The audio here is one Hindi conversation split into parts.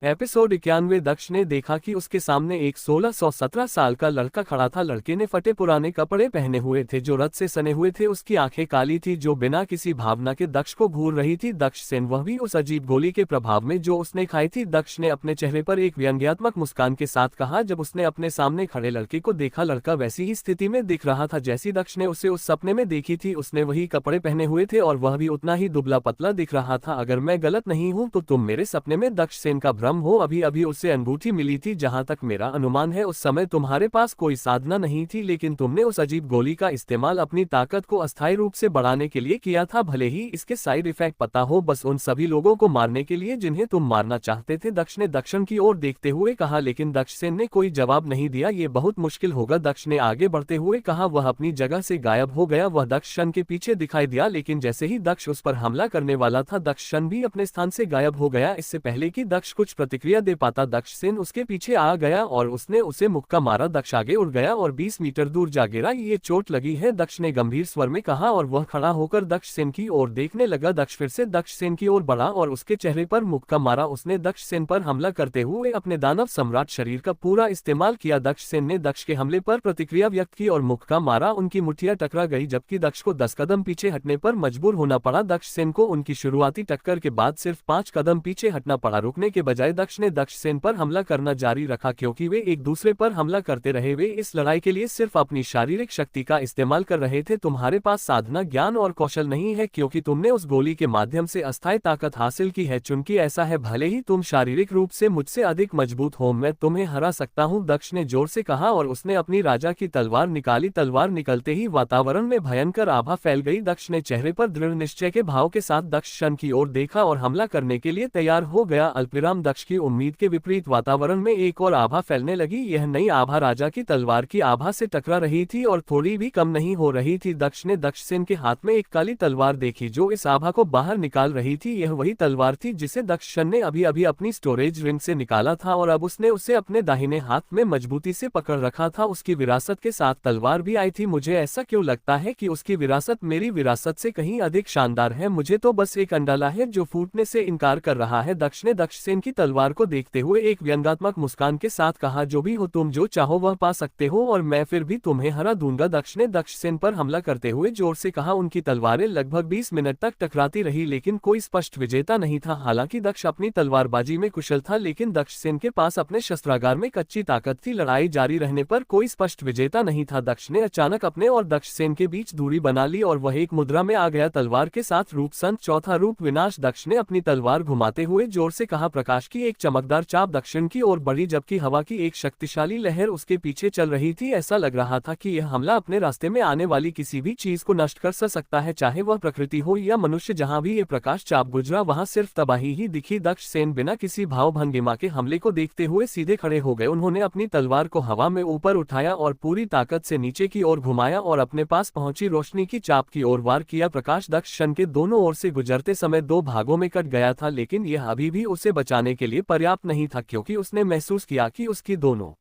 एपिसोड 91। दक्ष ने देखा कि उसके सामने एक 16-17 साल का लड़का खड़ा था। लड़के ने फटे पुराने कपड़े पहने हुए थे जो रत से सने हुए थे। उसकी आंखें काली थी जो बिना किसी भावना के दक्ष को घूर रही थी। दक्ष सेन, वह भी उस अजीब गोली के प्रभाव में जो उसने खाई थी। दक्ष ने अपने चेहरे पर एक व्यंग्यात्मक मुस्कान के साथ कहा जब उसने अपने सामने खड़े लड़के को देखा। लड़का वैसी ही स्थिति में दिख रहा था जैसी दक्ष ने उसे उस सपने में देखी थी। उसने वही कपड़े पहने हुए थे और वह भी उतना ही दुबला पतला दिख रहा था। अगर मैं गलत नहीं हूँ तो तुम मेरे सपने में दक्ष सेन का भ्रम हो। अभी अभी उसे अनुभूति मिली थी। जहां तक मेरा अनुमान है उस समय तुम्हारे पास कोई साधना नहीं थी, लेकिन तुमने उस अजीब गोली का इस्तेमाल अपनी ताकत को अस्थायी रूप से बढ़ाने के लिए किया था। भले ही इसके साइड इफेक्ट पता हो, बस उन सभी लोगों को मारने के लिए जिन्हें तुम मारना चाहते थे। दक्ष ने दक्षिण की ओर देखते हुए कहा, लेकिन दक्ष सेन ने कोई जवाब नहीं दिया। ये बहुत मुश्किल होगा, दक्ष ने आगे बढ़ते हुए कहा। वह अपनी जगह से गायब हो गया। वह दक्षिण के पीछे दिखाई दिया, लेकिन जैसे ही दक्ष उस पर हमला करने वाला था दक्षिण भी अपने स्थान से गायब हो गया। इससे पहले कि दक्ष कुछ प्रतिक्रिया दे पाता दक्ष सेन उसके पीछे आ गया और उसने उसे मुक्का मारा। दक्ष आगे उड़ गया और 20 मीटर दूर जा गिरा। ये चोट लगी है, दक्ष ने गंभीर स्वर में कहा और वह खड़ा होकर दक्ष सेन की ओर देखने लगा। दक्ष फिर से दक्ष सेन की ओर बढ़ा और उसके चेहरे पर मुक्का मारा। उसने दक्ष सेन पर हमला करते हुए अपने दानव सम्राट शरीर का पूरा इस्तेमाल किया। दक्ष सेन ने दक्ष के हमले पर प्रतिक्रिया व्यक्त की और मुक्का मारा। उनकी मुठ्ठियां टकरा गई जबकि दक्ष को 10 कदम पीछे हटने पर मजबूर होना पड़ा। दक्ष सेन को उनकी शुरुआती टक्कर के बाद सिर्फ 5 कदम पीछे हटना पड़ा। रुकने के बजाय दक्ष ने दक्ष सेन पर हमला करना जारी रखा क्योंकि वे एक दूसरे पर हमला करते रहे। वे इस लड़ाई के लिए सिर्फ अपनी शारीरिक शक्ति का इस्तेमाल कर रहे थे। तुम्हारे पास साधना, ज्ञान और कौशल नहीं है क्योंकि तुमने उस गोली के माध्यम से अस्थायी ताकत हासिल की है। चूंकि ऐसा है, भले ही तुम शारीरिक रूप से मुझसे अधिक मजबूत हो, मैं तुम्हें हरा सकता हूं, दक्ष ने जोर से कहा और उसने अपनी राजा की तलवार निकाली। तलवार निकलते ही वातावरण में भयंकर आभा फैल गई। दक्ष ने चेहरे पर दृढ़ निश्चय के भाव के साथ दक्षिण की ओर देखा और हमला करने के लिए तैयार हो गया। अल्पविराम दक्ष की उम्मीद के विपरीत वातावरण में एक और आभा फैलने लगी। यह नई आभा राजा की तलवार की आभा से टकरा रही थी और थोड़ी भी कम नहीं हो रही थी। दक्ष ने दक्ष सेन के हाथ में एक काली तलवार देखी जो इस आभा को बाहर निकाल रही थी। यह वही तलवार थी जिसे दक्षिण ने अभी अभी अपनी स्टोरेज रिंग से निकाला था और अब उसने उसे अपने दाहिने हाथ में मजबूती से पकड़ रखा था। उसकी विरासत के साथ तलवार भी आई थी। मुझे ऐसा क्यों लगता है कि उसकी विरासत मेरी विरासत से कहीं अधिक शानदार है। मुझे तो बस एक अंडाला है जो फूटने से इनकार कर रहा है। दक्ष ने दक्ष सेन की तलवार को देखते हुए एक व्यंग्यात्मक मुस्कान के साथ कहा, जो भी हो, तुम जो चाहो वह पा सकते हो और मैं फिर भी तुम्हें हरा दूंगा। दक्ष ने दक्ष सेन पर हमला करते हुए जोर से कहा। उनकी तलवारें लगभग 20 मिनट तक टकराती रही लेकिन कोई स्पष्ट विजेता नहीं था। हालांकि दक्ष अपनी तलवारबाजी में कुशल था, लेकिन दक्ष सेन के पास अपने शस्त्रागार में कच्ची ताकत थी। लड़ाई जारी रहने पर कोई स्पष्ट विजेता नहीं था। दक्ष ने अचानक अपने और दक्ष सेन के बीच दूरी बना ली और वह एक मुद्रा में आ गया, तलवार के साथ रूप संत, चौथा रूप विनाश। दक्ष ने अपनी तलवार घुमाते हुए जोर से कहा। प्रकाश की एक चमकदार चाप दक्षिण की ओर बढ़ी जबकि हवा की एक शक्तिशाली लहर उसके पीछे चल रही थी। ऐसा लग रहा था कि यह हमला अपने रास्ते में आने वाली किसी भी चीज को नष्ट कर सकता है, चाहे वह प्रकृति हो या मनुष्य। जहां भी ये प्रकाश चाप गुजरा वहां सिर्फ तबाही ही दिखी। दक्ष सेन बिना किसी भाव भंगिमा के हमले को देखते हुए सीधे खड़े हो गए। उन्होंने अपनी तलवार को हवा में ऊपर उठाया और पूरी ताकत से नीचे की ओर घुमाया और अपने पास पहुंची रोशनी की चाप की ओर वार किया। प्रकाश दक्षिण के दोनों ओर से गुजरते समय 2 भागों में कट गया था, लेकिन यह अभी भी उसे बचाने के लिए पर्याप्त नहीं था क्योंकि उसने महसूस किया कि उसकी दोनों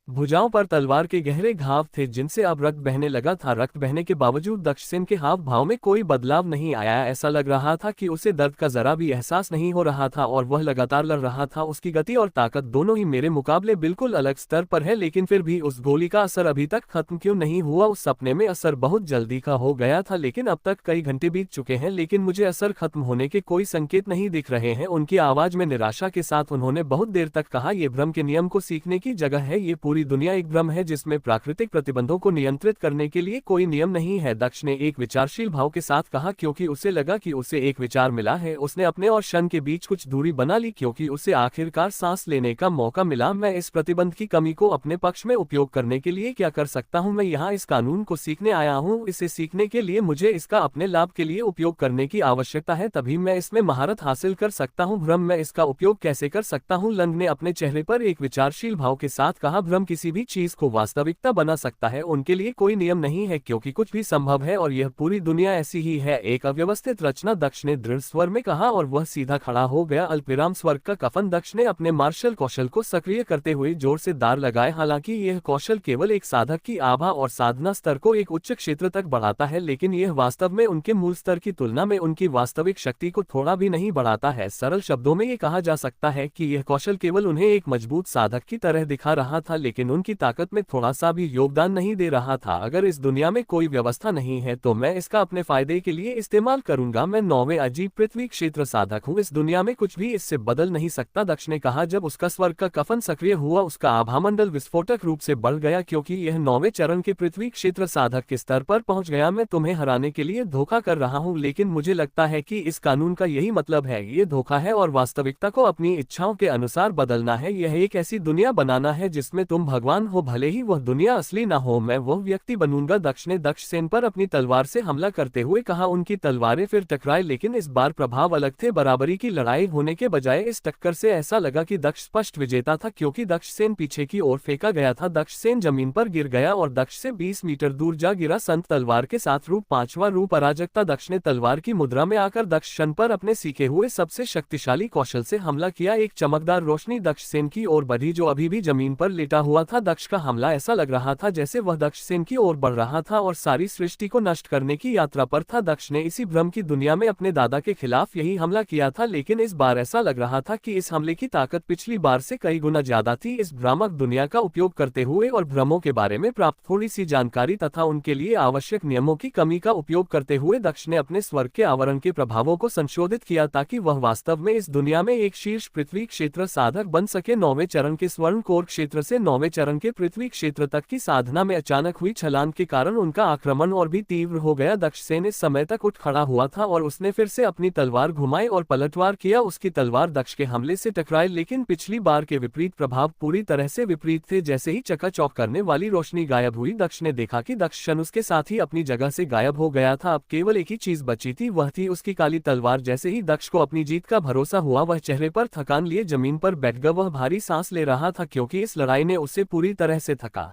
भुजाओं पर तलवार के गहरे घाव थे जिनसे अब रक्त बहने लगा था। रक्त बहने के बावजूद दक्ष सेन के हाव भाव में कोई बदलाव नहीं आया। ऐसा लग रहा था कि उसे दर्द का जरा भी एहसास नहीं हो रहा था और वह लगातार लड़ रहा था। उसकी गति और ताकत दोनों ही मेरे मुकाबले बिल्कुल अलग स्तर पर है, लेकिन फिर भी उस गोली का असर अभी तक खत्म क्यों नहीं हुआ। उस सपने में असर बहुत जल्दी का हो गया था, लेकिन अब तक कई घंटे बीत चुके हैं, लेकिन मुझे असर खत्म होने के कोई संकेत नहीं दिख रहे हैं। उनकी आवाज में निराशा के साथ उन्होंने बहुत देर तक कहा, ये भ्रम के नियम को सीखने की जगह है। ये पूरी दुनिया एक भ्रम है जिसमें प्राकृतिक प्रतिबंधों को नियंत्रित करने के लिए कोई नियम नहीं है। दक्ष ने एक विचारशील भाव के साथ कहा क्योंकि उसे लगा कि उसे एक विचार मिला है। उसने अपने और शन के बीच कुछ दूरी बना ली क्योंकि उसे आखिरकार सांस लेने का मौका मिला। मैं इस प्रतिबंध की कमी को अपने पक्ष में उपयोग करने के लिए क्या कर सकता हूं? मैं यहाँ इस कानून को सीखने आया हूँ। इसे सीखने के लिए मुझे इसका अपने लाभ के लिए उपयोग करने की आवश्यकता है, तभी मैं इसमें महारत हासिल कर सकता हूँ। भ्रम, मैं इसका उपयोग कैसे कर सकता हूँ? लंग ने अपने चेहरे पर एक विचारशील भाव के साथ कहा। भ्रम भ्रम किसी भी चीज को वास्तविकता बना सकता है। उनके लिए कोई नियम नहीं है क्योंकि कुछ भी संभव है और यह पूरी दुनिया ऐसी ही है, एक अव्यवस्थित रचना, दक्ष ने दृढ़ स्वर में कहा और वह सीधा खड़ा हो गया। अल्पविराम स्वर्ग का कफन। दक्ष ने अपने मार्शल कौशल को सक्रिय करते हुए जोर से दार लगाए। हालांकि यह कौशल केवल एक साधक की आभा और साधना स्तर को एक उच्च क्षेत्र तक बढ़ाता है, लेकिन यह वास्तव में उनके मूल स्तर की तुलना में उनकी वास्तविक शक्ति को थोड़ा भी नहीं बढ़ाता है। सरल शब्दों में ये कहा जा सकता है कि यह कौशल केवल उन्हें एक मजबूत साधक की तरह दिखा रहा था, लेकिन उनकी ताकत में थोड़ा सा भी योगदान नहीं दे रहा था। अगर इस दुनिया में कोई व्यवस्था नहीं है तो मैं इसका अपने फायदे के लिए इस्तेमाल करूंगा। मैं 9वें अजीब पृथ्वी क्षेत्र साधक हूँ, इस दुनिया में कुछ भी इससे बदल नहीं सकता। दक्ष ने कहा। जब उसका स्वर्ग का कफन सक्रिय हुआ, उसका आभामंडल विस्फोटक रूप से बढ़ गया क्योंकि यह 9वें चरण के पृथ्वी क्षेत्र साधक के स्तर पर पहुंच गया। मैं तुम्हें हराने के लिए धोखा कर रहा हूं, लेकिन मुझे लगता है कि इस कानून का यही मतलब है। ये धोखा है और वास्तविकता को अपनी इच्छाओं के अनुसार बदलना है। यह एक ऐसी दुनिया बनाना है जिसमें तुम भगवान हो, भले ही वह दुनिया असली ना हो। मैं वह व्यक्ति बनूंगा। दक्ष ने दक्ष सेन पर अपनी तलवार से हमला करते हुए कहा। उनकी तलवारें फिर टकराई, लेकिन इस बार प्रभाव अलग थे। बराबरी की लड़ाई होने के बजाय इस टक्कर से ऐसा लगा कि दक्ष स्पष्ट विजेता था क्योंकि दक्ष सेन पीछे की ओर फेंका गया था। दक्ष सेन जमीन पर गिर गया और दक्ष से 20 मीटर दूर जा गिरा। संत तलवार के साथ रूप। 5वां रूप अराजकता। दक्ष ने तलवार की मुद्रा में आकर दक्ष क्षण पर अपने सीखे हुए सबसे शक्तिशाली कौशल से हमला किया। एक चमकदार रोशनी दक्ष सेन की ओर बढ़ी जो अभी भी जमीन पर लेटा हुआ था। दक्ष का हमला ऐसा लग रहा था जैसे वह दक्ष सेन की ओर बढ़ रहा था और सारी सृष्टि को नष्ट करने की यात्रा पर था। दक्ष ने इसी भ्रम की दुनिया में अपने दादा के खिलाफ यही हमला किया था, लेकिन इस बार ऐसा लग रहा था कि इस हमले की ताकत पिछली बार से कई गुना ज्यादा थी। इस भ्रामक दुनिया का उपयोग करते हुए और भ्रमों के बारे में प्राप्त थोड़ी सी जानकारी तथा उनके लिए आवश्यक नियमों की कमी का उपयोग करते हुए दक्ष ने अपने स्वर्ग के आवरण के प्रभावों को संशोधित किया ताकि वह वास्तव में इस दुनिया में एक शीर्ष पृथ्वी क्षेत्र साधक बन सके। 9वें चरण के स्वर्ण कोर क्षेत्र से 9वें चरण के पृथ्वी क्षेत्र तक की साधना में अचानक हुई छलांग के कारण उनका आक्रमण और भी तीव्र हो गया। दक्ष सेन इस समय तक उठ खड़ा हुआ था और उसने फिर से अपनी तलवार घुमाई और पलटवार किया। उसकी तलवार दक्ष के हमले से टकराई, लेकिन पिछली बार के विपरीत प्रभाव पूरी तरह से विपरीत थे। जैसे ही चकाचौंध करने वाली रोशनी गायब हुई, दक्ष ने देखा कि दक्ष क्षण उसके साथ ही अपनी जगह से गायब हो गया था। अब केवल एक ही चीज बची थी, वह थी उसकी काली तलवार। जैसे ही दक्ष को अपनी जीत का भरोसा हुआ, वह चेहरे पर थकान लिए जमीन पर बैठ गया। वह भारी सांस ले रहा था क्योंकि इस लड़ाई ने उसे पूरी तरह से थका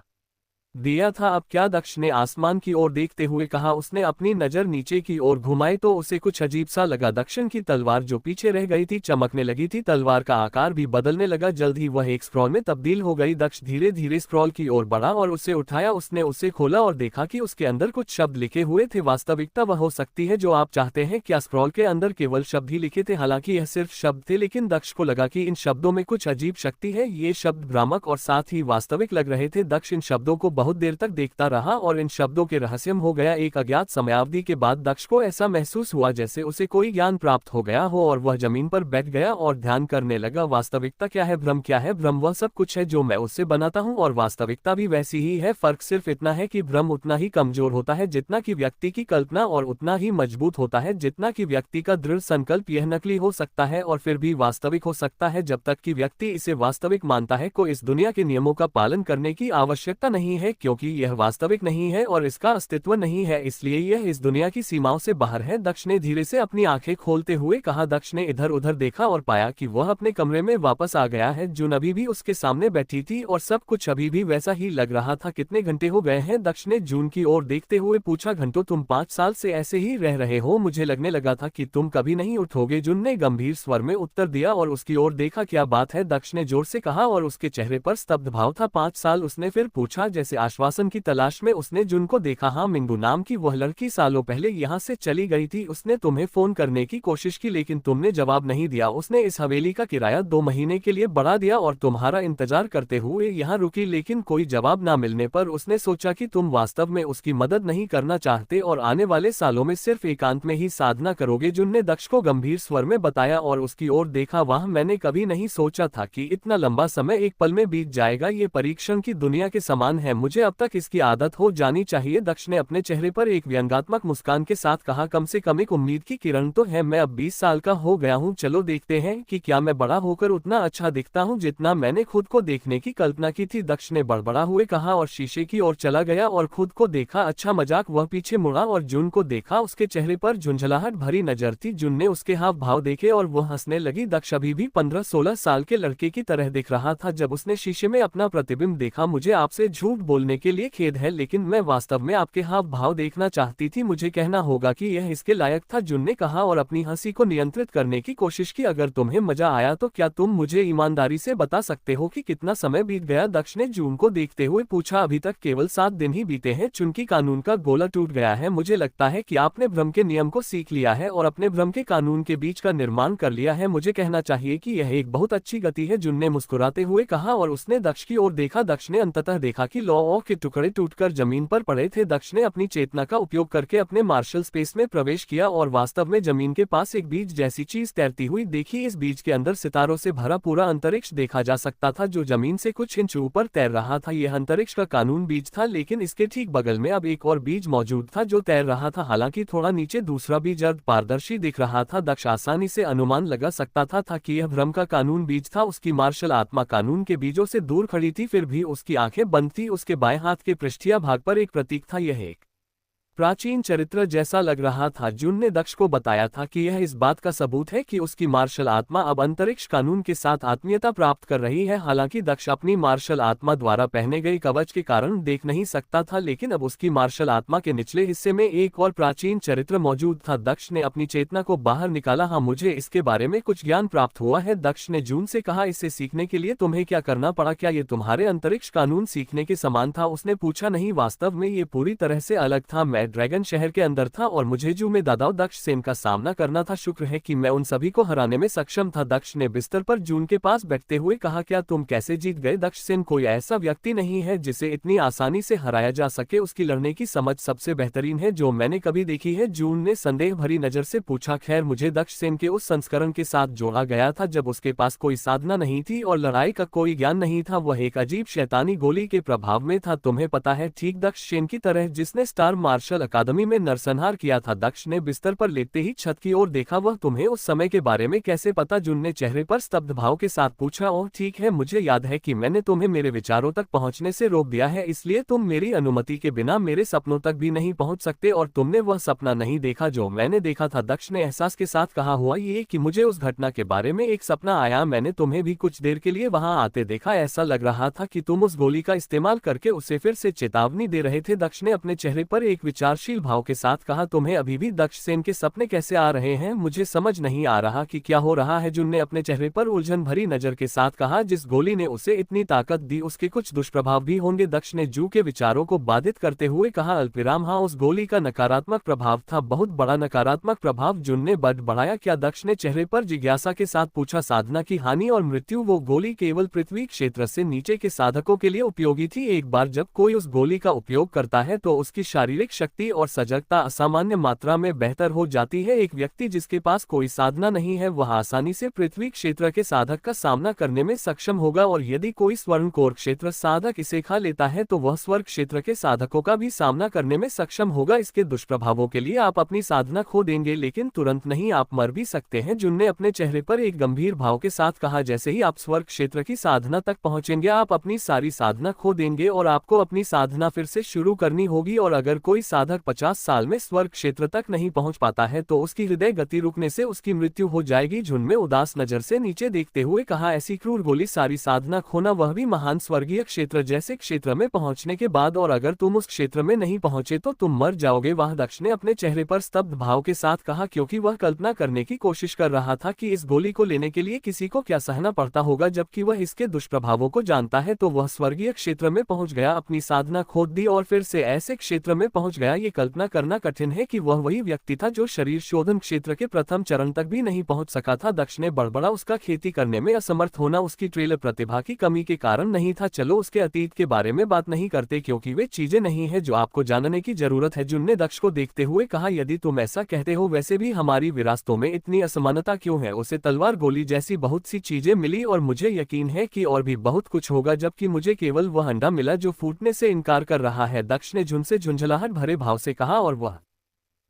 दिया था। अब क्या? दक्ष ने आसमान की ओर देखते हुए कहा। उसने अपनी नजर नीचे की ओर घुमाई तो उसे कुछ अजीब सा लगा। दक्षिण की तलवार जो पीछे रह गई थी चमकने लगी थी। तलवार का आकार भी बदलने लगा। जल्द ही वह एक स्क्रॉल में तब्दील हो गई। दक्ष धीरे धीरे स्क्रॉल की ओर बढ़ा और उसे उठाया। उसने उसे खोला और देखा कि उसके अंदर कुछ शब्द लिखे हुए थे। वास्तविकता वह हो सकती है जो आप चाहते हैं। क्या स्क्रॉल के अंदर केवल शब्द ही लिखे थे? हालांकि यह सिर्फ शब्द थे, लेकिन दक्ष को लगा कि इन शब्दों में कुछ अजीब शक्ति है। ये शब्द भ्रामक और साथ ही वास्तविक लग रहे थे। दक्ष इन शब्दों को बहुत देर तक देखता रहा और इन शब्दों के रहस्यम हो गया। एक अज्ञात समयावधि के बाद दक्ष को ऐसा महसूस हुआ जैसे उसे कोई ज्ञान प्राप्त हो गया हो और वह जमीन पर बैठ गया और ध्यान करने लगा। वास्तविकता क्या है? भ्रम क्या है? भ्रम वह सब कुछ है जो मैं उससे बनाता हूँ और वास्तविकता भी वैसी ही है। फर्क सिर्फ इतना है कि भ्रम उतना ही कमजोर होता है जितना कि व्यक्ति की कल्पना और उतना ही मजबूत होता है जितना कि व्यक्ति का दृढ़ संकल्प। यह नकली हो सकता है और फिर भी वास्तविक हो सकता है जब तक कि व्यक्ति इसे वास्तविक मानता है। को इस दुनिया के नियमों का पालन करने की आवश्यकता नहीं है क्योंकि यह वास्तविक नहीं है और इसका अस्तित्व नहीं है, इसलिए यह इस दुनिया की सीमाओं से बाहर है। दक्ष ने धीरे से अपनी आंखें खोलते हुए कहा। दक्ष ने इधर उधर देखा और पाया कि वह अपने कमरे में वापस आ गया है। जून अभी भी उसके सामने बैठी थी और सब कुछ अभी भी वैसा ही लग रहा था। कितने घंटे हो गए हैं? दक्ष ने जून की ओर देखते हुए पूछा। घंटों? तुम 5 साल से ऐसे ही रह रहे हो, मुझे लगने लगा था कि तुम कभी नहीं उठोगे। जून ने गंभीर स्वर में उत्तर दिया और उसकी ओर देखा। क्या बात है? दक्ष ने जोर से कहा और उसके चेहरे पर स्तब्ध भाव था। 5 साल? उसने फिर पूछा जैसे आश्वासन की तलाश में। उसने जून को देखा। हाँ, मिंगू नाम की वह लड़की सालों पहले यहाँ से चली गई थी। उसने तुम्हें फोन करने की कोशिश की लेकिन तुमने जवाब नहीं दिया। उसने इस हवेली का किराया 2 महीने के लिए बढ़ा दिया और तुम्हारा इंतजार करते हुए यहाँ रुकी, लेकिन कोई जवाब ना मिलने पर उसने सोचा कि तुम वास्तव में उसकी मदद नहीं करना चाहते और आने वाले सालों में सिर्फ एकांत में ही साधना करोगे। जून ने दक्ष को गंभीर स्वर में बताया और उसकी ओर देखा। वाह, मैंने कभी नहीं सोचा था कि इतना लंबा समय एक पल में बीत जाएगा। ये परीक्षण की दुनिया के समान है। मुझे अब तक इसकी आदत हो जानी चाहिए। दक्ष ने अपने चेहरे पर एक व्यंग्यात्मक मुस्कान के साथ कहा, कम से कम एक उम्मीद की किरण तो है। मैं अब 20 साल का हो गया हूँ, चलो देखते हैं कि क्या मैं बड़ा होकर उतना अच्छा दिखता हूँ जितना मैंने खुद को देखने की कल्पना की थी। दक्ष ने बड़बड़ा हुए कहा और शीशे की ओर चला गया और खुद को देखा। अच्छा मजाक। वह पीछे मुड़ा और जून को देखा। उसके चेहरे पर झुंझलाहट भरी नजर थी। जून ने उसके हाव भाव देखे और वो हंसने लगी। दक्ष अभी भी 15-16 साल के लड़के की तरह दिख रहा था जब उसने शीशे में अपना प्रतिबिंब देखा। मुझे आपसे झूठ बोलने के लिए खेद है, लेकिन मैं वास्तव में आपके हाव भाव देखना चाहती थी। मुझे कहना होगा कि यह इसके लायक था, जून ने कहा और अपनी हंसी को नियंत्रित करने की कोशिश की। अगर तुम्हें मजा आया तो क्या तुम मुझे ईमानदारी से बता सकते हो कि कितना समय बीत गया? दक्ष ने जून को देखते हुए पूछा। अभी तक केवल 7 दिन ही बीते हैं। चुनकी कानून का गोला टूट गया है। मुझे लगता है कि आपने भ्रम के नियम को सीख लिया है और अपने भ्रम के कानून के बीच का निर्माण कर लिया है। मुझे कहना चाहिए कि यह एक बहुत अच्छी गति है, जून ने मुस्कुराते हुए कहा और उसने दक्ष की ओर देखा। दक्ष ने अंततः देखा कि लौह के टुकड़े टूटकर जमीन पर पड़े थे। दक्ष ने अपनी चेतना का उपयोग करके अपने मार्शल स्पेस में प्रवेश किया और वास्तव में जमीन के पास एक बीज जैसी चीज तैरती हुई देखी। इस बीज के अंदर सितारों से भरा पूरा अंतरिक्ष देखा जा सकता था जो जमीन से कुछ इंच ऊपर तैर रहा था। यह अंतरिक्ष का कानून बीज था, लेकिन इसके ठीक बगल में अब एक और बीज मौजूद था जो तैर रहा था। हालांकि थोड़ा नीचे दूसरा बीज अर्ध पारदर्शी दिख रहा था। दक्ष आसानी से अनुमान लगा सकता था कि यह भ्रम का कानून बीज था। उसकी मार्शल आत्मा कानून के बीजों से दूर खड़ी थी, फिर भी उसकी आंखें बंद थी। उसके बाएं हाथ के पृष्ठीय भाग पर एक प्रतीक था। यह एक प्राचीन चरित्र जैसा लग रहा था। जून ने दक्ष को बताया था कि यह इस बात का सबूत है कि उसकी मार्शल आत्मा अब अंतरिक्ष कानून के साथ आत्मीयता प्राप्त कर रही है। हालांकि दक्ष अपनी मार्शल आत्मा द्वारा पहने गए कवच के कारण देख नहीं सकता था, लेकिन अब उसकी मार्शल आत्मा के निचले हिस्से में एक और प्राचीन चरित्र मौजूद था। दक्ष ने अपनी चेतना को बाहर निकाला। हाँ, मुझे इसके बारे में कुछ ज्ञान प्राप्त हुआ है। दक्ष ने जून से कहा, इसे सीखने के लिए तुम्हें क्या करना पड़ा? क्या ये तुम्हारे अंतरिक्ष कानून सीखने के समान था? उसने पूछा। नहीं, वास्तव में ये पूरी तरह से अलग था। मैं ड्रैगन शहर के अंदर था और मुझे जू में दादाओ दक्ष सेन का सामना करना था। शुक्र है कि मैं उन सभी को हराने में सक्षम था। दक्ष ने बिस्तर पर जून के पास बैठते हुए कहा, क्या तुम कैसे जीत गए? दक्ष सेन कोई ऐसा व्यक्ति नहीं है जिसे इतनी आसानी से हराया जा सके। उसकी लड़ने की समझ सबसे बेहतरीन है जो मैंने कभी देखी है। जून ने संदेह भरी नजर से पूछा। खैर, मुझे दक्ष सेन के उस संस्करण के साथ जोड़ा गया था जब उसके पास कोई साधना नहीं थी और लड़ाई का कोई ज्ञान नहीं था। वह एक अजीब शैतानी गोली के प्रभाव में था। तुम्हें पता है, ठीक दक्ष सेन की तरह जिसने स्टार मार्शल अकादमी में नरसंहार किया था। दक्ष ने बिस्तर पर लेटते ही छत की ओर देखा। वह तुम्हें उस समय के बारे में कैसे पता? जून ने चेहरे पर स्तब्ध भाव के साथ पूछा। ओह ठीक है, मुझे याद है कि मैंने तुम्हें मेरे विचारों तक पहुंचने से रोक दिया है, इसलिए तुम मेरी अनुमति के बिना मेरे सपनों तक भी नहीं पहुंच सकते और तुमने वह सपना नहीं देखा जो मैंने देखा था। दक्ष ने एहसास के साथ कहा। हुआ ये कि मुझे उस घटना के बारे में एक सपना आया। मैंने तुम्हें भी कुछ देर के लिए वहां आते देखा। ऐसा लग रहा था कि तुम उस गोली का इस्तेमाल करके उसे फिर से चेतावनी दे रहे थे। दक्ष ने अपने चेहरे पर एक विचारशील भाव के साथ कहा, तुम्हें अभी भी दक्ष सेन के सपने कैसे आ रहे हैं? मुझे समझ नहीं आ रहा कि क्या हो रहा है। जून ने अपने चेहरे पर उलझन भरी नजर के साथ कहा, जिस गोली ने उसे इतनी ताकत दी उसके कुछ दुष्प्रभाव भी होंगे। दक्ष ने जू के विचारों को बाधित करते हुए कहा, अल्पविराम हाँ, उस गोली का नकारात्मक प्रभाव था, बहुत बड़ा नकारात्मक प्रभाव। जून ने बढ़ाया। क्या? दक्ष ने चेहरे पर जिज्ञासा के साथ पूछा। साधना की हानि और मृत्यु। वो गोली केवल पृथ्वी क्षेत्र से नीचे के साधकों के लिए उपयोगी थी। एक बार जब कोई उस गोली का उपयोग करता है तो उसकी शारीरिक शक्ति और सजगता असामान्य मात्रा में बेहतर हो जाती है। एक व्यक्ति जिसके पास कोई साधना नहीं है वह आसानी से पृथ्वी क्षेत्र के साधक का सामना करने में सक्षम होगा, और यदि कोई स्वर्ण कोर क्षेत्र साधक इसे खा लेता है तो वह स्वर्ग क्षेत्र के साधकों का भी सामना करने में सक्षम होगा। इसके दुष्प्रभावों के लिए आप अपनी साधना खो देंगे, लेकिन तुरंत नहीं, आप मर भी सकते हैं। जून ने अपने चेहरे पर एक गंभीर भाव के साथ कहा, जैसे ही आप स्वर्ग क्षेत्र की साधना तक पहुंचेंगे आप अपनी सारी साधना खो देंगे और आपको अपनी साधना फिर से शुरू करनी होगी। और अगर कोई साधक 50 साल में स्वर्ग क्षेत्र तक नहीं पहुंच पाता है तो उसकी हृदय गति रुकने से उसकी मृत्यु हो जाएगी। जून में उदास नजर से नीचे देखते हुए कहा, ऐसी क्रूर गोली, सारी साधना खोना, वह भी महान स्वर्गीय क्षेत्र जैसे क्षेत्र में पहुंचने के बाद, और अगर तुम उस क्षेत्र में नहीं पहुंचे तो तुम मर जाओगे। वह दक्ष ने अपने चेहरे पर स्तब्ध भाव के साथ कहा, क्योंकि वह कल्पना करने की कोशिश कर रहा था कि इस गोली को लेने के लिए किसी को क्या सहना पड़ता होगा। जबकि वह इसके दुष्प्रभावों को जानता है तो वह स्वर्गीय क्षेत्र में पहुंच गया, अपनी साधना खो दी और फिर से ऐसे क्षेत्र में पहुंच गया गया। ये कल्पना करना कठिन है कि वह वही व्यक्ति था जो शरीर शोधन क्षेत्र के प्रथम चरण तक भी नहीं पहुंच सका था। दक्ष ने बड़बड़ा, उसका खेती करने में असमर्थ होना उसकी ट्रेलर प्रतिभा की कमी के कारण नहीं था। चलो उसके अतीत के बारे में बात नहीं करते, क्योंकि वे चीजें नहीं है जो आपको जानने की जरूरत है। जुन ने दक्ष को देखते हुए कहा, यदि तुम ऐसा कहते हो, वैसे भी हमारी विरासतों में इतनी असमानता क्यों है? उसे तलवार, गोली जैसी बहुत सी चीजें मिली और मुझे यकीन है कि और भी बहुत कुछ होगा, जबकि मुझे केवल वह अंडा मिला जो फूटने से इनकार कर रहा है। दक्ष ने जुन से झुंझलाहट भरे भाव से कहा और वह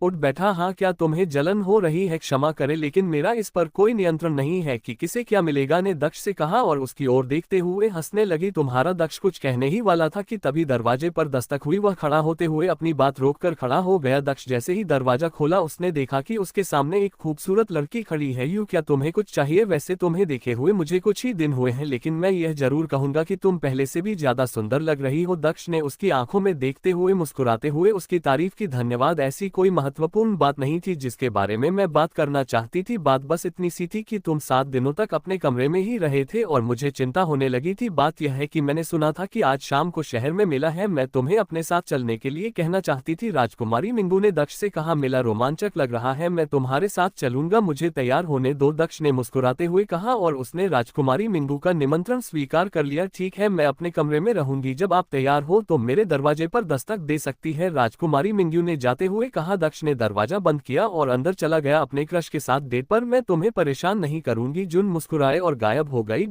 उठ बैठा। हाँ, क्या तुम्हें जलन हो रही है? क्षमा करें, लेकिन मेरा इस पर कोई नियंत्रण नहीं है कि किसे क्या मिलेगा, ने दक्ष से कहा और उसकी ओर देखते हुए हंसने लगी। तुम्हारा? दक्ष कुछ कहने ही वाला था कि तभी दरवाजे पर दस्तक हुई। वह खड़ा होते हुए अपनी बात रोककर खड़ा हो गया। दक्ष जैसे ही दरवाजा खोला, उसने देखा कि उसके सामने एक खूबसूरत लड़की खड़ी है। यूं, क्या तुम्हें कुछ चाहिए? वैसे तुम्हें देखे हुए मुझे कुछ ही दिन हुए हैं, लेकिन मैं यह जरूर कहूंगा कि तुम पहले से भी ज्यादा सुंदर लग रही हो। दक्ष ने उसकी आंखों में देखते हुए मुस्कुराते हुए उसकी तारीफ की। धन्यवाद, ऐसी कोई महत्वपूर्ण बात नहीं थी जिसके बारे में मैं बात करना चाहती थी। बात बस इतनी सी थी कि तुम 7 दिनों तक अपने कमरे में ही रहे थे और मुझे चिंता होने लगी थी। बात यह है कि मैंने सुना था कि आज शाम को शहर में मेला है। मैं तुम्हें अपने साथ चलने के लिए कहना चाहती थी। राजकुमारी मिंगू ने दक्ष से कहा, मेला रोमांचक लग रहा है, मैं तुम्हारे साथ चलूंगा, मुझे तैयार होने दो, दक्ष ने मुस्कुराते हुए कहा और उसने राजकुमारी मिंगू का निमंत्रण स्वीकार कर लिया। ठीक है, मैं अपने कमरे में रहूंगी, जब आप तैयार हो तो मेरे दरवाजे पर दस्तक दे सकती है, राजकुमारी मिंगू ने जाते हुए कहा। दक्ष ने दरवाजा बंद किया और अंदर चला गया अपने क्रश के साथ। डेट पर मैं तुम्हें परेशान नहीं करूंगी, जुन मुस्कुराए और गायब हो गई।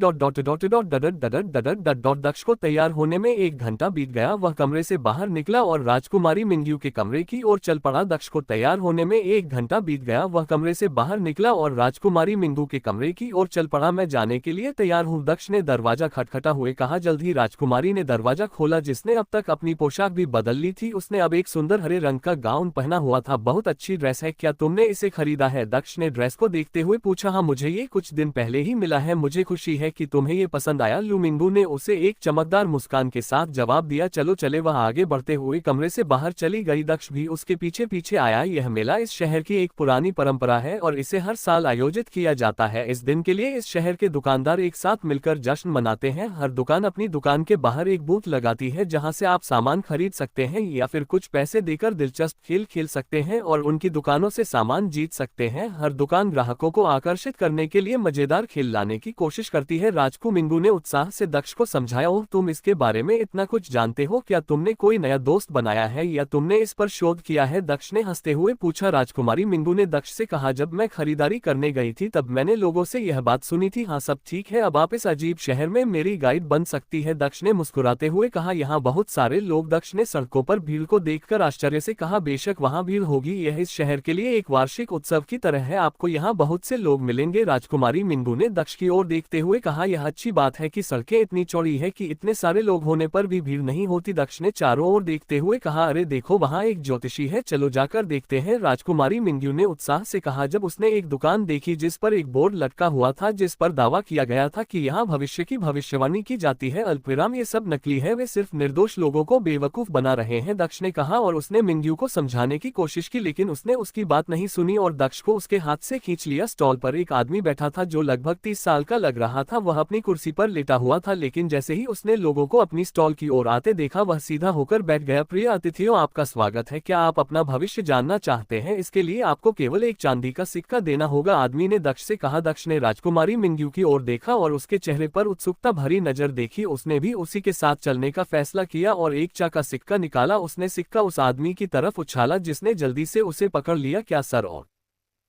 दक्ष को तैयार होने में 1 घंटा बीत गया। वह कमरे से बाहर निकला और राजकुमारी मिंगू के कमरे की ओर चल पड़ा। दक्ष को तैयार होने में 1 घंटा बीत गया। वह कमरे से बाहर निकला और राजकुमारी मिंगू के कमरे की ओर चल पड़ा। मैं जाने के लिए तैयार हूँ, दक्ष ने दरवाजा खटखटा हुए कहा। जल्द ही राजकुमारी ने दरवाजा खोला, जिसने अब तक अपनी पोशाक भी बदल ली थी। उसने अब एक सुंदर हरे रंग का गाउन पहना हुआ था। बहुत अच्छी ड्रेस है, क्या तुमने इसे खरीदा है? दक्ष ने ड्रेस को देखते हुए पूछा। हाँ, मुझे ये कुछ दिन पहले ही मिला है, मुझे खुशी है कि तुम्हें ये पसंद आया, मिंगू ने उसे एक चमकदार मुस्कान के साथ जवाब दिया। चलो चले, वह आगे बढ़ते हुए कमरे से बाहर चली गई। दक्ष भी उसके पीछे पीछे आया। यह मेला इस शहर की एक पुरानी परंपरा है और इसे हर साल आयोजित किया जाता है। इस दिन के लिए इस शहर के दुकानदार एक साथ मिलकर जश्न मनाते हैं। हर दुकान अपनी दुकान के बाहर एक बूथ लगाती है, जहां से आप सामान खरीद सकते हैं या फिर कुछ पैसे देकर दिलचस्प खेल खेल सकते हैं और उनकी दुकानों से सामान जीत सकते हैं। हर दुकान ग्राहकों को आकर्षित करने के लिए मजेदार खेल लाने की कोशिश करती है। राजकुमारी ने उत्साह से दक्ष को समझाया। ओह, तुम इसके बारे में इतना कुछ जानते हो? क्या तुमने कोई नया दोस्त बनाया है या तुमने इस पर शोध किया है? दक्ष ने हंसते हुए पूछा। राजकुमारी मिंगू ने दक्ष से कहा, जब मैं खरीदारी करने गई थी तब मैंने लोगों से यह बात सुनी थी। हाँ, सब ठीक है, अब आप इस अजीब शहर में मेरी गाइड बन सकती है, दक्ष ने मुस्कुराते हुए कहा। यहाँ बहुत सारे लोग, दक्ष ने सड़कों पर भीड़ को देखकर आश्चर्य से कहा। बेशक वहाँ भीड़ होगी, यह इस शहर के लिए एक वार्षिक उत्सव की तरह है, आपको यहाँ बहुत से लोग मिलेंगे। राजकुमारी मिंगू ने दक्ष की ओर देखते हुए कहा, यह अच्छी बात है कि सड़कें इतनी चौड़ी है कि इतने सारे लोग होने पर भी भीड़ नहीं होती। दक्ष ने चारों ओर देखते हुए कहा, अरे देखो, वहाँ एक ज्योतिषी है, चलो जाकर देखते हैं, राजकुमारी मिंगू ने उत्साह से कहा। जब उसने एक दुकान देखी जिस पर एक बोर्ड लटका हुआ था जिस पर दावा किया गया था कि यहाँ भविष्य की भविष्यवाणी की जाती है, अल्पविराम ये सब नकली है, वे सिर्फ निर्दोष लोगों को बेवकूफ बना रहे हैं, दक्ष ने कहा। और उसने मिंगू को समझाने की कोशिश की, लेकिन उसने उसकी बात नहीं सुनी और दक्ष को उसके हाथ से खींच लिया। स्टॉल पर एक आदमी बैठा था जो लगभग 30 साल का लग रहा था। वह अपनी कुर्सी पर लेटा हुआ था, लेकिन जैसे ही उसने लोगों को अपनी स्टॉल की ओर आते देखा, वह सीधा होकर बैठ गया। प्रिय अतिथियों, आपका स्वागत है, क्या आप अपना भविष्य जानना चाहते हैं? इसके लिए आपको केवल एक चांदी का सिक्का देना होगा, आदमी ने दक्ष से कहा। दक्ष ने राजकुमारी मिंगू की ओर देखा और उसके चेहरे पर उत्सुकता भरी नजर देखी। उसने भी उसी के साथ चलने का फैसला किया और एक चा का सिक्का निकाला। उसने सिक्का उस आदमी की तरफ उछाला जिसने जल्दी से उसे पकड़ लिया। क्या सर और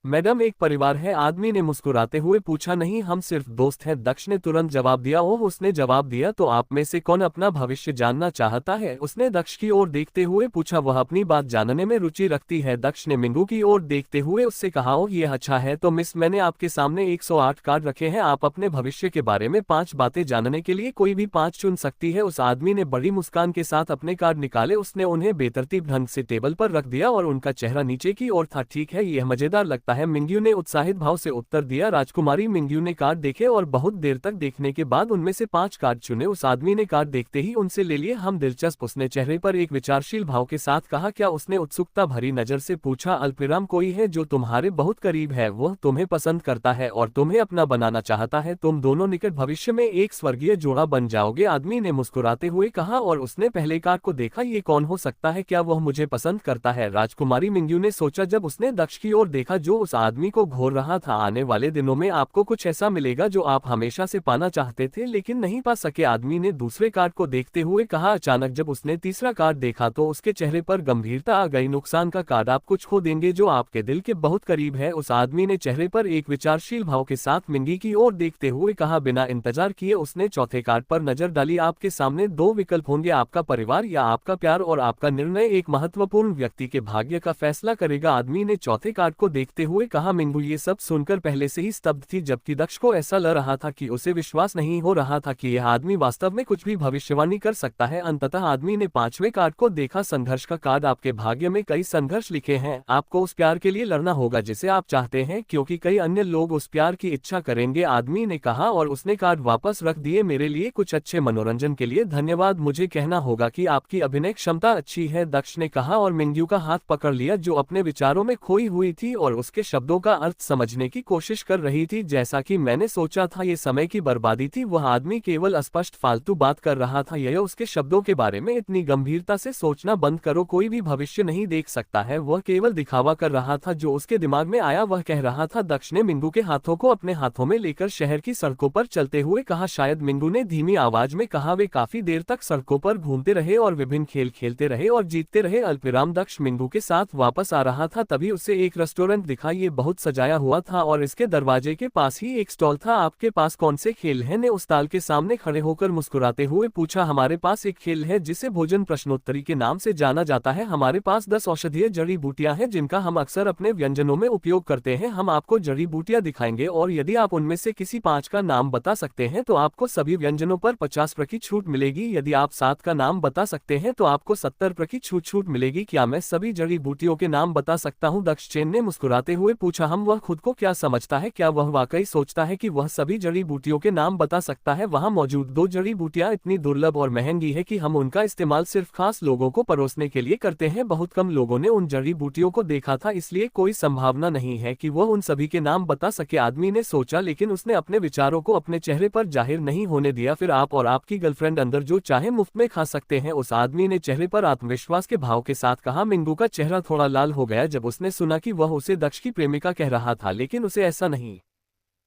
मैडम एक परिवार है? आदमी ने मुस्कुराते हुए पूछा। नहीं, हम सिर्फ दोस्त हैं, दक्ष ने तुरंत जवाब दिया। ओह, उसने जवाब दिया, तो आप में से कौन अपना भविष्य जानना चाहता है? उसने दक्ष की ओर देखते हुए पूछा। वह अपनी बात जानने में रुचि रखती है, दक्ष ने मिंगू की ओर देखते हुए उससे कहा। ओह, ये अच्छा है, तो मिस, मैंने आपके सामने 108 कार्ड रखे हैं, आप अपने भविष्य के बारे में 5 बातें जानने के लिए कोई भी 5 चुन सकती है। उस आदमी ने बड़ी मुस्कान के साथ अपने कार्ड निकाले, उसने उन्हें बेतरतीब ढंग से टेबल पर रख दिया और उनका चेहरा नीचे की ओर था। ठीक है, यह मजेदार लगता सकता है? मिंग्यू ने उत्साहित भाव से उत्तर दिया। राजकुमारी मिंग्यू ने कार्ड देखे और बहुत देर तक देखने के बाद उनमें से 5 कार्ड चुने। उस आदमी ने कार्ड देखते ही उनसे ले लिए। हम दिलचस्प, उसने चेहरे पर एक विचारशील भाव के साथ कहा। क्या? उसने उत्सुकता भरी नजर से पूछा। अल्पविराम, कोई है जो तुम्हारे बहुत करीब है, वह तुम्हें पसंद करता है और तुम्हें अपना बनाना चाहता है। तुम दोनों निकट भविष्य में एक स्वर्गीय जोड़ा बन जाओगे, आदमी ने मुस्कुराते हुए कहा। और उसने पहले कार्ड को देखा। ये कौन हो सकता है? क्या वह मुझे पसंद करता है? राजकुमारी मिंग्यू ने सोचा। जब उसने दक्ष की ओर देखा जो उस आदमी को घूर रहा था। आने वाले दिनों में आपको कुछ ऐसा मिलेगा जो आप हमेशा से पाना चाहते थे लेकिन नहीं पा सके, आदमी ने दूसरे कार्ड को देखते हुए कहा। अचानक जब उसने तीसरा कार्ड देखा तो उसके चेहरे पर गंभीरता आ गई। नुकसान का कार्ड, आप कुछ खो देंगे जो आपके दिल के बहुत करीब है, उस आदमी ने चेहरे पर एक विचारशील भाव के साथ मिंगी की ओर देखते हुए कहा। बिना इंतजार किए उसने चौथे कार्ड पर नजर डाली। आपके सामने 2 विकल्प होंगे, आपका परिवार या आपका प्यार, और आपका निर्णय एक महत्वपूर्ण व्यक्ति के भाग्य का फैसला करेगा, आदमी ने चौथे कार्ड को देखते हुए कहा। मिंगू ये सब सुनकर पहले से ही स्तब्ध थी, जबकि दक्ष को ऐसा लग रहा था कि उसे विश्वास नहीं हो रहा था कि यह आदमी वास्तव में कुछ भी भविष्यवाणी कर सकता है। अंततः आदमी ने 5वें कार्ड को देखा। संघर्ष का कार्ड, आपके भाग्य में कई संघर्ष लिखे हैं, आपको उस प्यार के लिए लड़ना होगा जिसे आप चाहते हैं, क्योंकि कई अन्य लोग उस प्यार की इच्छा करेंगे, आदमी ने कहा। और उसने कार्ड वापस रख दिए। मेरे लिए कुछ अच्छे मनोरंजन के लिए धन्यवाद, मुझे कहना होगा कि आपकी अभिनय क्षमता अच्छी है, दक्ष ने कहा और मिंग्यू का हाथ पकड़ लिया जो अपने विचारों में खोई हुई थी और उसके शब्दों का अर्थ समझने की कोशिश कर रही थी। जैसा कि मैंने सोचा था, ये समय की बर्बादी थी। वह आदमी केवल अस्पष्ट फालतू बात कर रहा था। यह उसके शब्दों के बारे में इतनी गंभीरता से सोचना बंद करो, कोई भी भविष्य नहीं देख सकता है, वह केवल दिखावा कर रहा था जो उसके दिमाग में आया वह कह रहा था। दक्ष ने मिंगू के हाथों को अपने हाथों में लेकर शहर की सड़कों पर चलते हुए कहा। शायद, मिंगू ने धीमी आवाज में कहा। वे काफी देर तक सड़कों पर घूमते रहे और विभिन्न खेल खेलते रहे और जीतते रहे। अल्पविराम, दक्ष मिंगू के साथ वापस आ रहा था, तभी उसे एक रेस्टोरेंट दिखा। ये बहुत सजाया हुआ था और इसके दरवाजे के पास ही एक स्टॉल था। आपके पास कौन से खेल हैं? ने उस स्टॉल के सामने खड़े होकर मुस्कुराते हुए पूछा। हमारे पास एक खेल है जिसे भोजन प्रश्नोत्तरी के नाम से जाना जाता है। हमारे पास 10 औषधीय जड़ी बूटियां हैं जिनका हम अक्सर अपने व्यंजनों में उपयोग करते हैं। हम आपको जड़ी बूटियां दिखाएंगे और यदि आप उनमें से किसी 5 का नाम बता सकते हैं तो आपको सभी व्यंजनों पर 50% छूट मिलेगी। यदि आप 7 का नाम बता सकते हैं तो आपको 70% छूट मिलेगी। क्या मैं सभी जड़ी बूटियों के नाम बता सकता हूँ? दक्ष चेन ने मुस्कुराते हुए पूछा। हम, वह खुद को क्या समझता है? क्या वह वाकई सोचता है कि वह सभी जड़ी बूटियों के नाम बता सकता है? वहाँ मौजूद 2 जड़ी बूटियां इतनी दुर्लभ और महंगी है कि हम उनका इस्तेमाल सिर्फ खास लोगों को परोसने के लिए करते हैं। बहुत कम लोगों ने उन जड़ी बूटियों को देखा था, इसलिए कोई संभावना नहीं है कि वह उन सभी के नाम बता सके, आदमी ने सोचा, लेकिन उसने अपने विचारों को अपने चेहरे पर जाहिर नहीं होने दिया। फिर आप और आपकी गर्लफ्रेंड अंदर जो चाहे मुफ्त में खा सकते हैं, उस आदमी ने चेहरे पर आत्मविश्वास के भाव के साथ कहा। मिंगू का चेहरा थोड़ा लाल हो गया जब उसने सुना कि वह उसे दक्ष की प्रेमिका कह रहा था, लेकिन उसे ऐसा नहीं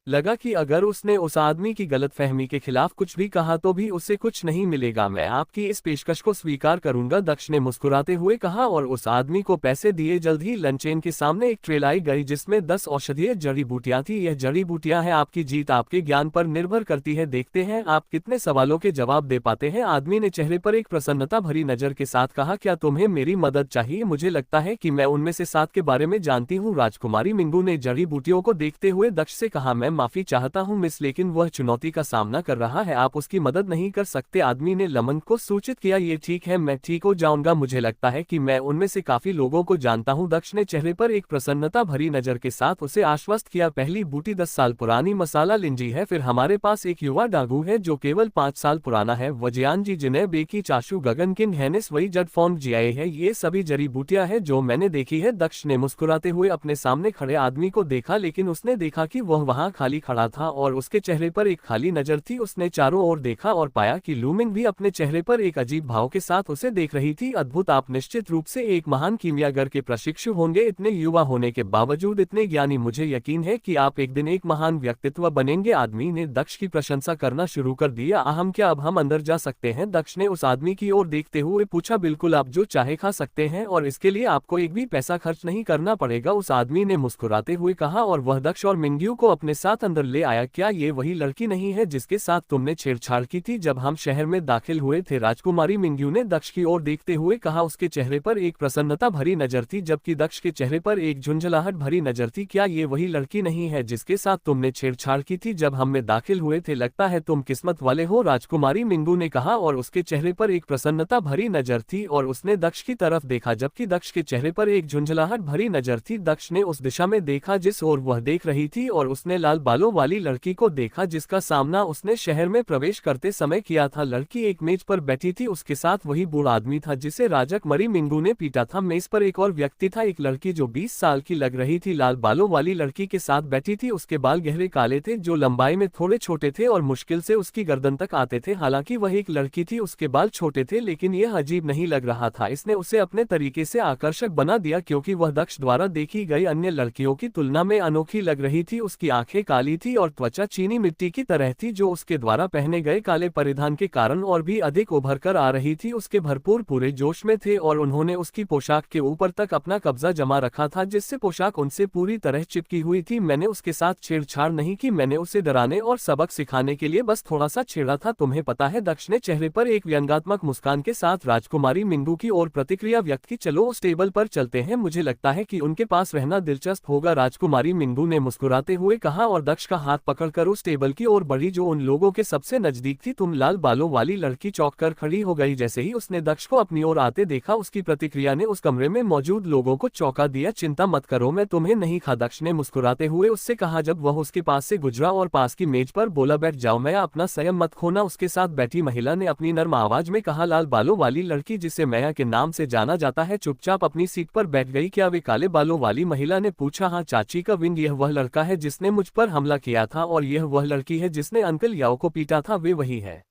लगा कि अगर उसने उस आदमी की गलतफहमी के खिलाफ कुछ भी कहा तो भी उसे कुछ नहीं मिलेगा। मैं आपकी इस पेशकश को स्वीकार करूंगा, दक्ष ने मुस्कुराते हुए कहा और उस आदमी को पैसे दिए। जल्द ही लंचेन के सामने एक ट्रे लाई गई जिसमें 10 औषधीय जड़ी बूटियां थी। यह जड़ी बूटियां हैं, आपकी जीत आपके ज्ञान पर निर्भर करती है। देखते हैं आप कितने सवालों के जवाब दे पाते हैं, आदमी ने चेहरे पर एक प्रसन्नता भरी नजर के साथ कहा। क्या तुम्हें मेरी मदद चाहिए? मुझे लगता है कि मैं उनमें से 7 के बारे में जानती हूँ। राजकुमारी मिंगू ने जड़ी बूटियों को देखते हुए दक्ष से कहा। मैं माफी चाहता हूं मिस, लेकिन वह चुनौती का सामना कर रहा है, आप उसकी मदद नहीं कर सकते, आदमी ने लमन को सूचित किया। ये ठीक है, मैं ठीक हो जाऊंगा, मुझे लगता है कि मैं उनमें से काफी लोगों को जानता हूं। दक्ष ने चेहरे पर एक प्रसन्नता भरी नजर के साथ उसे आश्वस्त किया। पहली बूटी 10 साल पुरानी मसाला लिंजी है। फिर हमारे पास एक युवा डागू है जो केवल 5 साल पुराना है, वजियान जी, जिन्हें बेकी चाशु, गगन किन, हैनिस वही जड फॉर्म जियाए है। ये सभी जड़ी बूटियां हैं जो मैंने देखी है। दक्ष ने मुस्कुराते हुए अपने सामने खड़े आदमी को देखा, लेकिन उसने देखा कि वह वहां खाली खड़ा था और उसके चेहरे पर एक खाली नजर थी। उसने चारों ओर देखा और पाया कि लूमिंग भी अपने चेहरे पर एक अजीब भाव के साथ उसे देख रही थी। अद्भुत, आप निश्चित रूप से एक महान कीमियागर के प्रशिक्षु होंगे, इतने युवा होने के बावजूद इतने ज्ञानी। मुझे यकीन है कि आप एक दिन एक महान व्यक्तित्व बनेंगे, आदमी ने दक्ष की प्रशंसा करना शुरू कर दिया। अहम, क्या अब हम अंदर जा सकते हैं? दक्ष ने उस आदमी की ओर देखते हुए पूछा। बिल्कुल, आप जो चाहे खा सकते हैं और इसके लिए आपको एक भी पैसा खर्च नहीं करना पड़ेगा, उस आदमी ने मुस्कुराते हुए कहा और वह दक्ष और मिंग्यू को अपने साथ साथ अंदर ले आया। क्या ये वही लड़की नहीं है जिसके साथ तुमने छेड़छाड़ की थी जब हम शहर में दाखिल हुए थे? राजकुमारी मिंग्यू ने दक्ष की ओर देखते हुए कहा। उसके चेहरे पर एक प्रसन्नता भरी नजर थी जबकि दक्ष के चेहरे पर एक झुंझलाहट भरी नजर थी। क्या ये वही लड़की नहीं है जिसके साथ तुमने छेड़छाड़ की थी जब हम में दाखिल हुए थे? लगता है तुम किस्मत वाले हो, राजकुमारी मिंगू ने कहा और उसके चेहरे पर एक प्रसन्नता भरी नजर थी और उसने दक्ष की तरफ देखा जबकि दक्ष के चेहरे पर एक झुंझलाहट भरी नजर थी। दक्ष ने उस दिशा में देखा जिस ओर वह देख रही थी और उसने लाल बालों वाली लड़की को देखा जिसका सामना उसने शहर में प्रवेश करते समय किया था। लड़की एक मेज पर बैठी थी, उसके साथ वही बूढ़ा आदमी था जिसे राजकुमारी मिंगू ने पीटा था। मेज पर एक और व्यक्ति था, एक लड़की जो 20 साल की लग रही थी, लाल बालों वाली लड़की के साथ बैठी थी। उसके बाल गहरे काले थे जो लंबाई में थोड़े छोटे थे और मुश्किल से उसकी गर्दन तक आते थे। हालांकि वह एक लड़की थी, उसके बाल छोटे थे लेकिन यह अजीब नहीं लग रहा था। इसने उसे अपने तरीके से आकर्षक बना दिया क्योंकि वह दक्ष द्वारा देखी गई अन्य लड़कियों की तुलना में अनोखी लग रही थी। उसकी आंखें काली थी और त्वचा चीनी मिट्टी की तरह थी जो उसके द्वारा पहने गए काले परिधान के कारण और भी अधिक उभर कर आ रही थी। उसके भरपूर पूरे जोश में थे और उन्होंने उसकी पोशाक के ऊपर तक अपना कब्जा जमा रखा था जिससे पोशाक उनसे पूरी तरह चिपकी हुई थी। मैंने उसके साथ छेड़छाड़ नहीं की, मैंने उसे डराने और सबक सिखाने के लिए बस थोड़ा सा छेड़ा था, तुम्हें पता है। दक्ष ने चेहरे पर एक व्यंग्यात्मक मुस्कान के साथ राजकुमारी मिंगू की ओर प्रतिक्रिया व्यक्त की। चलो उस टेबल पर चलते हैं, मुझे लगता है कि उनके पास रहना दिलचस्प होगा, राजकुमारी मिंगू ने मुस्कुराते हुए कहा और दक्ष का हाथ पकड़कर उस टेबल की ओर बढ़ी जो उन लोगों के सबसे नजदीक थी। तुम लाल बालों वाली लड़की चौंक कर खड़ी हो गई। जैसे ही उसने दक्ष को अपनी ओर आते देखा उसकी प्रतिक्रिया ने उस कमरे में मौजूद लोगों को चौंका दिया। चिंता मत करो, मैं तुम्हें नहीं खा, दक्ष ने मुस्कुराते हुए उससे कहा जब वह उसके पास से गुजरा और पास की मेज पर बोला बैठ जाओ, मैं अपना संयम मत खोना, उसके साथ बैठी महिला ने अपनी नर्म आवाज में कहा। लाल बालों वाली लड़की जिसे मैया के नाम से जाना जाता है चुपचाप अपनी सीट पर बैठ गई। क्या वे काले बालों वाली महिला ने पूछा। हाँ चाची का विंग, यह वह लड़का है जिसने मुझ पर हमला किया था और यह वह लड़की है जिसने अंकल याओ को पीटा था, वे वही है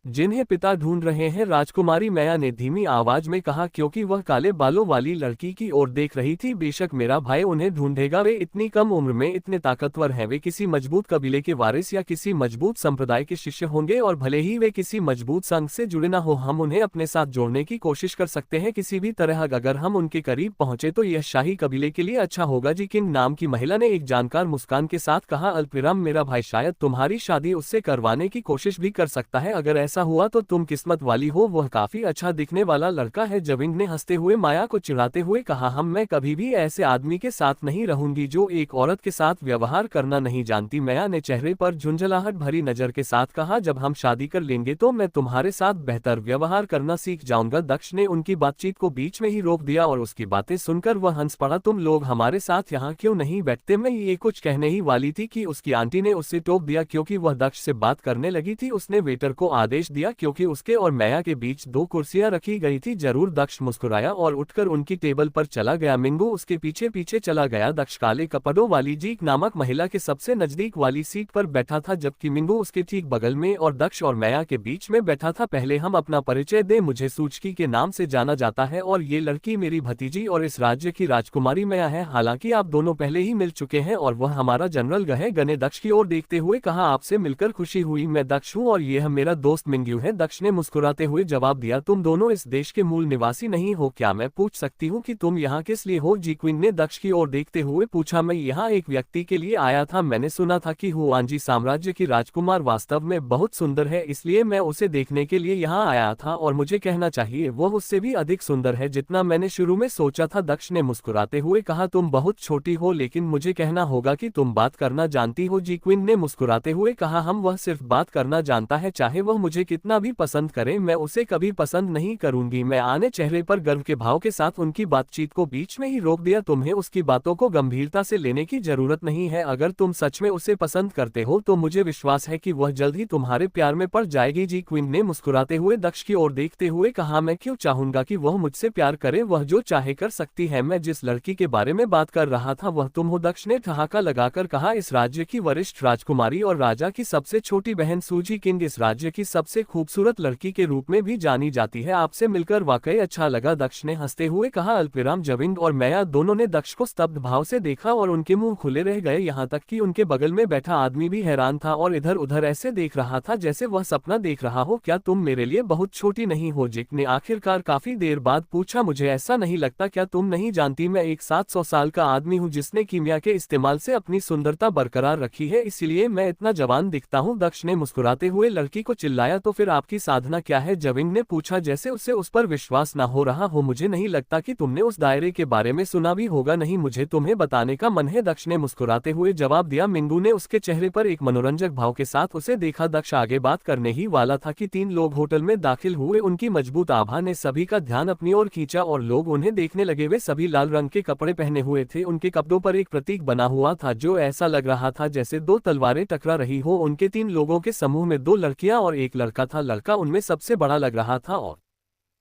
जिन्हें पिता ढूंढ रहे हैं, राजकुमारी मैया ने धीमी आवाज में कहा क्योंकि वह काले बालों वाली लड़की की ओर देख रही थी। बेशक मेरा भाई उन्हें ढूंढेगा, वे इतनी कम उम्र में इतने ताकतवर हैं, वे किसी मजबूत कबीले के वारिस या किसी मजबूत संप्रदाय के शिष्य होंगे और भले ही वे किसी मजबूत संघ से जुड़े न हो, हम उन्हें अपने साथ जोड़ने की कोशिश कर सकते हैं किसी भी तरह। अगर हम उनके करीब पहुंचे तो यह शाही कबीले के लिए अच्छा होगा। जी किंग नाम की महिला ने एक जानकार मुस्कान के साथ कहा। अल्पविराम, मेरा भाई शायद तुम्हारी शादी उससे करवाने की कोशिश भी कर सकता है, अगर ऐसा हुआ तो तुम किस्मत वाली हो, वह काफी अच्छा दिखने वाला लड़का है। जविंग ने हंसते हुए माया को चिढ़ाते हुए कहा। मैं कभी भी ऐसे आदमी के साथ नहीं रहूंगी जो एक औरत के साथ व्यवहार करना नहीं जानती, माया ने चेहरे पर झुंझलाहट भरी नजर के साथ कहा। जब हम शादी कर लेंगे तो मैं तुम्हारे साथ बेहतर व्यवहार करना सीख जाऊंगा। दक्ष ने उनकी बातचीत को बीच में ही रोक दिया और उसकी बातें सुनकर वह हंस पड़ा। तुम लोग हमारे साथ यहाँ क्यों नहीं बैठते? मैं ये कुछ कहने ही वाली थी कि उसकी आंटी ने उससे टोक दिया क्योंकि वह दक्ष से बात करने लगी थी। उसने वेटर को आदेश दिया क्योंकि उसके और मैया के बीच 2 कुर्सियां रखी गई थी। जरूर, दक्ष मुस्कुराया और उठकर उनकी टेबल पर चला गया। मिंगू उसके पीछे पीछे चला गया। दक्ष काले कपड़ों वाली जीक नामक महिला के सबसे नजदीक वाली सीट पर बैठा था जबकि मिंगू उसके ठीक बगल में और दक्ष और मैया के बीच में बैठा था। पहले हम अपना परिचय दें, मुझे सूचकी के नाम से जाना जाता है और ये लड़की मेरी भतीजी और इस राज्य की राजकुमारी मैया है। हालांकि आप दोनों पहले ही मिल चुके हैं और वह हमारा जनरल गहे ने दक्ष की ओर देखते हुए कहा। आपसे मिलकर खुशी हुई, मैं दक्ष हूँ और यह मेरा दोस्त मिंगू है, दक्ष ने मुस्कुराते हुए जवाब दिया। तुम दोनों इस देश के मूल निवासी नहीं हो, क्या मैं पूछ सकती हूँ कि तुम यहाँ किस लिए हो? जी क्वीन ने दक्ष की ओर देखते हुए पूछा। मैं यहाँ एक व्यक्ति के लिए आया था, मैंने सुना था कि हुआंजी साम्राज्य की राजकुमार वास्तव में बहुत सुंदर है, इसलिए मैं उसे देखने के लिए यहाँ आया था और मुझे कहना चाहिए वह उससे भी अधिक सुंदर है जितना मैंने शुरू में सोचा था, दक्ष ने मुस्कुराते हुए कहा। तुम बहुत छोटी हो लेकिन मुझे कहना होगा कि तुम बात करना जानती हो, जी क्वीन ने मुस्कुराते हुए कहा। हम वह सिर्फ बात करना जानता है, चाहे वह मुझे कितना भी पसंद करे, मैं उसे कभी पसंद नहीं करूंगी। मैं आने चेहरे पर गर्व के भाव के साथ उनकी बातचीत को बीच में ही रोक दिया। तुम्हें उसकी बातों को गंभीरता से लेने की जरूरत नहीं है, अगर तुम सच में उसे पसंद करते हो तो मुझे विश्वास है कि वह जल्द ही तुम्हारे प्यार में पड़ जाएगी, जी क्वीन ने मुस्कुराते हुए दक्ष की ओर देखते हुए कहा। मैं क्यों चाहूंगा कि वह मुझसे प्यार करे, वह जो चाहे कर सकती है। मैं जिस लड़की के बारे में बात कर रहा था वह तुम हो, दक्ष ने ठहाका लगाकर कहा। इस राज्य की वरिष्ठ राजकुमारी और राजा की सबसे छोटी बहन सूजी किंग इस राज्य की सबसे सबसे खूबसूरत लड़की के रूप में भी जानी जाती है। आपसे मिलकर वाकई अच्छा लगा, दक्ष ने हंसते हुए कहा। अल्पविराम जविंद और मैया दोनों ने दक्ष को स्तब्ध भाव से देखा और उनके मुंह खुले रह गए। यहाँ तक कि उनके बगल में बैठा आदमी भी हैरान था और इधर उधर ऐसे देख रहा था जैसे वह सपना देख रहा हो। क्या तुम मेरे लिए बहुत छोटी नहीं हो? जिक ने आखिरकार काफी देर बाद पूछा। मुझे ऐसा नहीं लगता, क्या तुम नहीं जानती मैं एक 700 साल का आदमी हूँ जिसने कीमिया के इस्तेमाल से अपनी सुंदरता बरकरार रखी है, इसलिए मैं इतना जवान दिखता हूँ। दक्ष ने मुस्कुराते हुए लड़की को चिल्लाया। तो फिर आपकी साधना क्या है? जविंग ने पूछा जैसे उसे उस पर विश्वास न हो रहा हो। मुझे नहीं लगता कि तुमने उस दायरे के बारे में सुना भी होगा। नहीं, मुझे तुम्हें बताने का मन है, दक्ष ने मुस्कुराते हुए जवाब दिया। मिंगू ने उसके चेहरे पर एक मनोरंजक भाव के साथ उसे देखा। दक्ष आगे बात करने ही वाला था कि 3 लोग होटल में दाखिल हुए। उनकी मजबूत आभा ने सभी का ध्यान अपनी ओर खींचा और लोग उन्हें देखने लगे। वे सभी लाल रंग के कपड़े पहने हुए थे। उनके कपड़ों पर एक प्रतीक बना हुआ था जो ऐसा लग रहा था जैसे 2 तलवारें टकरा रही हो। उनके 3 लोगों के समूह में 2 लड़कियां और 1 लड़का था। लड़का उनमें सबसे बड़ा लग रहा था और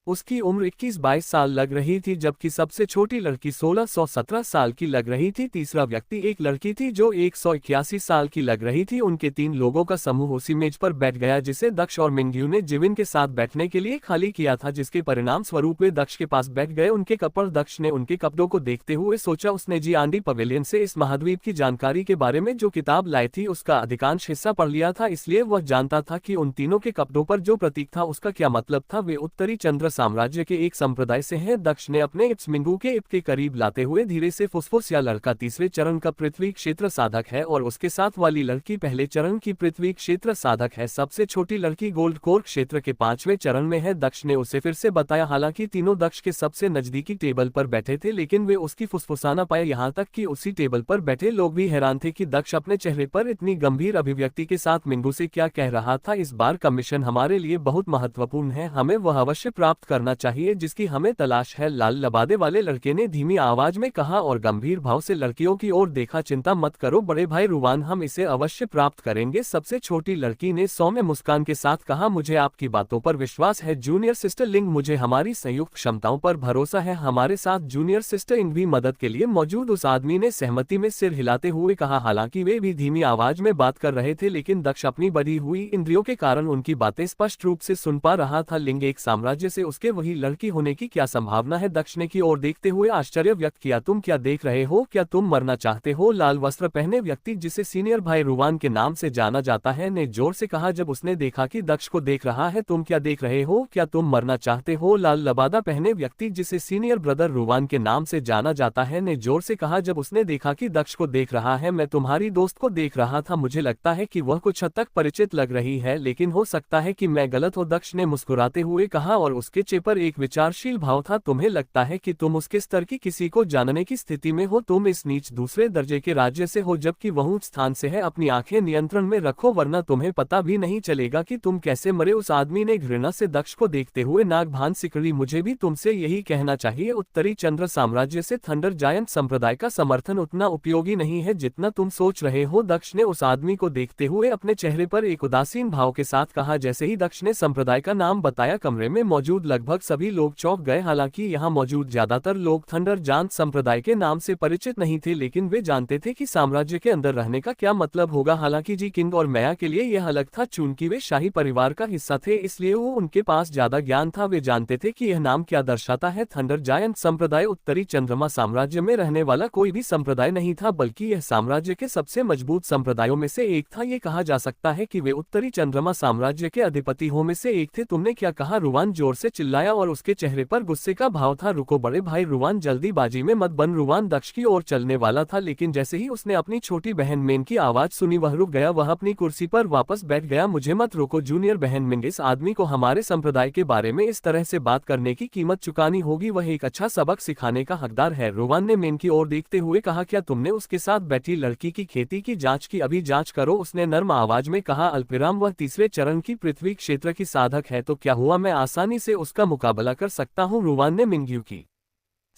उसकी उम्र 21-22 साल लग रही थी, जबकि सबसे छोटी लड़की 1617 साल की लग रही थी। तीसरा व्यक्ति एक लड़की थी जो 181 साल की लग रही थी। उनके 3 लोगों का समूह उसी मेज पर बैठ गया जिसे दक्ष और मिंग्यू ने जिविन के साथ बैठने के लिए खाली किया था, जिसके परिणाम स्वरूप वे दक्ष के पास बैठ गए। उनके कपड़ दक्ष ने उनके कपड़ों को देखते हुए सोचा। उसने जी आंडी पवेलियन से इस महाद्वीप की जानकारी के बारे में जो किताब लाई थी उसका अधिकांश हिस्सा पढ़ लिया था, इसलिए वह जानता था कि उन तीनों के कपड़ों पर जो प्रतीक था उसका क्या मतलब था। वे उत्तरी चंद्र साम्राज्य के एक संप्रदाय से हैं। दक्ष ने अपने इप्स मिंगू के इप के करीब लाते हुए धीरे से फुसफुस। या लड़का तीसरे चरण का पृथ्वी क्षेत्र साधक है और उसके साथ वाली लड़की पहले चरण की पृथ्वी क्षेत्र साधक है। सबसे छोटी लड़की गोल्ड कोर क्षेत्र के 5वें चरण में है। दक्ष ने उसे फिर से बताया। हालांकि तीनों दक्ष के सबसे नजदीकी टेबल पर बैठे थे, लेकिन वे उसकी फुसफुसाना पाए। यहाँ तक कि उसी टेबल पर बैठे लोग भी हैरान थे कि दक्ष अपने चेहरे पर इतनी गंभीर अभिव्यक्ति के साथ मिंगू से क्या कह रहा था। इस बार का मिशन हमारे लिए बहुत महत्वपूर्ण है, हमें वह अवश्य प्राप्त करना चाहिए जिसकी हमें तलाश है, लाल लबादे वाले लड़के ने धीमी आवाज में कहा और गंभीर भाव से लड़कियों की ओर देखा। चिंता मत करो बड़े भाई रुवान, हम इसे अवश्य प्राप्त करेंगे, सबसे छोटी लड़की ने सौम्य मुस्कान के साथ कहा। मुझे आपकी बातों पर विश्वास है जूनियर सिस्टर लिंग, मुझे हमारी संयुक्त क्षमताओं पर भरोसा है। हमारे साथ जूनियर सिस्टर इंग भी मदद के लिए मौजूद, उस आदमी ने सहमति में सिर हिलाते हुए कहा। हालांकि वे भी धीमी आवाज में बात कर रहे थे, लेकिन दक्ष अपनी बढ़ी हुई इंद्रियों के कारण उनकी बातें स्पष्ट रूप से सुन पा रहा था। लिंग एक साम्राज्य से उसके वही लड़की होने की क्या संभावना है? दक्ष ने की ओर देखते हुए आश्चर्य व्यक्त किया। तुम क्या देख रहे हो? क्या तुम मरना चाहते हो? लाल वस्त्र पहने व्यक्ति जिसे सीनियर भाई रुवान के नाम से जाना जाता है ने जोर से कहा जब उसने देखा कि दक्ष को देख रहा है। तुम क्या देख रहे हो? क्या तुम मरना चाहते हो? लाल लबादा पहने व्यक्ति जिसे सीनियर ब्रदर रुवान के नाम से जाना जाता है ने जोर से कहा जब उसने देखा कि दक्ष को देख रहा है। मैं तुम्हारी दोस्त को देख रहा था, मुझे लगता है कि वह कुछ हद तक परिचित लग रही है, लेकिन हो सकता है कि मैं गलत हो, दक्ष ने मुस्कुराते हुए कहा और उसके चेहरे पर एक विचारशील भाव था। तुम्हें लगता है कि तुम उसके स्तर की किसी को जानने की स्थिति में हो? तुम इस नीच दूसरे दर्जे के राज्य से हो जबकि वह उच्च स्थान से है। अपनी आंखें नियंत्रण में रखो वरना तुम्हें पता भी नहीं चलेगा कि तुम कैसे मरे। उस आदमी ने घृणा से दक्ष को देखते हुए नाक भान सिकड़ी। मुझे भी तुमसे यही कहना चाहिए, उत्तरी चंद्र साम्राज्य से थंडर जायंट संप्रदाय का समर्थन उतना उपयोगी नहीं है जितना तुम सोच रहे हो। दक्ष ने उस आदमी को देखते हुए अपने चेहरे पर एक उदासीन भाव के साथ कहा। जैसे ही दक्ष ने संप्रदाय का नाम बताया, कमरे में मौजूद लगभग सभी लोग चौंक गए। हालांकि यहाँ मौजूद ज्यादातर लोग थंडर जायंट संप्रदाय के नाम से परिचित नहीं थे, लेकिन वे जानते थे कि साम्राज्य के अंदर रहने का क्या मतलब होगा। हालांकि जी किंग और मैया के लिए यह अलग था, चूंकि वे शाही परिवार का हिस्सा थे इसलिए वो उनके पास ज्यादा ज्ञान था। वे जानते थे कि यह नाम क्या दर्शाता है। थंडर जायंट संप्रदाय उत्तरी चंद्रमा साम्राज्य में रहने वाला कोई भी संप्रदाय नहीं था, बल्कि यह साम्राज्य के सबसे मजबूत संप्रदायों में से एक था। ये कहा जा सकता है कि वे उत्तरी चंद्रमा साम्राज्य के अधिपति हो में से एक थे। तुमने क्या कहा? रुवान जोर से चिल्लाया और उसके चेहरे पर गुस्से का भाव था। रुको बड़े भाई रुवान, जल्दीबाजी में मत बन। रुवान दक्ष की ओर चलने वाला था, लेकिन जैसे ही उसने अपनी छोटी बहन मेन की आवाज सुनी वह रुक गया। वह अपनी कुर्सी पर वापस बैठ गया। मुझे मत रोको जूनियर बहन मिंग, इस आदमी को हमारे संप्रदाय के बारे में इस तरह से बात करने की कीमत चुकानी होगी। वह एक अच्छा सबक सिखाने का हकदार है। रुवान ने मेन की ओर देखते हुए कहा। क्या तुमने उसके साथ बैठी लड़की की खेती की जांच की? अभी जांच करो, उसने नर्म आवाज में कहा। अल्पविराम, वह तीसरे चरण की पृथ्वी क्षेत्र की साधक है तो क्या हुआ, मैं आसानी से उसका मुकाबला कर सकता हूँ। रुवान ने मिंग्यू की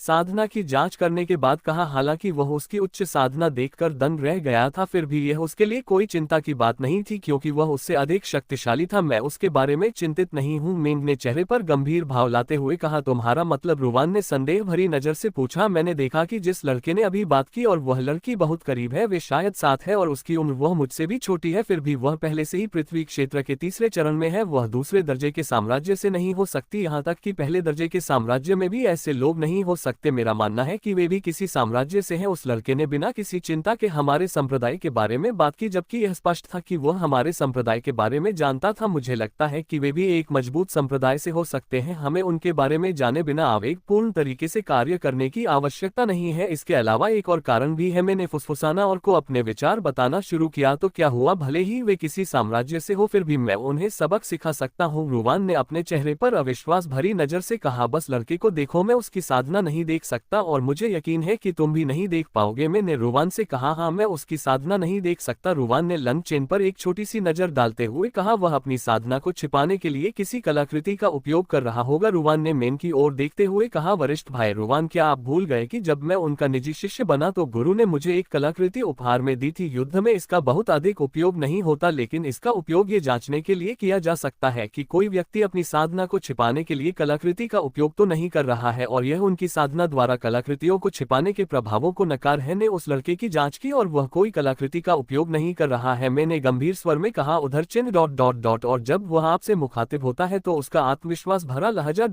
साधना की जांच करने के बाद कहा, हालांकि वह उसकी उच्च साधना देखकर दंग रह गया था, फिर भी यह उसके लिए कोई चिंता की बात नहीं थी क्योंकि वह उससे अधिक शक्तिशाली था। मैं उसके बारे में चिंतित नहीं हूँ, मेंग ने चेहरे पर गंभीर भाव लाते हुए कहा। तुम्हारा मतलब? रुवान ने संदेह भरी नजर से पूछा। मैंने देखा कि जिस लड़के ने अभी बात की और वह लड़की बहुत करीब है, वे शायद 7 है और उसकी उम्र वह मुझसे भी छोटी है, फिर भी वह पहले से ही पृथ्वी क्षेत्र के तीसरे चरण में है। वह दूसरे दर्जे के साम्राज्य से नहीं हो सकती, यहाँ तक कि पहले दर्जे के साम्राज्य में भी ऐसे लोग नहीं हो सकते। मेरा मानना है कि वे भी किसी साम्राज्य से हैं। उस लड़के ने बिना किसी चिंता के हमारे संप्रदाय के बारे में बात की, जबकि यह स्पष्ट था कि वह हमारे संप्रदाय के बारे में जानता था। मुझे लगता है कि वे भी एक मजबूत संप्रदाय से हो सकते हैं। हमें उनके बारे में जाने बिना आवेगपूर्ण तरीके से कार्य करने की आवश्यकता नहीं है। इसके अलावा एक और कारण भी है। मैंने फुसफुसाना और को अपने विचार बताना शुरू किया। तो क्या हुआ, भले ही वे किसी साम्राज्य से हो, फिर भी मैं उन्हें सबक सिखा सकता हूँ। रुवान ने अपने चेहरे पर अविश्वास भरी नजर से कहा, बस लड़के को देखो, मैं उसकी साधना नहीं देख सकता और मुझे यकीन है कि तुम भी नहीं देख पाओगे। मैंने रुवान से कहा, हाँ, मैं उसकी साधना नहीं देख सकता। रुवान ने लंग चेन पर एक छोटी सी नजर डालते हुए कहा, वह अपनी साधना को छिपाने के लिए किसी कलाकृति का उपयोग कर रहा होगा। रुवान ने मेन की ओर देखते हुए कहा, वरिष्ठ भाई रुवान, क्या आप भूल गए कि जब मैं उनका निजी शिष्य बना तो गुरु ने मुझे एक कलाकृति उपहार में दी थी। युद्ध में इसका बहुत अधिक उपयोग नहीं होता, लेकिन इसका उपयोग ये जांचने के लिए किया जा सकता है कि कोई व्यक्ति अपनी साधना को छिपाने के लिए कलाकृति का उपयोग तो नहीं कर रहा है और यह उनकी साधना द्वारा कलाकृतियों को छिपाने के प्रभावों को नकार है। ने उस लड़के की जांच की और वह कोई कलाकृति का उपयोग नहीं कर रहा है। मैंने गंभीर स्वर में कहा, उधर चिन्ह ... और जब वह आपसे मुखातिब होता है तो उसका आत्मविश्वास भरा लहजा ...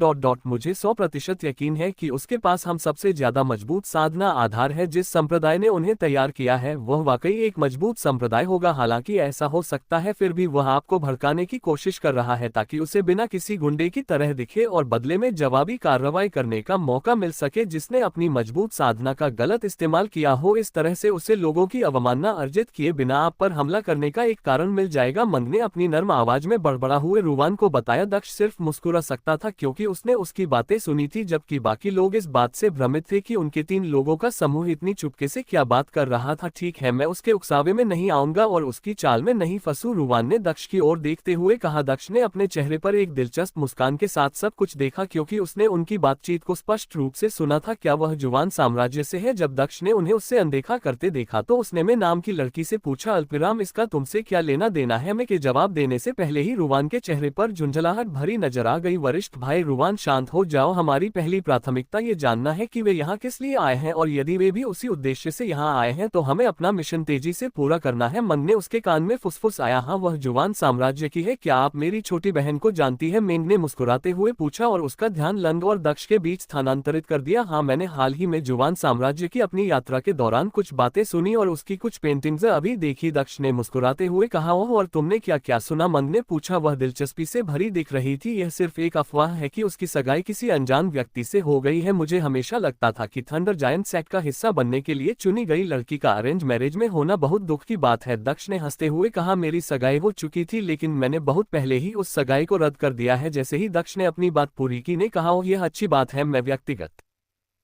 मुझे 100% यकीन है कि उसके पास हम सबसे ज्यादा मजबूत साधना आधार है। जिस संप्रदाय ने उन्हें तैयार किया है वह वाकई एक मजबूत संप्रदाय होगा। हालांकि ऐसा हो सकता है फिर भी वह आपको भड़काने की कोशिश कर रहा है ताकि उसे बिना किसी गुंडे की तरह दिखे और बदले में जवाबी कार्रवाई करने का मौका मिल सके। जिसने अपनी मजबूत साधना का गलत इस्तेमाल किया हो, इस तरह से उसे लोगों की अवमानना अर्जित किए बिना आप पर हमला करने का एक कारण मिल जाएगा। मंग ने अपनी नर्म आवाज में बड़बड़ा हुए रुवान को बताया। दक्ष सिर्फ मुस्कुरा सकता था क्योंकि उसने उसकी बातें सुनी थी, जबकि बाकी लोग इस बात से भ्रमित थे कि उनके 3 लोगों का समूह इतनी चुपके से क्या बात कर रहा था। ठीक है, मैं उसके उकसावे में नहीं आऊंगा और उसकी चाल में नहीं फंसू, रुवान ने दक्ष की ओर देखते हुए कहा। दक्ष ने अपने चेहरे पर एक दिलचस्प मुस्कान के साथ सब कुछ देखा क्योंकि उसने उनकी बातचीत को स्पष्ट रूप से सुना था। क्या वह जुवान साम्राज्य से है? जब दक्ष ने उन्हें उससे अनदेखा करते देखा तो उसने में नाम की लड़की से पूछा, अल्पिराम, इसका तुमसे क्या लेना देना है? मैं के जवाब देने से पहले ही रुवान के चेहरे पर झुंझलाहट भरी नजर आ गई। वरिष्ठ भाई रुवान, शांत हो जाओ। हमारी पहली प्राथमिकता ये जानना है कि वे यहाँ किस लिए आए हैं और यदि वे भी उसी उद्देश्य से यहाँ आए हैं तो हमें अपना मिशन तेजी से पूरा करना है। मंग ने उसके कान में फुसफुसाया, हाँ, वह जुवान साम्राज्य की है। क्या आप मेरी छोटी बहन को जानती है? मेंग ने मुस्कुराते हुए पूछा और उसका ध्यान लंग और दक्ष के बीच स्थानांतरित कर दिया। हाँ, मैंने हाल ही में जुवान साम्राज्य की अपनी यात्रा के दौरान कुछ बातें सुनी और उसकी कुछ पेंटिंग्स अभी देखी। दक्ष ने मुस्कुराते हुए कहा, ओह, और तुमने क्या क्या सुना? मंग ने पूछा। वह दिलचस्पी से भरी दिख रही थी। यह सिर्फ एक अफवाह है कि उसकी सगाई किसी अनजान व्यक्ति से हो गई है। मुझे हमेशा लगता था कि थंडर जायंट सेट का हिस्सा बनने के लिए चुनी गई लड़की का अरेंज मैरिज में होना बहुत दुख की बात है। दक्ष ने हंसते हुए कहा, मेरी सगाई हो चुकी थी लेकिन मैंने बहुत पहले ही उस सगाई को रद्द कर दिया है। जैसे ही दक्ष ने अपनी बात पूरी की ने कहा, ओह, यह अच्छी बात है। मैं व्यक्तिगत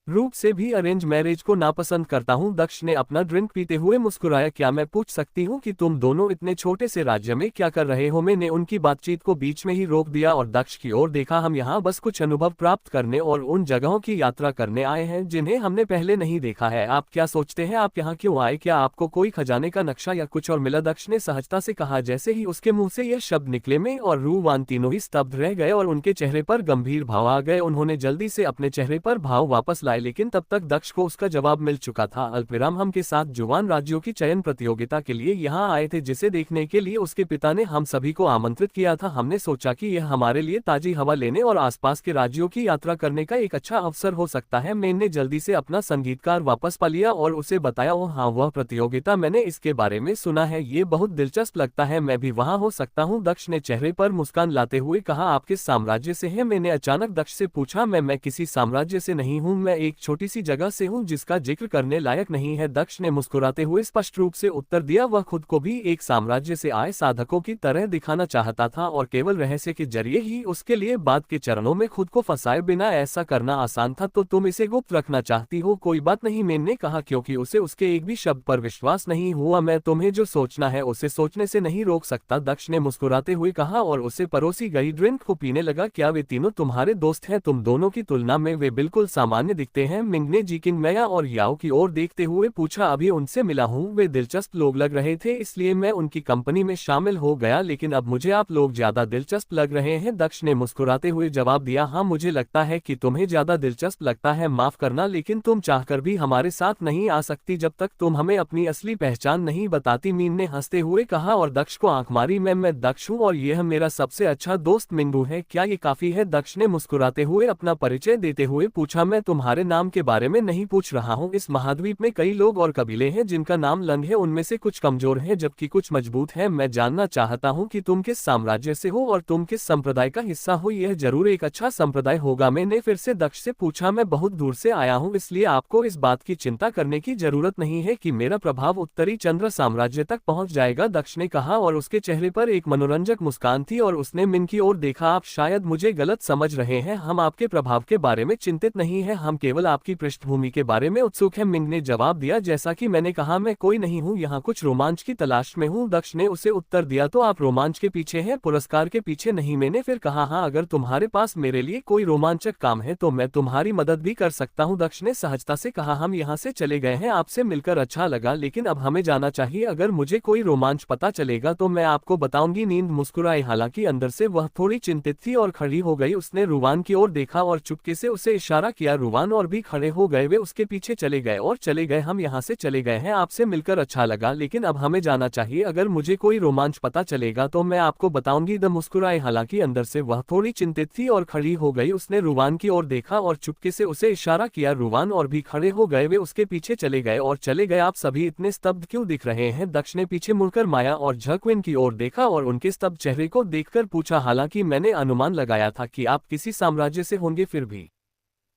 रूप से भी अरेंज मैरिज को नापसंद करता हूँ। दक्ष ने अपना ड्रिंक पीते हुए मुस्कुराया। क्या मैं पूछ सकती हूँ कि तुम दोनों इतने छोटे से राज्य में क्या कर रहे हो? मैंने उनकी बातचीत को बीच में ही रोक दिया और दक्ष की ओर देखा। हम यहाँ बस कुछ अनुभव प्राप्त करने और उन जगहों की यात्रा करने आए हैं जिन्हें हमने पहले नहीं देखा है। आप क्या सोचते हैं आप यहाँ क्यों आए? क्या आपको कोई खजाने का नक्शा या कुछ और मिला? दक्ष ने सहजता से कहा। जैसे ही उसके मुंह से यह शब्द निकले में और रुवान तीनों ही स्तब्ध रह गए और उनके चेहरे पर गंभीर भाव आ गए। उन्होंने जल्दी से अपने चेहरे पर भाव वापस लाए लेकिन तब तक दक्ष को उसका जवाब मिल चुका था। अल्पिराम हम के साथ जुवान राज्यों की चयन प्रतियोगिता के लिए यहाँ आए थे जिसे देखने के लिए उसके पिता ने हम सभी को आमंत्रित किया था। हमने सोचा कि यह हमारे लिए ताजी हवा लेने और आसपास के राज्यों की यात्रा करने का एक अच्छा अवसर हो सकता है। मैन ने जल्दी से अपना संगीतकार वापस पा लिया और उसे बताया, ओह हाँ, वह प्रतियोगिता, मैंने इसके बारे में सुना है, ये बहुत दिलचस्प लगता है, मैं भी वहाँ हो सकता हूँ। दक्ष ने चेहरे पर मुस्कान लाते हुए कहा। आप किस साम्राज्य से हैं? मैंने अचानक दक्ष से पूछा। मैं किसी साम्राज्य से नहीं हूँ, मैं एक छोटी सी जगह से हूँ जिसका जिक्र करने लायक नहीं है। दक्ष ने मुस्कुराते हुए स्पष्ट रूप से उत्तर दिया। वह खुद को भी एक साम्राज्य से आए साधकों की तरह दिखाना चाहता था और केवल रहस्य के जरिए ही उसके लिए बाद के चरणों में खुद को फंसाए बिना ऐसा करना आसान था। तो तुम इसे गुप्त रखना चाहती हो? कोई बात नहीं, मैन ने कहा, क्योंकि उसे उसके एक भी शब्द पर विश्वास नहीं हुआ। मैं तुम्हें जो सोचना है उसे सोचने से नहीं रोक सकता, दक्ष ने मुस्कुराते हुए कहा और उसे परोसी गई ड्रिंक को पीने लगा। क्या वे तीनों तुम्हारे दोस्त हैं? तुम दोनों की तुलना में वे बिल्कुल सामान्य दिखते लगते हैं? मिंग ने जिकिंग, मैया और याओ की ओर देखते हुए पूछा। अभी उनसे मिला हूँ, वे दिलचस्प लोग लग रहे थे, इसलिए मैं उनकी कंपनी में शामिल हो गया, लेकिन अब मुझे आप लोग ज्यादा दिलचस्प लग रहे हैं। दक्ष ने मुस्कुराते हुए जवाब दिया, हाँ मुझे लगता है कि तुम्हें ज्यादा दिलचस्प लगता है, माफ करना लेकिन तुम चाहकर भी हमारे साथ नहीं आ सकती जब तक तुम हमें अपनी असली पहचान नहीं बताती, मीन ने हंसते हुए कहा और दक्ष को आंख मारी। मैं दक्ष हूँ और यह मेरा सबसे अच्छा दोस्त मिंगू है, क्या ये काफी है? दक्ष ने मुस्कुराते हुए अपना परिचय देते हुए पूछा, मैं तुम्हारे नाम के बारे में नहीं पूछ रहा हूँ, इस महाद्वीप में कई लोग और कबीले हैं जिनका नाम लंग है, उनमें से कुछ कमजोर हैं जबकि कुछ मजबूत हैं, मैं जानना चाहता हूँ कि तुम किस साम्राज्य से हो और तुम किस संप्रदाय का हिस्सा हो, यह जरूर एक अच्छा संप्रदाय होगा। मैंने फिर से दक्ष से पूछा, मैं बहुत दूर से आया हूँ, इसलिए आपको इस बात की चिंता करने की जरूरत नहीं है कि मेरा प्रभाव उत्तरी चंद्र साम्राज्य तक पहुँच जाएगा, दक्ष ने कहा और उसके चेहरे पर एक मनोरंजक मुस्कान थी और उसने मिन की ओर देखा। आप शायद मुझे गलत समझ रहे हैं, हम आपके प्रभाव के बारे में चिंतित नहीं है, हम केवल आपकी पृष्ठभूमि के बारे में उत्सुक हैं, मिंग ने जवाब दिया। जैसा कि मैंने कहा, मैं कोई नहीं हूँ, यहाँ कुछ रोमांच की तलाश में हूँ, दक्ष ने उसे उत्तर दिया। तो आप रोमांच के पीछे हैं, पुरस्कार के पीछे नहीं? मैंने फिर कहा, हाँ अगर तुम्हारे पास मेरे लिए कोई रोमांचक काम है तो मैं तुम्हारी मदद भी कर सकता हूँ, दक्ष ने सहजता से कहा। हम यहाँ से चले गए हैं, आपसे मिलकर अच्छा लगा, लेकिन अब हमें जाना चाहिए, अगर मुझे कोई रोमांच पता चलेगा तो मैं आपको बताऊंगी। नींद मुस्कुराई, हालांकि अंदर से वह थोड़ी चिंतित थी और खड़ी हो गई। उसने रुवान की ओर देखा और चुपके से उसे इशारा किया, रुवान और भी खड़े हो गए, वे उसके पीछे चले गए और चले गए। हम यहाँ से चले गए हैं, आपसे मिलकर अच्छा लगा, लेकिन अब हमें जाना चाहिए, अगर मुझे कोई रोमांच पता चलेगा तो मैं आपको बताऊंगी। द मुस्कुराए, हालांकि अंदर से वह थोड़ी चिंतित थी और खड़ी हो गई। उसने रुवान की ओर देखा और चुपके से उसे इशारा किया, रुवान और भी खड़े हो गए, वे उसके पीछे चले गए और चले गए। आप सभी इतने स्तब्ध क्यों दिख रहे हैं? दक्ष ने पीछे मुड़कर माया और झक्विन की ओर देखा और उनके स्तब्ध चेहरे को देखकर पूछा, हालांकि मैंने अनुमान लगाया था कि आप किसी साम्राज्य से होंगे, फिर भी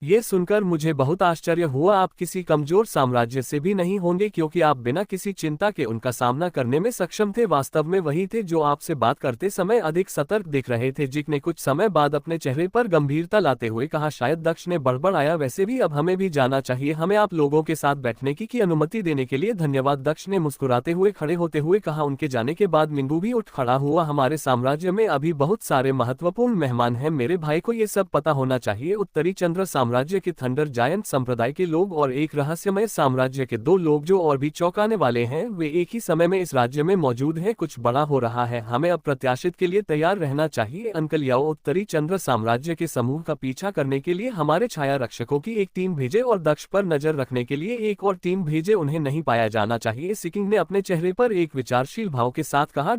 ये सुनकर मुझे बहुत आश्चर्य हुआ, आप किसी कमजोर साम्राज्य से भी नहीं होंगे क्योंकि आप बिना किसी चिंता के उनका सामना करने में सक्षम थे। वास्तव में वही थे जो आपसे बात करते समय अधिक सतर्क दिख रहे थे। जिक ने कुछ समय बाद अपने चेहरे पर गंभीरता लाते हुए कहा, शायद दक्ष ने बड़बड़ाया, वैसे भी अब हमें भी जाना चाहिए, हमें आप लोगों के साथ बैठने की अनुमति देने के लिए धन्यवाद, दक्ष ने मुस्कुराते हुए खड़े होते हुए कहा। उनके जाने के बाद मिंगू भी उठ खड़ा हुआ, हमारे साम्राज्य में अभी बहुत सारे महत्वपूर्ण मेहमान हैं, मेरे भाई को ये सब पता होना चाहिए। उत्तरी चंद्र साम्राज्य के थंडर जायंट संप्रदाय के लोग और एक रहस्यमय साम्राज्य के दो लोग जो और भी चौंकाने वाले हैं, वे एक ही समय में इस राज्य में मौजूद हैं, कुछ बड़ा हो रहा है, हमें अप्रत्याशित के लिए तैयार रहना चाहिए। अंकल याओ, उत्तरी चंद्र साम्राज्य के समूह का पीछा करने के लिए हमारे छाया रक्षकों की एक टीम भेजे और दक्ष पर नजर रखने के लिए एक और टीम भेजे, उन्हें नहीं पाया जाना चाहिए। सिकिंग ने अपने चेहरे पर एक विचारशील भाव के साथ कहा।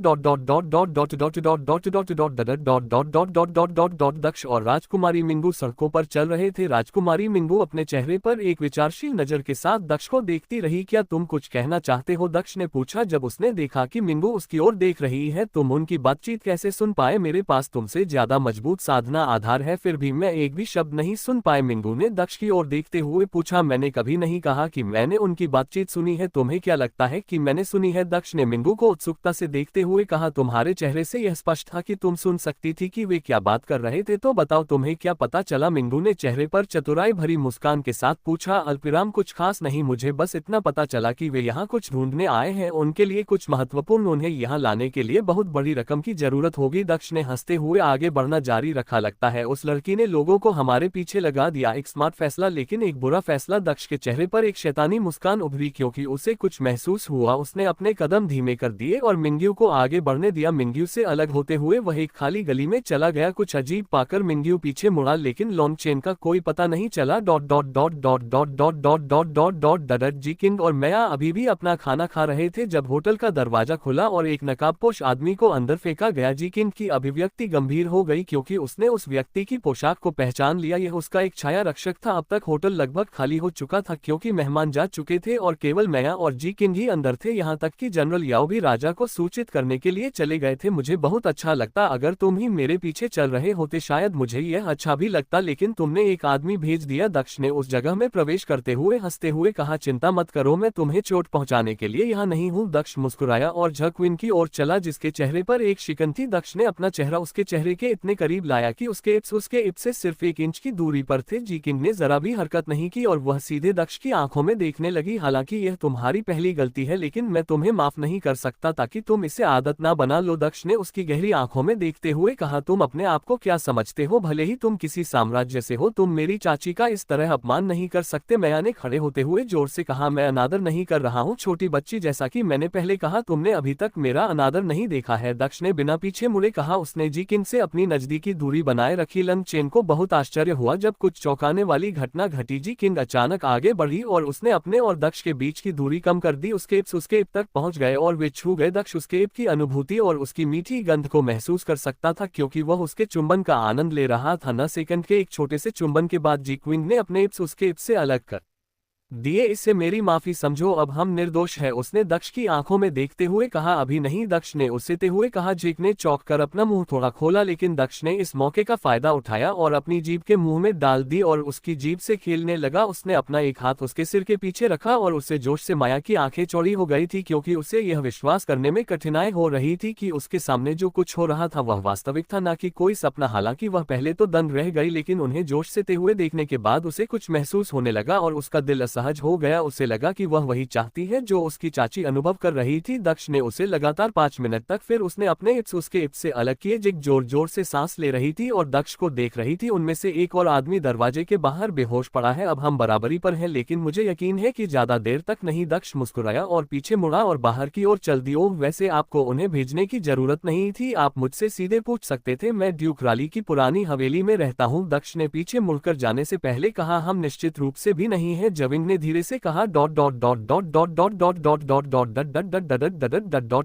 दक्ष और राजकुमारी मिंगू सड़कों पर चल रहे थे। राजकुमारी मिंगू अपने चेहरे पर एक विचारशील नजर के साथ दक्ष को देखती रही। क्या तुम कुछ कहना चाहते हो? दक्ष ने पूछा। जब उसने देखा कि मिंगू उसकी ओर देख रही है, तुम उनकी बातचीत कैसे सुन पाए? मेरे पास तुमसे ज्यादा मजबूत साधना आधार है, फिर भी मैं एक भी शब्द नहीं सुन पाए। मिंगू ने दक्ष की ओर देखते हुए पूछा। मैंने कभी नहीं कहा कि मैंने उनकी बातचीत सुनी है, तुम्हें क्या लगता है कि मैंने सुनी है? दक्ष ने मिंगू को उत्सुकता से देखते हुए कहा। तुम्हारे चेहरे से यह स्पष्ट था कि तुम सुन सकती थी कि वे क्या बात कर रहे थे, तो बताओ तुम्हें क्या पता चला? मिंगू ने चेहरे पर चतुराई भरी मुस्कान के साथ पूछा। अल्पविराम, कुछ खास नहीं, मुझे बस इतना पता चला कि वे यहाँ कुछ ढूंढने आए हैं, उनके लिए कुछ महत्वपूर्ण, उन्हें यहाँ लाने के लिए बहुत बड़ी रकम की जरूरत होगी। दक्ष ने हंसते हुए आगे बढ़ना जारी रखा। लगता है उस लड़की ने लोगों को हमारे पीछे लगा दिया, एक स्मार्ट फैसला लेकिन एक बुरा फैसला। दक्ष के चेहरे पर एक शैतानी मुस्कान उभरी क्योंकि उसे कुछ महसूस हुआ। उसने अपने कदम धीमे कर दिए और मिंग्यू को आगे बढ़ने दिया। मिंग्यू से अलग होते हुए वह एक खाली गली में चला गया। कुछ अजीब पाकर मिंग्यू पीछे मुड़ा, लेकिन लॉन्ग चेन का कोई पता नहीं चला। जिकिंग और मैया अभी भी अपना खाना खा रहे थे जब होटल का दरवाजा खुला और एक नकाबपोश आदमी को अंदर फेंका गया। जिकिंग की अभिव्यक्ति गंभीर हो गई क्योंकि उसने उस व्यक्ति की पोशाक को पहचान लिया। यह उसका एक छाया रक्षक था। अब तक होटल लगभग खाली हो चुका था क्योंकि मेहमान जा चुके थे और केवल मैया और जिकिंग ही अंदर थे। यहाँ तक कि जनरल याओ भी राजा को सूचित करने के लिए चले गए थे। मुझे बहुत अच्छा लगता अगर तुम ही मेरे पीछे चल रहे होते, शायद मुझे यह अच्छा भी लगता, लेकिन तुमने एक आदमी भेज दिया। दक्ष ने उस जगह में प्रवेश करते हुए हंसते हुए कहा। चिंता मत करो, मैं तुम्हें चोट पहुंचाने के लिए यहाँ नहीं हूँ। दक्ष मुस्कुराया और झक्विन की ओर चला जिसके चेहरे पर एक शिकन थी। दक्ष ने अपना चेहरा उसके चेहरे के इतने करीब लाया कि उसके इप से सिर्फ 1 इंच की दूरी पर थे। जिकिंग ने जरा भी हरकत नहीं की और वह सीधे दक्ष की आंखों में देखने लगी। हालांकि यह तुम्हारी पहली गलती है, लेकिन मैं तुम्हें माफ नहीं कर सकता ताकि तुम इसे आदत ना बना लो। दक्ष ने उसकी गहरी आंखों में देखते हुए कहा। तुम अपने आप को क्या समझते हो? भले ही तुम किसी साम्राज्य से हो, तुम मेरी मेरी चाची का इस तरह अपमान नहीं कर सकते। माया ने खड़े होते हुए जोर से कहा, मैं अनादर नहीं कर रहा हूँ छोटी बच्ची, जैसा कि मैंने पहले कहा तुमने अभी तक मेरा अनादर नहीं देखा है। दक्ष ने बिना पीछे मुड़े कहा। उसने जी किन से अपनी नजदीकी दूरी बनाए रखी। लन चेन को बहुत आश्चर्य हुआ जब कुछ चौंकाने वाली घटना घटी। जी किंग अचानक आगे बढ़ी और उसने अपने और दक्ष के बीच की दूरी कम कर दी। उसके इप तक पहुंच गए और वे छू गए। दक्ष उसके इप की अनुभूति और उसकी मीठी गंध को महसूस कर सकता था क्योंकि वह उसके चुंबन का आनंद ले रहा था। न सेकंड के एक छोटे से चुंबन के बाद जी क्वीन ने अपने इप्स उसके इप से अलग कर दिए। इससे मेरी माफी समझो, अब हम निर्दोष है, उसने दक्ष की आंखों में देखते हुए कहा। अभी नहीं, दक्ष ने उससे हुए कहा। जीक ने चौंक कर अपना मुंह थोड़ा खोला लेकिन दक्ष ने इस मौके का फायदा उठाया और अपनी जीभ के मुंह में डाल दी और उसकी जीभ से खेलने लगा। उसने अपना एक हाथ उसके सिर के पीछे रखा और उससे जोश से माया की आंखें चौड़ी हो गई थी क्योंकि उसे यह विश्वास करने में कठिनाई हो रही थी कि उसके सामने जो कुछ हो रहा था वह वास्तविक था, न कि कोई सपना। हालांकि वह पहले तो दंग रह गई लेकिन उन्हें जोश से हुए देखने के बाद उसे कुछ महसूस होने लगा और उसका दिल असहज हो गया। उसे लगा कि वह वही चाहती है जो उसकी चाची अनुभव कर रही थी। दक्ष ने उसे लगातार 5 मिनट तक, फिर उसने अपने इप्स उसके इप्स से अलग किए। जिग जोर जोर से सांस ले रही थी और दक्ष को देख रही थी। उनमें से एक और आदमी दरवाजे के बाहर बेहोश पड़ा है। अब हम बराबरी पर हैं लेकिन मुझे यकीन है कि ज्यादा देर तक नहीं। दक्ष मुस्कुराया और पीछे मुड़ा और बाहर की ओर चल दिया। वैसे आपको उन्हें भेजने की जरूरत नहीं थी, आप मुझसे सीधे पूछ सकते थे। मैं ड्यूक राली की पुरानी हवेली में रहता हूँ, दक्ष ने पीछे मुड़कर जाने से पहले कहा। हम निश्चित रूप से भी नहीं है, जविंग ने धीरे से कहा।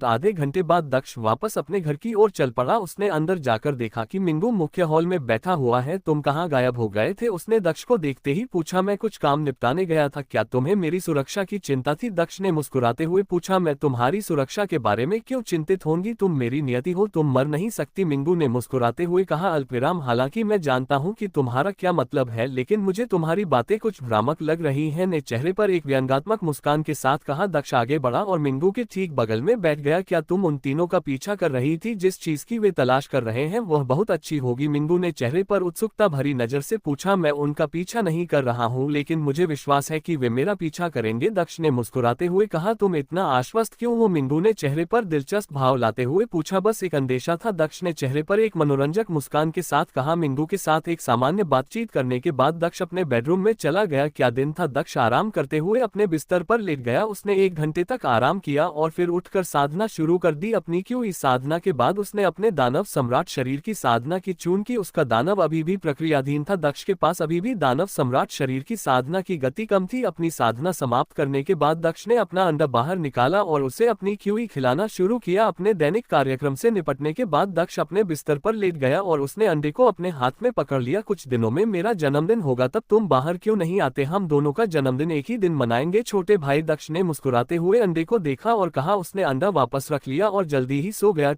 आधे घंटे बाद दक्ष वापस अपने घर की ओर चल पड़ा। उसने अंदर जाकर देखा कि मिंगू मुख्य हॉल में बैठा हुआ है। तुम कहाँ गायब हो गए थे, उसने दक्ष को देखते ही पूछा। मैं कुछ काम निपटाने गया था। क्या तुम्हें मेरी सुरक्षा की चिंता थी, दक्ष ने मुस्कुराते हुए पूछा। मैं तुम्हारी सुरक्षा के बारे में क्यों चिंतित होंगी, तुम मेरी नियति हो, तुम मर नहीं सकती, मिंगू ने मुस्कुराते हुए कहा। अल्पविराम, हालांकि मैं जानता हूँ कि तुम्हारा क्या मतलब है लेकिन मुझे तुम्हारी बातें कुछ भ्रामक लग रही हैं, ने चेहरे पर एक व्यंग्यात्मक मुस्कान के साथ कहा। दक्ष आगे बढ़ा और मिंगू के ठीक बगल में बैठ गया। क्या तुम उन तीनों का पीछा कर रही थी, जिस चीज की वे तलाश कर रहे हैं वह बहुत अच्छी होगी, मिंगू ने चेहरे पर उत्सुकता भरी नजर से पूछा। मैं उनका पीछा नहीं कर रहा हूँ लेकिन मुझे विश्वास है कि वे मेरा पीछा करेंगे, दक्ष ने मुस्कुराते हुए कहा। तुम इतना आश्वस्त क्यों हो, मिंगू ने चेहरे पर दिलचस्प भाव लाते हुए पूछा। बस एक अंदेशा था, दक्ष ने चेहरे पर एक मनोरंजक मुस्कान के साथ कहा। मिंगू के साथ एक सामान्य बातचीत करने के बाद दक्ष अपने बेडरूम में चला गया। क्या दिन था, दक्ष आराम करते हुए अपने बिस्तर पर लेट गया। उसने 1 घंटे तक आराम किया और फिर उठकर साधना शुरू कर दी अपनी। क्यों, इस साधना के बाद उसने अपने दानव सम्राट शरीर की साधना की चुन की। उसका दानव अभी भी प्रक्रियाधीन था। दक्ष के पास अभी भी दानव सम्राट शरीर की साधना की गति कम थी। अपनी साधना समाप्त करने के बाद दक्ष ने अपना अंडा बाहर निकाला और उसे अपनी क्यूई खिलाना शुरू किया। अपने दैनिक कार्यक्रम से निपटने के बाद दक्ष अपने बिस्तर पर लेट गया और उसने अंडे को अपने हाथ में पकड़ लिया। कुछ दिनों में मेरा जन्मदिन होगा, तब तुम बाहर क्यों नहीं आते, हम दोनों का जन्मदिन एक ही दिन मनाएंगे छोटे भाई, दक्ष ने मुस्कुराते हुए अंडे को देखा और कहा। उसने अंडा वापस रख लिया और जल्दी ही सो गया।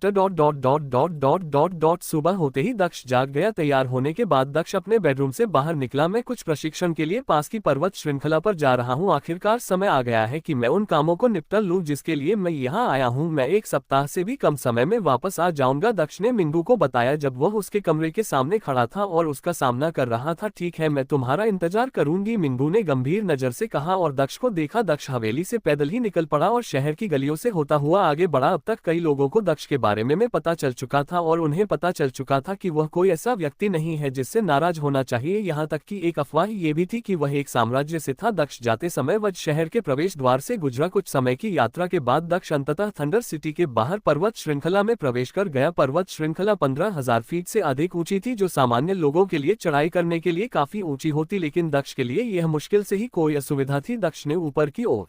सुबह होते ही दक्ष जाग गया। तैयार होने के बाद दक्ष अपने बेडरूम से बाहर निकला। मैं कुछ प्रशिक्षण के लिए पास की पर्वत श्रृंखला पर जा रहा हूँ, आखिरकार समय आ गया है कि मैं उन कामों को निपटा लूं जिसके लिए मैं यहाँ आया हूँ। मैं 1 सप्ताह से भी कम समय में वापस आ जाऊंगा, दक्ष ने मिंगू को बताया जब वह उसके कमरे के सामने खड़ा था और उसका सामना कर रहा था। ठीक है, मैं तुम्हारा इंतजार करूंगी, मिंगू ने गंभीर नजर से कहा और दक्ष को देखा। दक्ष हवेली से पैदल ही निकल पड़ा और शहर की गलियों से होता हुआ आगे बढ़ा। अब तक कई लोगों को दक्ष के बारे में पता चल चुका था और उन्हें पता चल चुका था कि वह कोई ऐसा व्यक्ति नहीं है जिससे नाराज होना चाहिए। यहाँ तक कि एक अफवाह ये भी थी कि वह एक साम्राज्य से था। दक्ष जाते समय वह शहर के प्रवेश द्वार से गुजरा। कुछ समय की यात्रा के बाद दक्ष अंततः थंडर सिटी के बाहर पर्वत श्रृंखला में प्रवेश कर गया। पर्वत श्रृंखला 15,000 फीट से अधिक ऊंची थी, जो सामान्य लोगों के लिए चढ़ाई करने के लिए काफी ऊंची होती, लेकिन दक्ष के लिए यह मुश्किल से ही कोई असुविधा थी। दक्ष ने ऊपर की ओर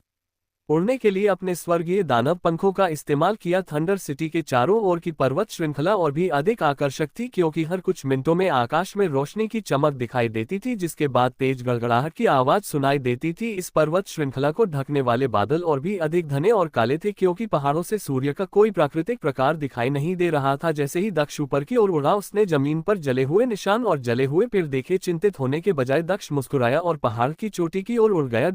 उड़ने के लिए अपने स्वर्गीय दानव पंखों का इस्तेमाल किया। थंडर सिटी के चारों ओर की पर्वत श्रृंखला और भी अधिक आकर्षक थी क्योंकि हर कुछ मिनटों में आकाश में रोशनी की चमक दिखाई देती थी जिसके बाद तेज गड़गड़ाहट की आवाज सुनाई देती थी। इस पर्वत श्रृंखला को ढकने वाले बादल और भी अधिक घने और काले थे क्योंकि पहाड़ों से सूर्य का कोई प्राकृतिक प्रकार दिखाई नहीं दे रहा था। जैसे ही दक्ष ऊपर की ओर उड़ा उसने जमीन पर जले हुए निशान और जले हुए पेड़ देखे। चिंतित होने के बजाय दक्ष मुस्कुराया और पहाड़ की चोटी की ओर उड़ गया।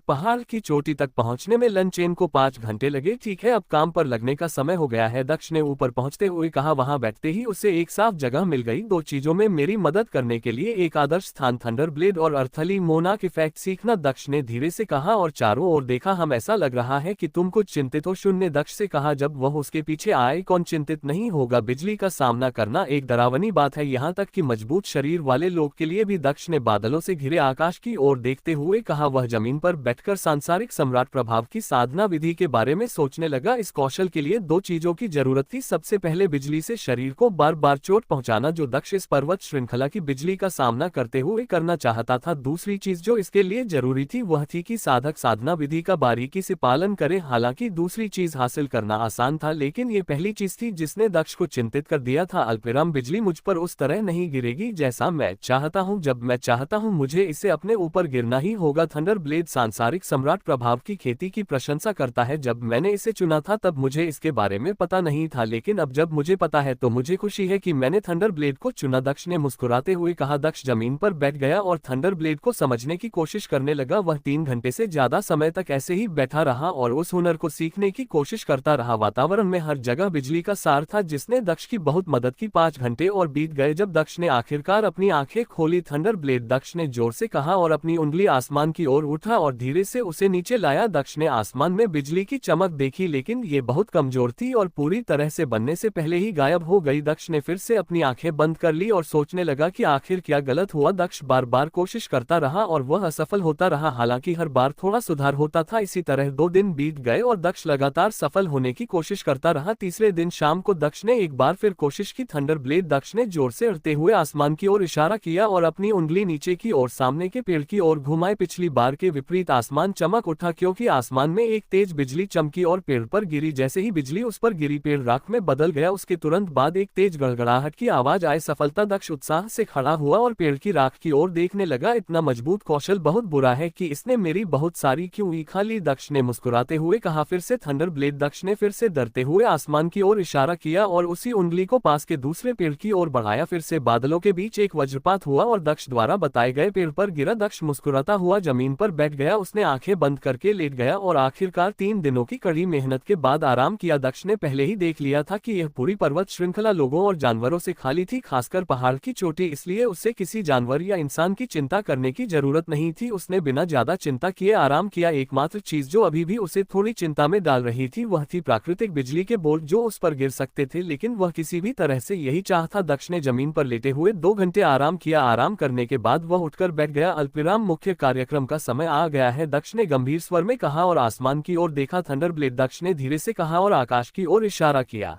पहाड़ की चोटी तक पहुंचने में लंचेन को 5 घंटे लगे। ठीक है, अब काम पर लगने का समय हो गया है, दक्ष ने ऊपर पहुंचते हुए कहा। वहां बैठते ही उसे एक साफ जगह मिल गई। 2 चीजों में मेरी मदद करने के लिए एक आदर्श स्थान, थंडरब्लेड और अर्थली मोनाक इफेक्ट सीखना, दक्ष ने धीरे से कहा और चारों ओर देखा। हम ऐसा लग रहा है कि तुम कुछ चिंतित हो, शून्य दक्ष से कहा जब वह उसके पीछे आए। कौन चिंतित नहीं होगा, बिजली का सामना करना एक डरावनी बात है, यहाँ तक कि मजबूत शरीर वाले लोग के लिए भी, दक्ष ने बादलों से घिरे आकाश की ओर देखते हुए कहा। वह जमीन पर बैठकर सांसारिक सम्राट प्रभाव की साधना विधि के बारे में सोचने लगा। इस कौशल के लिए 2 चीजों की जरूरत थी। सबसे पहले बिजली से शरीर को बार बार चोट पहुंचाना, जो दक्ष इस पर्वत श्रृंखला की बिजली का सामना करते हुए करना चाहता था। दूसरी चीज जो इसके लिए जरूरी थी वह थी कि साधक साधना विधि का बारीकी से पालन करे। हालांकि दूसरी चीज हासिल करना आसान था, लेकिन ये पहली चीज थी जिसने दक्ष को चिंतित कर दिया था। अल्पविराम, बिजली मुझ पर उस तरह नहीं गिरेगी जैसा मैं चाहता हूं। जब मैं चाहता हूं मुझे इसे अपने ऊपर गिरना ही होगा। थंडरब्लेड सांसारिक सम्राट प्रभाव की खेती की प्रशंसा करता है। जब मैंने इसे चुना था तब मुझे इसके बारे में पता नहीं था, लेकिन अब जब मुझे पता है तो मुझे खुशी है कि मैंने थंडरब्लेड को चुना, दक्ष ने मुस्कुराते हुए कहा। दक्ष जमीन पर बैठ गया और थंडरब्लेड को समझने की कोशिश करने लगा। वह 3 घंटे से ज्यादा समय तक ऐसे ही बैठा रहा और उस हुनर को सीखने की कोशिश करता रहा। वातावरण में हर जगह बिजली का सार था जिसने दक्ष की बहुत मदद की। 5 घंटे और बीत गए जब दक्ष ने आखिरकार अपनी आंखें खोली। थंडरब्लेड, दक्ष ने जोर से कहा और अपनी उंगली आसमान की ओर उठा और धीरे से उसे नीचे लाया। दक्ष ने आसमान में बिजली की चमक देखी, लेकिन ये बहुत कमजोर थी और पूरी तरह से बनने से पहले ही गायब हो गई। दक्ष ने फिर से अपनी आंखें बंद कर ली और सोचने लगा कि आखिर क्या गलत हुआ। दक्ष बार बार कोशिश करता रहा और वह असफल होता रहा, हालांकि हर बार थोड़ा सुधार होता था। इसी तरह 2 दिन बीत गए और दक्ष लगातार सफल होने की कोशिश करता रहा। तीसरे दिन शाम को दक्ष ने एक बार फिर कोशिश की। थंडरब्लेड, दक्ष ने जोर से उड़ते हुए आसमान की ओर इशारा किया और अपनी उंगली नीचे की ओर सामने के पेड़ की ओर घुमाए। पिछली बार के विपरीत आसमान चमक उठा, क्योंकि आसमान में एक तेज बिजली चमकी और पेड़ पर गिरी। जैसे ही बिजली उस पर गिरी, पेड़ राख में बदल गया। उसके तुरंत बाद एक तेज गड़गड़ाहट की आवाज आई। सफलता, दक्ष उत्साह से खड़ा हुआ और पेड़ की राख की ओर देखने लगा। इतना मजबूत कौशल बहुत बुरा है कि इसने मेरी बहुत सारी क्यों खा ली, दक्ष ने मुस्कुराते हुए कहा। फिर से थंडरब्लेड, दक्ष ने फिर से डरते हुए आसमान की ओर इशारा किया और उसी उंगली को पास के दूसरे पेड़ की ओर बढ़ाया। फिर से बादलों के बीच एक वज्रपात हुआ और दक्ष द्वारा बताए गए पेड़ पर गिरा। दक्ष मुस्कुराता हुआ जमीन पर बैठ गया। उसने आंखें बंद करके लेट गया और आखिरकार 3 दिनों की कड़ी मेहनत के बाद आराम किया। दक्ष ने पहले ही देख लिया था कि यह पूरी पर्वत श्रृंखला लोगों और जानवरों से खाली थी, खासकर पहाड़ की चोटी, इसलिए उससे किसी जानवर या इंसान की चिंता करने की जरूरत नहीं थी। उसने बिना ज्यादा चिंता किए आराम किया। एकमात्र चीज जो अभी भी उसे थोड़ी चिंता में डाल रही थी वह थी प्राकृतिक बिजली के बोल्ट जो उस पर गिर सकते थे, लेकिन वह किसी भी तरह से यही चाहता। दक्ष ने जमीन पर लेटे हुए 2 घंटे आराम किया। आराम करने के बाद वह उठकर बैठ गया। अल्पविराम, मुख्य कार्यक्रम का समय आ गया है, दक्ष ने गंभीर स्वर में कहा और आसमान की ओर देखा। थंडरब्लेड, दक्ष ने धीरे से कहा और आकाश की ओर इशारा किया।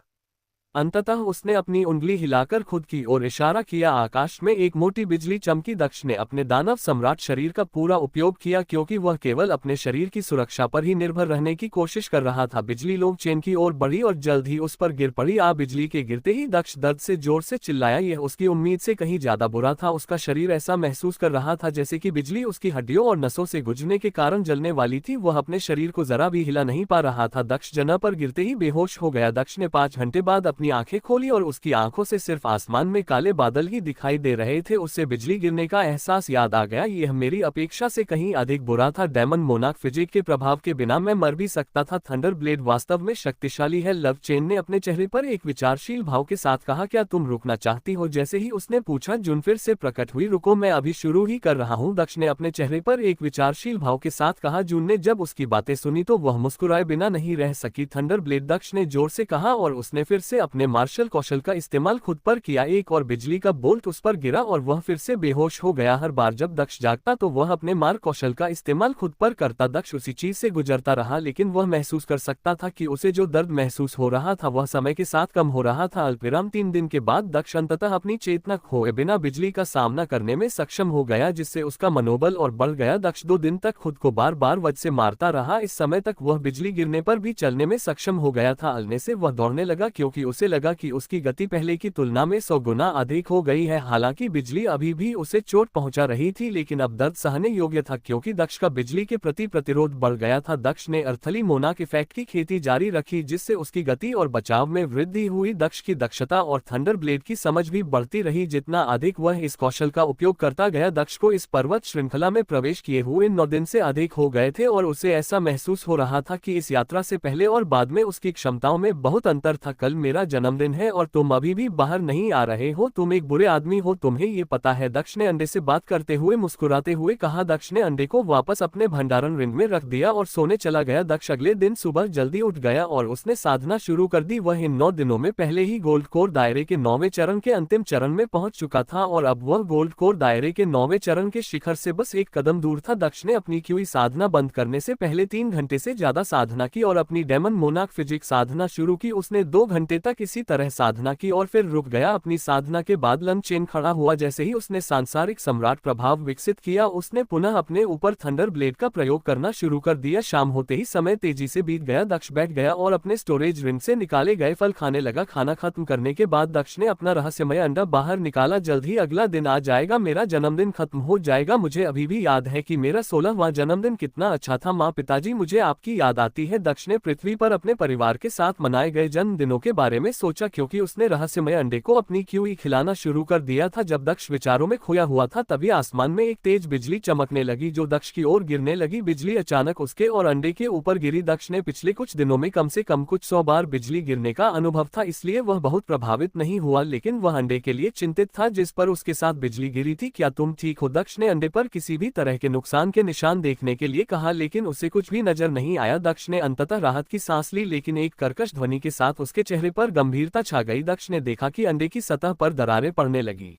अंततः उसने अपनी उंगली हिलाकर खुद की ओर इशारा किया। आकाश में एक मोटी बिजली चमकी। दक्ष ने अपने दानव सम्राट शरीर का पूरा उपयोग किया, क्योंकि वह केवल अपने शरीर की सुरक्षा पर ही निर्भर रहने की कोशिश कर रहा था। बिजली लोग चेन की ओर बढ़ी और जल्द ही उस पर गिर पड़ी। बिजली के गिरते ही दक्ष दर्द से जोर से चिल्लाया। यह उसकी उम्मीद से कहीं ज्यादा बुरा था। उसका शरीर ऐसा महसूस कर रहा था जैसे कि बिजली उसकी हड्डियों और नसों से गुजरने के कारण जलने वाली थी। वह अपने शरीर को जरा भी हिला नहीं पा रहा था। दक्ष जगह पर गिरते ही बेहोश हो गया। दक्ष ने 5 घंटे बाद अपनी आंखें खोली और उसकी आंखों से सिर्फ आसमान में काले बादल ही दिखाई दे रहे थे। उससे बिजली गिरने का एहसास याद आ गया। यह मेरी अपेक्षा से कहीं अधिक बुरा था। डेमन मोनाक, फिजिक के प्रभाव के बिना मैं मर भी सकता था। थंडरब्लेड वास्तव में शक्तिशाली है। लव चेन ने अपने चेहरे पर एक विचारशील भाव के साथ कहा। क्या तुम रुकना चाहती हो? जैसे ही उसने पूछा, जून फिर से प्रकट हुई। रुको, मैं अभी शुरू ही कर रहा हूँ, दक्ष ने अपने चेहरे पर एक विचारशील भाव के साथ कहा। जून ने जब उसकी बातें सुनी तो वह मुस्कुराए बिना नहीं रह सकी। थंडरब्लेड, दक्ष ने जोर से कहा और उसने फिर से अपने मार्शल कौशल का इस्तेमाल खुद पर किया। एक और बिजली का बोल्ट उस पर गिरा और वह फिर से बेहोश हो गया। हर बार जब दक्ष जागता तो वह अपने मार कौशल का इस्तेमाल खुद पर करता। दक्ष उसी चीज से गुजरता रहा, लेकिन वह महसूस कर सकता था कि उसे जो दर्द महसूस हो रहा था वह समय के साथ कम हो रहा था। अल्पविराम 3 दिन के बाद दक्ष अंततः अपनी चेतना खोए बिना बिजली का सामना करने में सक्षम हो गया, जिससे उसका मनोबल और बढ़ गया। दक्ष 2 दिन तक खुद को बार बार वज्र से मारता रहा। इस समय तक वह बिजली गिरने पर भी चलने में सक्षम हो गया था। अलने से वह दौड़ने लगा, क्योंकि उसे उसे लगा कि उसकी गति पहले की तुलना में 100 गुना अधिक हो गई है। हालांकि बिजली अभी भी उसे चोट पहुंचा रही थी, लेकिन अब दर्द सहने योग्य था क्योंकि दक्ष का बिजली के प्रति प्रतिरोध बढ़ गया था। दक्ष ने अर्थली मोनाक इफेक्ट की खेती जारी रखी, जिससे उसकी गति और बचाव में वृद्धि हुई। दक्ष की दक्षता और थंडर ब्लेड की समझ भी बढ़ती रही। जितना अधिक वह इस कौशल का उपयोग करता गया, दक्ष को इस पर्वत श्रृंखला में प्रवेश किए हुए 9 दिन से अधिक हो गए थे और उसे ऐसा महसूस हो रहा था कि इस यात्रा से पहले और बाद में उसकी क्षमताओं में बहुत अंतर था। कल मेरा जन्मदिन है और तुम अभी भी बाहर नहीं आ रहे हो, तुम एक बुरे आदमी हो, तुम्हें ये पता है? दक्ष ने अंडे से बात करते हुए मुस्कुराते हुए कहा। दक्ष ने अंडे को वापस अपने भंडारण रिंग में रख दिया और सोने चला गया। दक्ष अगले दिन सुबह जल्दी उठ गया और उसने साधना शुरू कर दी। वह इन 9 दिनों में पहले ही गोल्ड कोर दायरे के 9वें चरण के अंतिम चरण में पहुंच चुका था और अब वह गोल्ड कोर दायरे के 9वें चरण के शिखर से बस एक कदम दूर था। दक्ष ने अपनी क्यूई साधना बंद करने से पहले 3 घंटे से ज्यादा साधना की और अपनी डेमन मोनाक फिजिक्स साधना शुरू की। उसने 2 घंटे तक इसी तरह साधना की और फिर रुक गया। अपनी साधना के बाद लन चेन खड़ा हुआ। जैसे ही उसने सांसारिक सम्राट प्रभाव विकसित किया, उसने पुनः अपने ऊपर थंडर ब्लेड का प्रयोग करना शुरू कर दिया। शाम होते ही समय तेजी से बीत गया। दक्ष बैठ गया और अपने स्टोरेज रिंग से निकाले गए फल खाने लगा। खाना खत्म करने के बाद दक्ष ने अपना रहस्यमय अंडा बाहर निकाला। जल्द ही अगला दिन आ जाएगा, मेरा जन्मदिन खत्म हो जाएगा। मुझे अभी भी याद है कि मेरा 16वां जन्मदिन कितना अच्छा था। माँ, पिताजी, मुझे आपकी याद आती है। दक्ष ने पृथ्वी पर अपने परिवार के साथ मनाए गए जन्मदिनों के बारे में सोचा क्योंकि उसने रहस्यमय अंडे को अपनी क्यूई खिलाना शुरू कर दिया था। जब दक्ष विचारों में खोया हुआ था, तभी आसमान में एक तेज बिजली चमकने लगी जो दक्ष की ओर गिरने लगी। बिजली अचानक उसके और अंडे के ऊपर गिरी। दक्ष ने पिछले कुछ दिनों में कम से कम कुछ 100 बार बिजली गिरने का अनुभव था, इसलिए वह बहुत प्रभावित नहीं हुआ, लेकिन वह अंडे के लिए चिंतित था जिस पर उसके साथ बिजली गिरी थी। क्या तुम ठीक हो? दक्ष ने अंडे पर किसी भी तरह के नुकसान के निशान देखने के लिए कहा, लेकिन उसे कुछ भी नजर नहीं आया। दक्ष ने अंततः राहत की सांस ली, लेकिन एक कर्कश ध्वनि के साथ उसके चेहरे पर गंभीरता छा गई। दक्ष ने देखा कि अंडे की सतह पर दरारें पड़ने लगी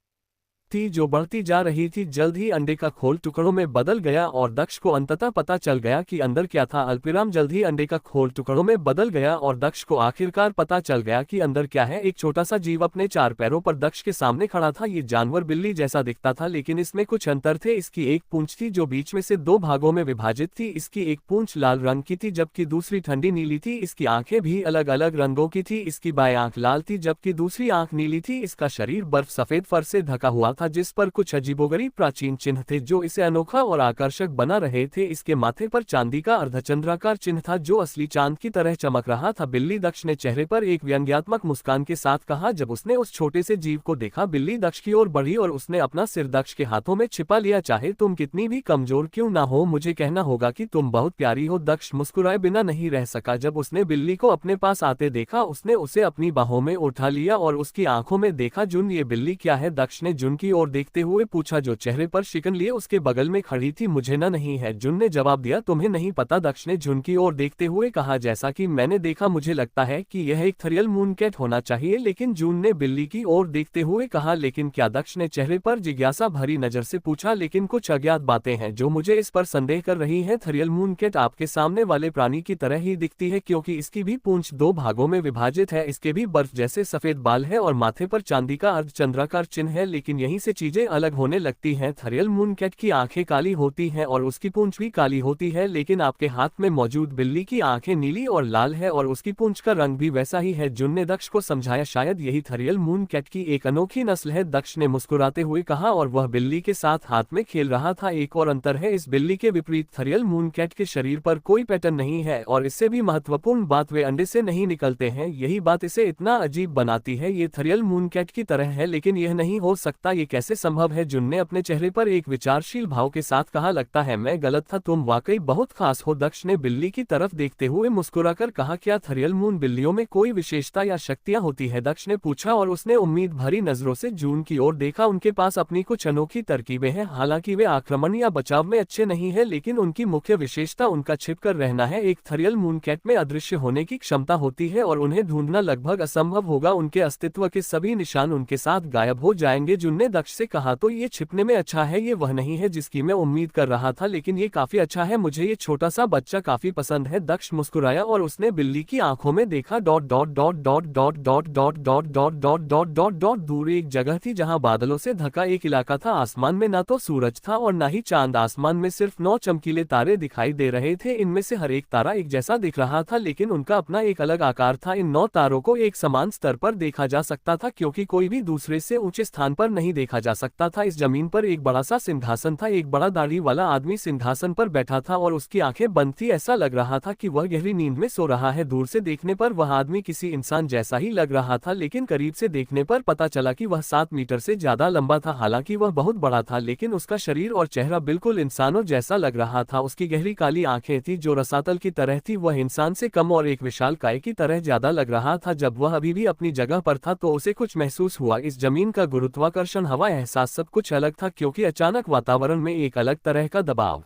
थी जो बढ़ती जा रही थी। जल्द ही अंडे का खोल टुकड़ों में बदल गया और दक्ष को अंततः पता चल गया कि अंदर क्या था। अल्पविराम जल्द ही अंडे का खोल टुकड़ों में बदल गया और दक्ष को आखिरकार पता चल गया कि अंदर क्या है। एक छोटा सा जीव अपने 4 पैरों पर दक्ष के सामने खड़ा था। ये जानवर बिल्ली जैसा दिखता था, लेकिन इसमें कुछ अंतर थे। इसकी एक पूंछ थी जो बीच में से 2 भागों में विभाजित थी। इसकी एक पूंछ लाल रंग की थी जबकि दूसरी ठंडी नीली थी। इसकी आंखें भी अलग अलग रंगों की थी। इसकी बाएं आंख लाल थी जबकि दूसरी आंख नीली थी। इसका शरीर बर्फ सफेद फर से ढका हुआ था जिस पर कुछ अजीबोगरीब प्राचीन चिन्ह थे जो इसे अनोखा और आकर्षक बना रहे थे। इसके माथे पर चांदी का अर्धचंद्राकार चिन्ह था जो असली चांद की तरह चमक रहा था। बिल्ली, दक्ष ने चेहरे पर एक व्यंग्यात्मक मुस्कान के साथ कहा। जब उसने उस छोटे से जीव को देखा, बिल्ली दक्ष की ओर बढ़ी और उसने अपना सिर दक्ष के हाथों में छिपा लिया। चाहे तुम कितनी भी कमजोर क्यों ना हो, मुझे कहना होगा कि तुम बहुत प्यारी हो। दक्ष मुस्कुराए बिना नहीं रह सका। जब उसने बिल्ली को अपने पास आते देखा, उसने उसे अपनी बाहों में उठा लिया और उसकी आंखों में देखा। जुन, ये बिल्ली क्या है? दक्ष ने जुन की ओर देखते हुए पूछा जो चेहरे पर शिकन लिए उसके बगल में खड़ी थी। मुझे ना नहीं है, जुन ने जवाब दिया। तुम्हें नहीं पता? दक्ष ने जुन की ओर देखते हुए कहा। जैसा कि मैंने देखा, मुझे लगता है कि यह एक थरियल मून कैट होना चाहिए, लेकिन जून ने बिल्ली की ओर देखते हुए कहा। लेकिन क्या? दक्ष ने चेहरे पर जिज्ञासा भरी नजर से पूछा। लेकिन कुछ अज्ञात बातें हैं जो मुझे इस पर संदेह कर रही हैं। थरियल मून कैट आपके सामने वाले प्राणी की तरह ही दिखती है क्योंकि इसकी भी पूंछ 2 भागों में विभाजित है। इसके भी बर्फ जैसे सफेद बाल है और माथे पर चांदी का अर्धचंद्राकार चिन्ह है, लेकिन यहीं से चीजें अलग होने लगती हैं। थरियल मून कैट की आंखें काली होती हैं और उसकी पूंछ भी काली होती है, लेकिन आपके हाथ में मौजूद बिल्ली की आंखें नीली और लाल है और उसकी पूंछ का रंग भी वैसा ही है। जुन ने दक्ष को समझाया। शायद यही थरियल मून कैट की एक अनोखी नस्ल है, दक्ष ने मुस्कुराते हुए कहा और वह बिल्ली के साथ हाथ में खेल रहा था। एक और अंतर है, इस बिल्ली के विपरीत थरियल मून कैट के शरीर पर कोई पैटर्न नहीं है और इससे भी महत्वपूर्ण बात, वे अंडे से नहीं निकलते हैं। यही बात इसे इतना अजीब बनाती है। ये थरियल मून कैट की तरह है, लेकिन यह नहीं हो सकता। ये कैसे संभव है? जुन ने अपने चेहरे पर एक विचारशील भाव के साथ कहा। लगता है मैं गलत था, तुम वाकई बहुत खास हो। दक्ष ने बिल्ली की तरफ देखते हुए मुस्कुराकर कहा। क्या थरियल मून बिल्लियों में कोई विशेषता या शक्तियां होती है? दक्ष ने पूछा और उसने उम्मीद भरी नजरों से जून की ओर देखा। उनके पास अपनी कुछ अनोखी तरकीबें हैं। हालांकि वे आक्रमण या बचाव में अच्छे नहीं है, लेकिन उनकी मुख्य विशेषता उनका छिपकर रहना है। एक थरियल मून कैट में अदृश्य होने की क्षमता होती है और उन्हें ढूंढना लगभग असंभव होगा। उनके अस्तित्व के सभी निशान उनके साथ गायब हो जाएंगे। जून ने दक्ष से कहा, तो ये छिपने में अच्छा है, ये वह नहीं है जिसकी मैं उम्मीद कर रहा था, लेकिन ये काफी अच्छा है, मुझे ये छोटा सा बच्चा काफी पसंद है। दक्ष मुस्कुराया और उसने बिल्ली की आंखों में देखा। Dot dot dot dot dot dot dot dot dot dot dot dot dot दूर एक जगह थी जहां बादलों से ढका एक इलाका था। आसमान में ना तो सूरज था और ना ही चांद, आसमान में सिर्फ 9 चमकीले तारे दिखाई दे रहे थे। इनमें से हर एक तारा एक जैसा दिख रहा था, लेकिन उनका अपना एक अलग आकार था। इन 9 तारों को एक समान स्तर पर देखा जा सकता था, क्योंकि कोई भी दूसरे से ऊंचे स्थान पर नहीं देखा जा सकता था। इस जमीन पर एक बड़ा सा सिंहासन था, एक बड़ा दाढ़ी वाला आदमी सिंहासन पर बैठा था और उसकी आंखें बंद थी। ऐसा लग रहा था कि वह गहरी नींद में सो रहा है। दूर से देखने पर वह आदमी किसी इंसान जैसा ही लग रहा था, लेकिन करीब से देखने पर पता चला कि वह 7 मीटर से ज्यादा लंबा था। हालांकि वह बहुत बड़ा था, लेकिन उसका शरीर और चेहरा बिल्कुल इंसानों जैसा लग रहा था। उसकी गहरी काली आंखें थी जो रसातल की तरह थी। वह इंसान से कम और एक विशाल काय की तरह ज्यादा लग रहा था। जब वह अभी भी अपनी जगह पर था तो उसे कुछ महसूस हुआ। इस जमीन का गुरुत्वाकर्षण, हवा, एहसास सब कुछ अलग था, क्योंकि अचानक वातावरण में एक अलग तरह का दबाव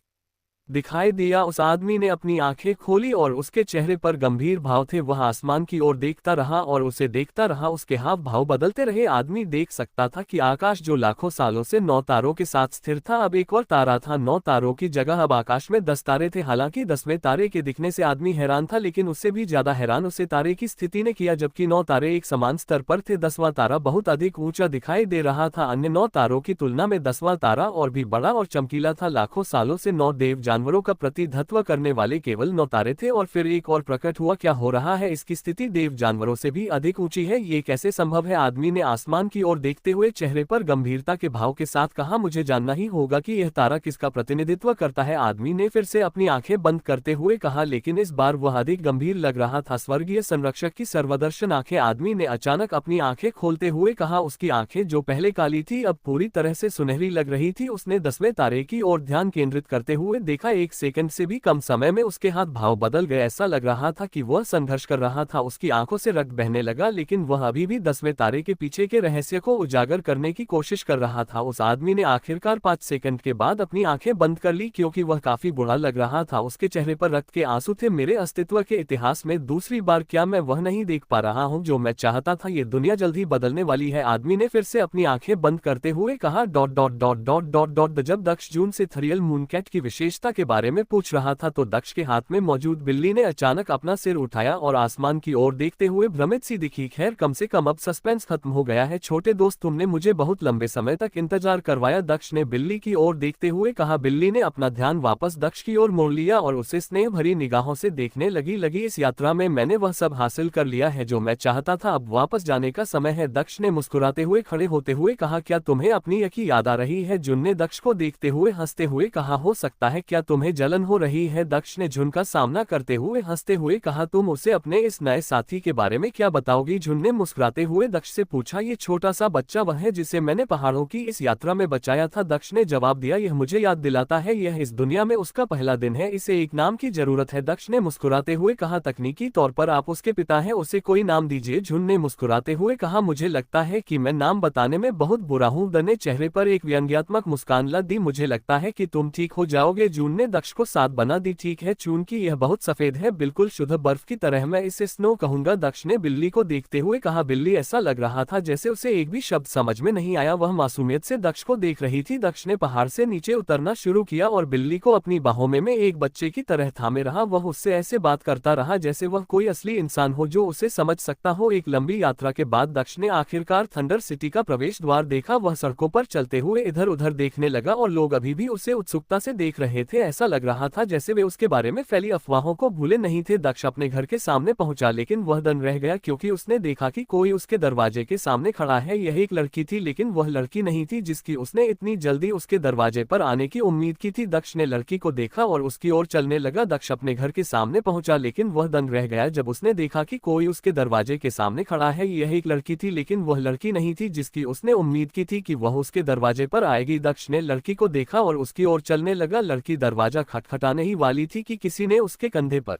दिखाई दिया। उस आदमी ने अपनी आंखें खोली और उसके चेहरे पर गंभीर भाव थे। वह आसमान की ओर देखता रहा और उसे देखता रहा। उसके हाव भाव बदलते रहे। आदमी देख सकता था कि आकाश, जो लाखों सालों से 9 तारों के साथ स्थिर था, अब एक और तारा था। 9 तारों की जगह अब आकाश में 10 तारे थे। हालांकि 10वें तारे के दिखने से आदमी हैरान था, लेकिन उससे भी ज्यादा हैरान उसे तारे की स्थिति ने किया। जबकि 9 तारे एक समान स्तर पर थे, 10वां तारा बहुत अधिक ऊंचा दिखाई दे रहा था। अन्य 9 तारों की तुलना में 10वां तारा और भी बड़ा और चमकीला था। लाखों सालों से 9 देव जानवरों का प्रतिनिधित्व करने वाले केवल 9 तारे थे। और फिर एक और प्रकट हुआ। क्या हो रहा है? इसकी स्थिति देव जानवरों से भी अधिक ऊंची है। ये कैसे संभव है? आदमी ने आसमान की ओर देखते हुए चेहरे पर गंभीरता के भाव के साथ कहा, मुझे जानना ही होगा कि यह तारा किसका प्रतिनिधित्व करता है। आदमी ने फिर से अपनी आंखें बंद करते हुए कहा, लेकिन इस बार वह अधिक गंभीर लग रहा था। स्वर्गीय संरक्षक की सर्वदर्शन आंखें। आदमी ने अचानक अपनी आंखें खोलते हुए कहा। उसकी आंखें, जो पहले काली थी, अब पूरी तरह से सुनहरी लग रही थी। उसने 10वें तारे की ओर ध्यान केंद्रित करते हुए देखा। 1 सेकंड से भी कम समय में उसके हाथ भाव बदल गए। ऐसा लग रहा था कि वह संघर्ष कर रहा था। उसकी आंखों से रक्त बहने लगा, लेकिन वह अभी भी 10वें तारे के पीछे के रहस्य को उजागर करने की कोशिश कर रहा था। उस आदमी ने आखिरकार 5 सेकंड के बाद अपनी आंखें बंद कर ली, क्योंकि वह काफी बुरा लग रहा था। उसके चेहरे पर रक्त के आंसू थे। मेरे अस्तित्व के इतिहास में दूसरी बार क्या मैं वह नहीं देख पा रहा हूँ जो मैं चाहता था? ये दुनिया जल्द ही बदलने वाली है। आदमी ने फिर से अपनी आंखें बंद करते हुए कहा। Dot dot dot dot dot dot जब दक्ष जून से थरियल मूनकैट की विशेषता के बारे में पूछ रहा था तो दक्ष के हाथ में मौजूद बिल्ली ने अचानक अपना सिर उठाया और आसमान की ओर देखते हुए भ्रमित सी दिखी। खैर, कम से कम अब सस्पेंस खत्म हो गया है। छोटे दोस्त, तुमने मुझे बहुत लंबे समय तक इंतजार करवाया, दक्ष ने बिल्ली की ओर देखते हुए कहा। बिल्ली ने अपना ध्यान वापस दक्ष की ओर मोड़ लिया और उसे स्नेह भरी निगाहों से देखने लगी। इस यात्रा में मैंने वह सब हासिल कर लिया है जो मैं चाहता था। अब वापस जाने का समय है। दक्ष ने मुस्कुराते हुए खड़े होते हुए कहा। क्या तुम्हें अपनी यकी याद आ रही है? जुन ने दक्ष को देखते हुए हंसते हुए कहा। हो सकता है। क्या तुम्हें जलन हो रही है? दक्ष ने झुन का सामना करते हुए हंसते हुए कहा। तुम उसे अपने इस नए साथी के बारे में क्या बताओगी? झुन ने मुस्कुराते हुए दक्ष से पूछा। ये छोटा सा बच्चा वह है जिसे मैंने पहाड़ों की इस यात्रा में बचाया था। दक्ष ने जवाब दिया। यह मुझे याद दिलाता है यह इस दुनिया में उसका पहला दिन है। इसे एक नाम की जरूरत है। दक्ष ने मुस्कुराते हुए कहा। तकनीकी तौर पर आप उसके पिता हैं, उसे कोई नाम दीजिए। झुन ने मुस्कुराते हुए कहा। मुझे लगता है कि मैं नाम बताने में बहुत बुरा हूँ। द ने चेहरे पर एक व्यंग्यात्मक मुस्कान ला दी। मुझे लगता है कि तुम ठीक हो जाओगे। जून ने दक्ष को साथ बना दी। ठीक है चूंकि यह बहुत सफेद है, बिल्कुल शुद्ध बर्फ की तरह, मैं इसे स्नो कहूंगा। दक्ष ने बिल्ली को देखते हुए कहा। बिल्ली ऐसा लग रहा था जैसे उसे एक भी शब्द समझ में नहीं आया। वह मासूमियत से दक्ष को देख रही थी। दक्ष ने पहाड़ से नीचे उतरना शुरू किया और बिल्ली को अपनी बाहों में एक बच्चे की तरह थामे रहा। वह उससे ऐसे बात करता रहा जैसे वह कोई असली इंसान हो जो उसे समझ सकता हो। एक लंबी यात्रा के बाद दक्ष ने आखिरकार थंडर सिटी का प्रवेश द्वार देखा। वह सड़कों पर चलते हुए इधर उधर देखने लगा और लोग अभी भी उसे उत्सुकता से देख रहे थे। ऐसा लग रहा था जैसे वे उसके बारे में फैली अफवाहों को भूले नहीं थे। दक्ष अपने घर के सामने पहुंचा, लेकिन वह दंग रह गया क्योंकि उसने देखा कि कोई उसके दरवाजे के सामने खड़ा है। यह एक लड़की थी, लेकिन वह लड़की नहीं थी जिसकी उसने इतनी जल्दी उसके दरवाजे पर आने की उम्मीद की थी। दक्ष ने लड़की को देखा और उसकी ओर चलने लगा। दक्ष अपने घर के सामने पहुंचा, लेकिन वह दंग रह गया जब उसने देखा कि कोई उसके दरवाजे के सामने खड़ा है। यह एक लड़की थी, लेकिन वह लड़की नहीं थी जिसकी उसने उम्मीद की थी कि वह उसके दरवाजे पर आएगी। दक्ष ने लड़की को देखा और उसकी ओर चलने लगा। लड़की दरवाजा खटखटाने ही वाली थी कि किसी ने उसके कंधे पर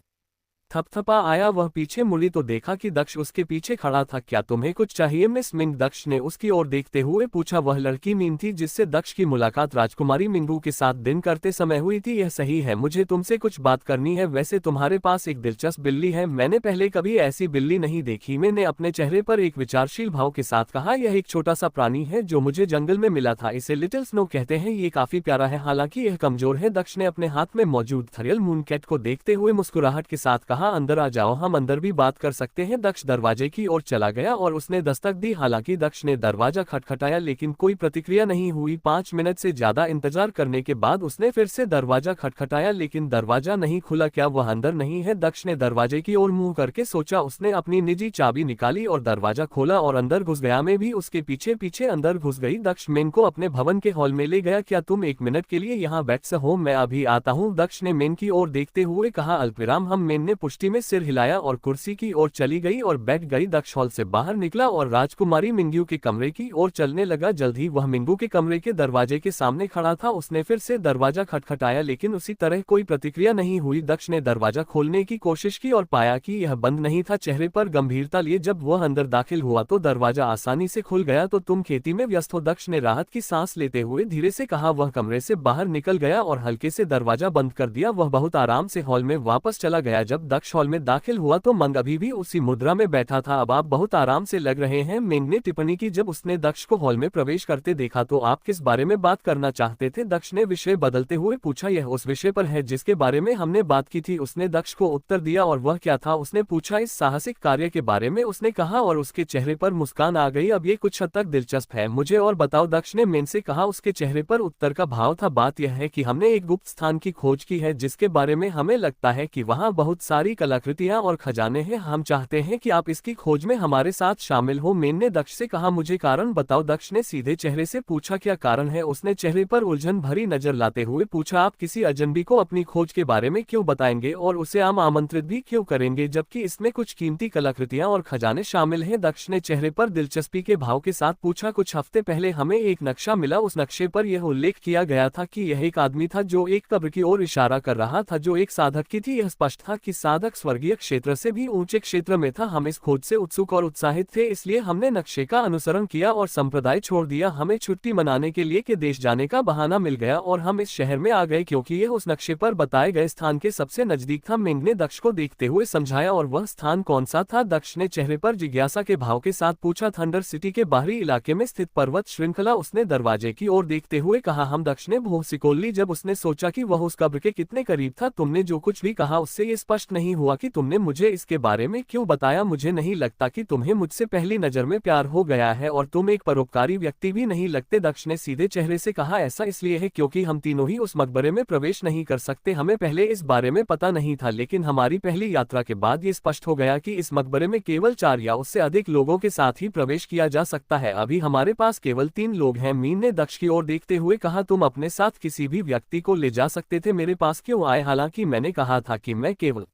थपथपा आया। वह पीछे मुड़ी तो देखा कि दक्ष उसके पीछे खड़ा था। क्या तुम्हें कुछ चाहिए मिस मिंग? दक्ष ने उसकी ओर देखते हुए पूछा। वह लड़की मीन थी जिससे दक्ष की मुलाकात राजकुमारी मिंगू के साथ दिन करते समय हुई थी। यह सही है, मुझे तुमसे कुछ बात करनी है। वैसे तुम्हारे पास एक दिलचस्प बिल्ली है, मैंने पहले कभी ऐसी बिल्ली नहीं देखी। मैंने अपने चेहरे पर एक विचारशील भाव के साथ कहा। यह एक छोटा सा प्राणी है जो मुझे जंगल में मिला था, इसे लिटिल स्नो कहते हैं। ये काफी प्यारा है, हालांकि यह कमजोर है। दक्ष ने अपने हाथ में मौजूद थरियल मूनकैट को देखते हुए मुस्कुराहट के साथ कहा। अंदर आ जाओ, हम अंदर भी बात कर सकते हैं। दक्ष दरवाजे की ओर चला गया और उसने दस्तक दी। हालांकि दक्ष ने दरवाजा खटखटाया लेकिन कोई प्रतिक्रिया नहीं हुई। 5 मिनट से ज्यादा इंतजार करने के बाद उसने फिर से दरवाजा खटखटाया लेकिन दरवाजा नहीं खुला। क्या वह अंदर नहीं है? दक्ष ने दरवाजे की ओर मुंह करके सोचा। उसने अपनी निजी चाबी निकाली और दरवाजा खोला और अंदर घुस गया। मैं भी उसके पीछे पीछे अंदर घुस गई। दक्ष मेन को अपने भवन के हॉल में ले गया। क्या तुम 1 मिनट के लिए यहाँ बैठ हो? मैं अभी आता हूँ, दक्ष ने मेन की ओर देखते हुए कहा। अल्पविराम हम। मेन ने पुष्टि में सिर हिलाया और कुर्सी की ओर चली गई और बैठ गई। दक्ष हॉल से बाहर निकला और राजकुमारी मिंगू के कमरे की ओर चलने लगा। जल्द ही वह मिंगू के कमरे के दरवाजे के सामने खड़ा था। उसने फिर से दरवाजा खटखटाया लेकिन उसी तरह कोई प्रतिक्रिया नहीं हुई। दक्ष ने दरवाजा खोलने की कोशिश की और पाया कि यह बंद नहीं था। चेहरे पर गंभीरता लिए जब वह अंदर दाखिल हुआ तो दरवाजा आसानी से खुल गया। तो तुम खेती में व्यस्त हो? दक्ष ने राहत की सांस लेते हुए धीरे से कहा। वह कमरे से बाहर निकल गया और हल्के से दरवाजा बंद कर दिया। वह बहुत आराम से हॉल में वापस चला गया। जब दक्ष हॉल में दाखिल हुआ तो मंग अभी भी उसी मुद्रा में बैठा था। अब आप बहुत आराम से लग रहे हैं, मेंग ने टिप्पणी की जब उसने दक्ष को हॉल में प्रवेश करते देखा। तो आप किस बारे में बात करना चाहते थे? दक्ष ने विषय बदलते हुए पूछा। यह उस विषय पर है जिसके बारे में हमने बात की थी, उसने दक्ष को उत्तर दिया। और वह क्या था? उसने पूछा। इस साहसिक कार्य के बारे में, उसने कहा और उसके चेहरे पर मुस्कान आ गई। अब ये कुछ हद तक दिलचस्प है, मुझे और बताओ, दक्ष ने मेन से कहा। उसके चेहरे पर उत्तर का भाव था। बात यह है कि हमने एक गुप्त स्थान की खोज की है जिसके बारे में हमें लगता है कि वहाँ बहुत सारी कलाकृतियां और खजाने हैं। हम चाहते हैं कि आप इसकी खोज में हमारे साथ शामिल हो। मेन ने दक्ष से कहा। मुझे कारण बताओ, दक्ष ने सीधे चेहरे से पूछा। क्या कारण है? उसने चेहरे पर उलझन भरी नजर लाते हुए पूछा। आप किसी अजनबी को अपनी खोज के बारे में क्यों बताएंगे और उसे आमंत्रित भी क्यों करेंगे जबकि इसमें कुछ कीमती कलाकृतियां और खजाने शामिल हैं? दक्ष ने चेहरे पर दिलचस्पी के भाव के साथ पूछा। कुछ हफ्ते पहले हमें एक नक्शा मिला, उस नक्शे पर यह उल्लेख किया गया था कि यह एक आदमी था जो एक कब्र की ओर इशारा कर रहा था जो एक साधक की थी। यह स्पष्ट था कि साधक स्वर्गीय क्षेत्र से भी ऊंचे क्षेत्र में था। हम इस खोज से उत्सुक और उत्साहित थे, इसलिए हमने नक्शे का अनुसरण किया और संप्रदाय छोड़ दिया। हमें छुट्टी मनाने के लिए के देश जाने का बहाना मिल गया और हम इस शहर में आ गए क्योंकि यह उस नक्शे पर बताए गए स्थान के सबसे नजदीक था। मिंग ने दक्ष को देखते हुए समझाया। और वह स्थान कौन सा था? दक्ष ने चेहरे पर जिज्ञासा के भाव के साथ पूछा। थंडर सिटी के बाहरी इलाके में स्थित पर्वत श्रृंखला, उसने दरवाजे की ओर देखते हुए कहा। हम। दक्ष ने भौं सिकोल ली जब उसने सोचा कि वह उस कब्र के कितने करीब था। तुमने जो कुछ भी कहा उससे ये स्पष्ट नहीं हुआ कि तुमने मुझे इसके बारे में क्यों बताया। मुझे नहीं लगता कि तुम्हें मुझसे पहली नजर में प्यार हो गया है और तुम एक परोपकारी व्यक्ति भी नहीं लगते। दक्ष ने सीधे चेहरे से कहा। ऐसा इसलिए है क्योंकि हम तीनों ही उस मकबरे में प्रवेश नहीं कर सकते। हमें पहले इस बारे में पता नहीं था लेकिन हमारी पहली यात्रा के बाद ये स्पष्ट हो गया कि इस मकबरे में केवल 4 या उससे अधिक लोगों के साथ ही प्रवेश किया जा सकता है। अभी हमारे पास केवल 3 लोग हैं। मीन ने दक्ष की ओर देखते हुए कहा। तुम अपने साथ किसी भी व्यक्ति को ले जा सकते थे, मेरे पास क्यों आए? हालांकि मैंने कहा था कि मैं केवल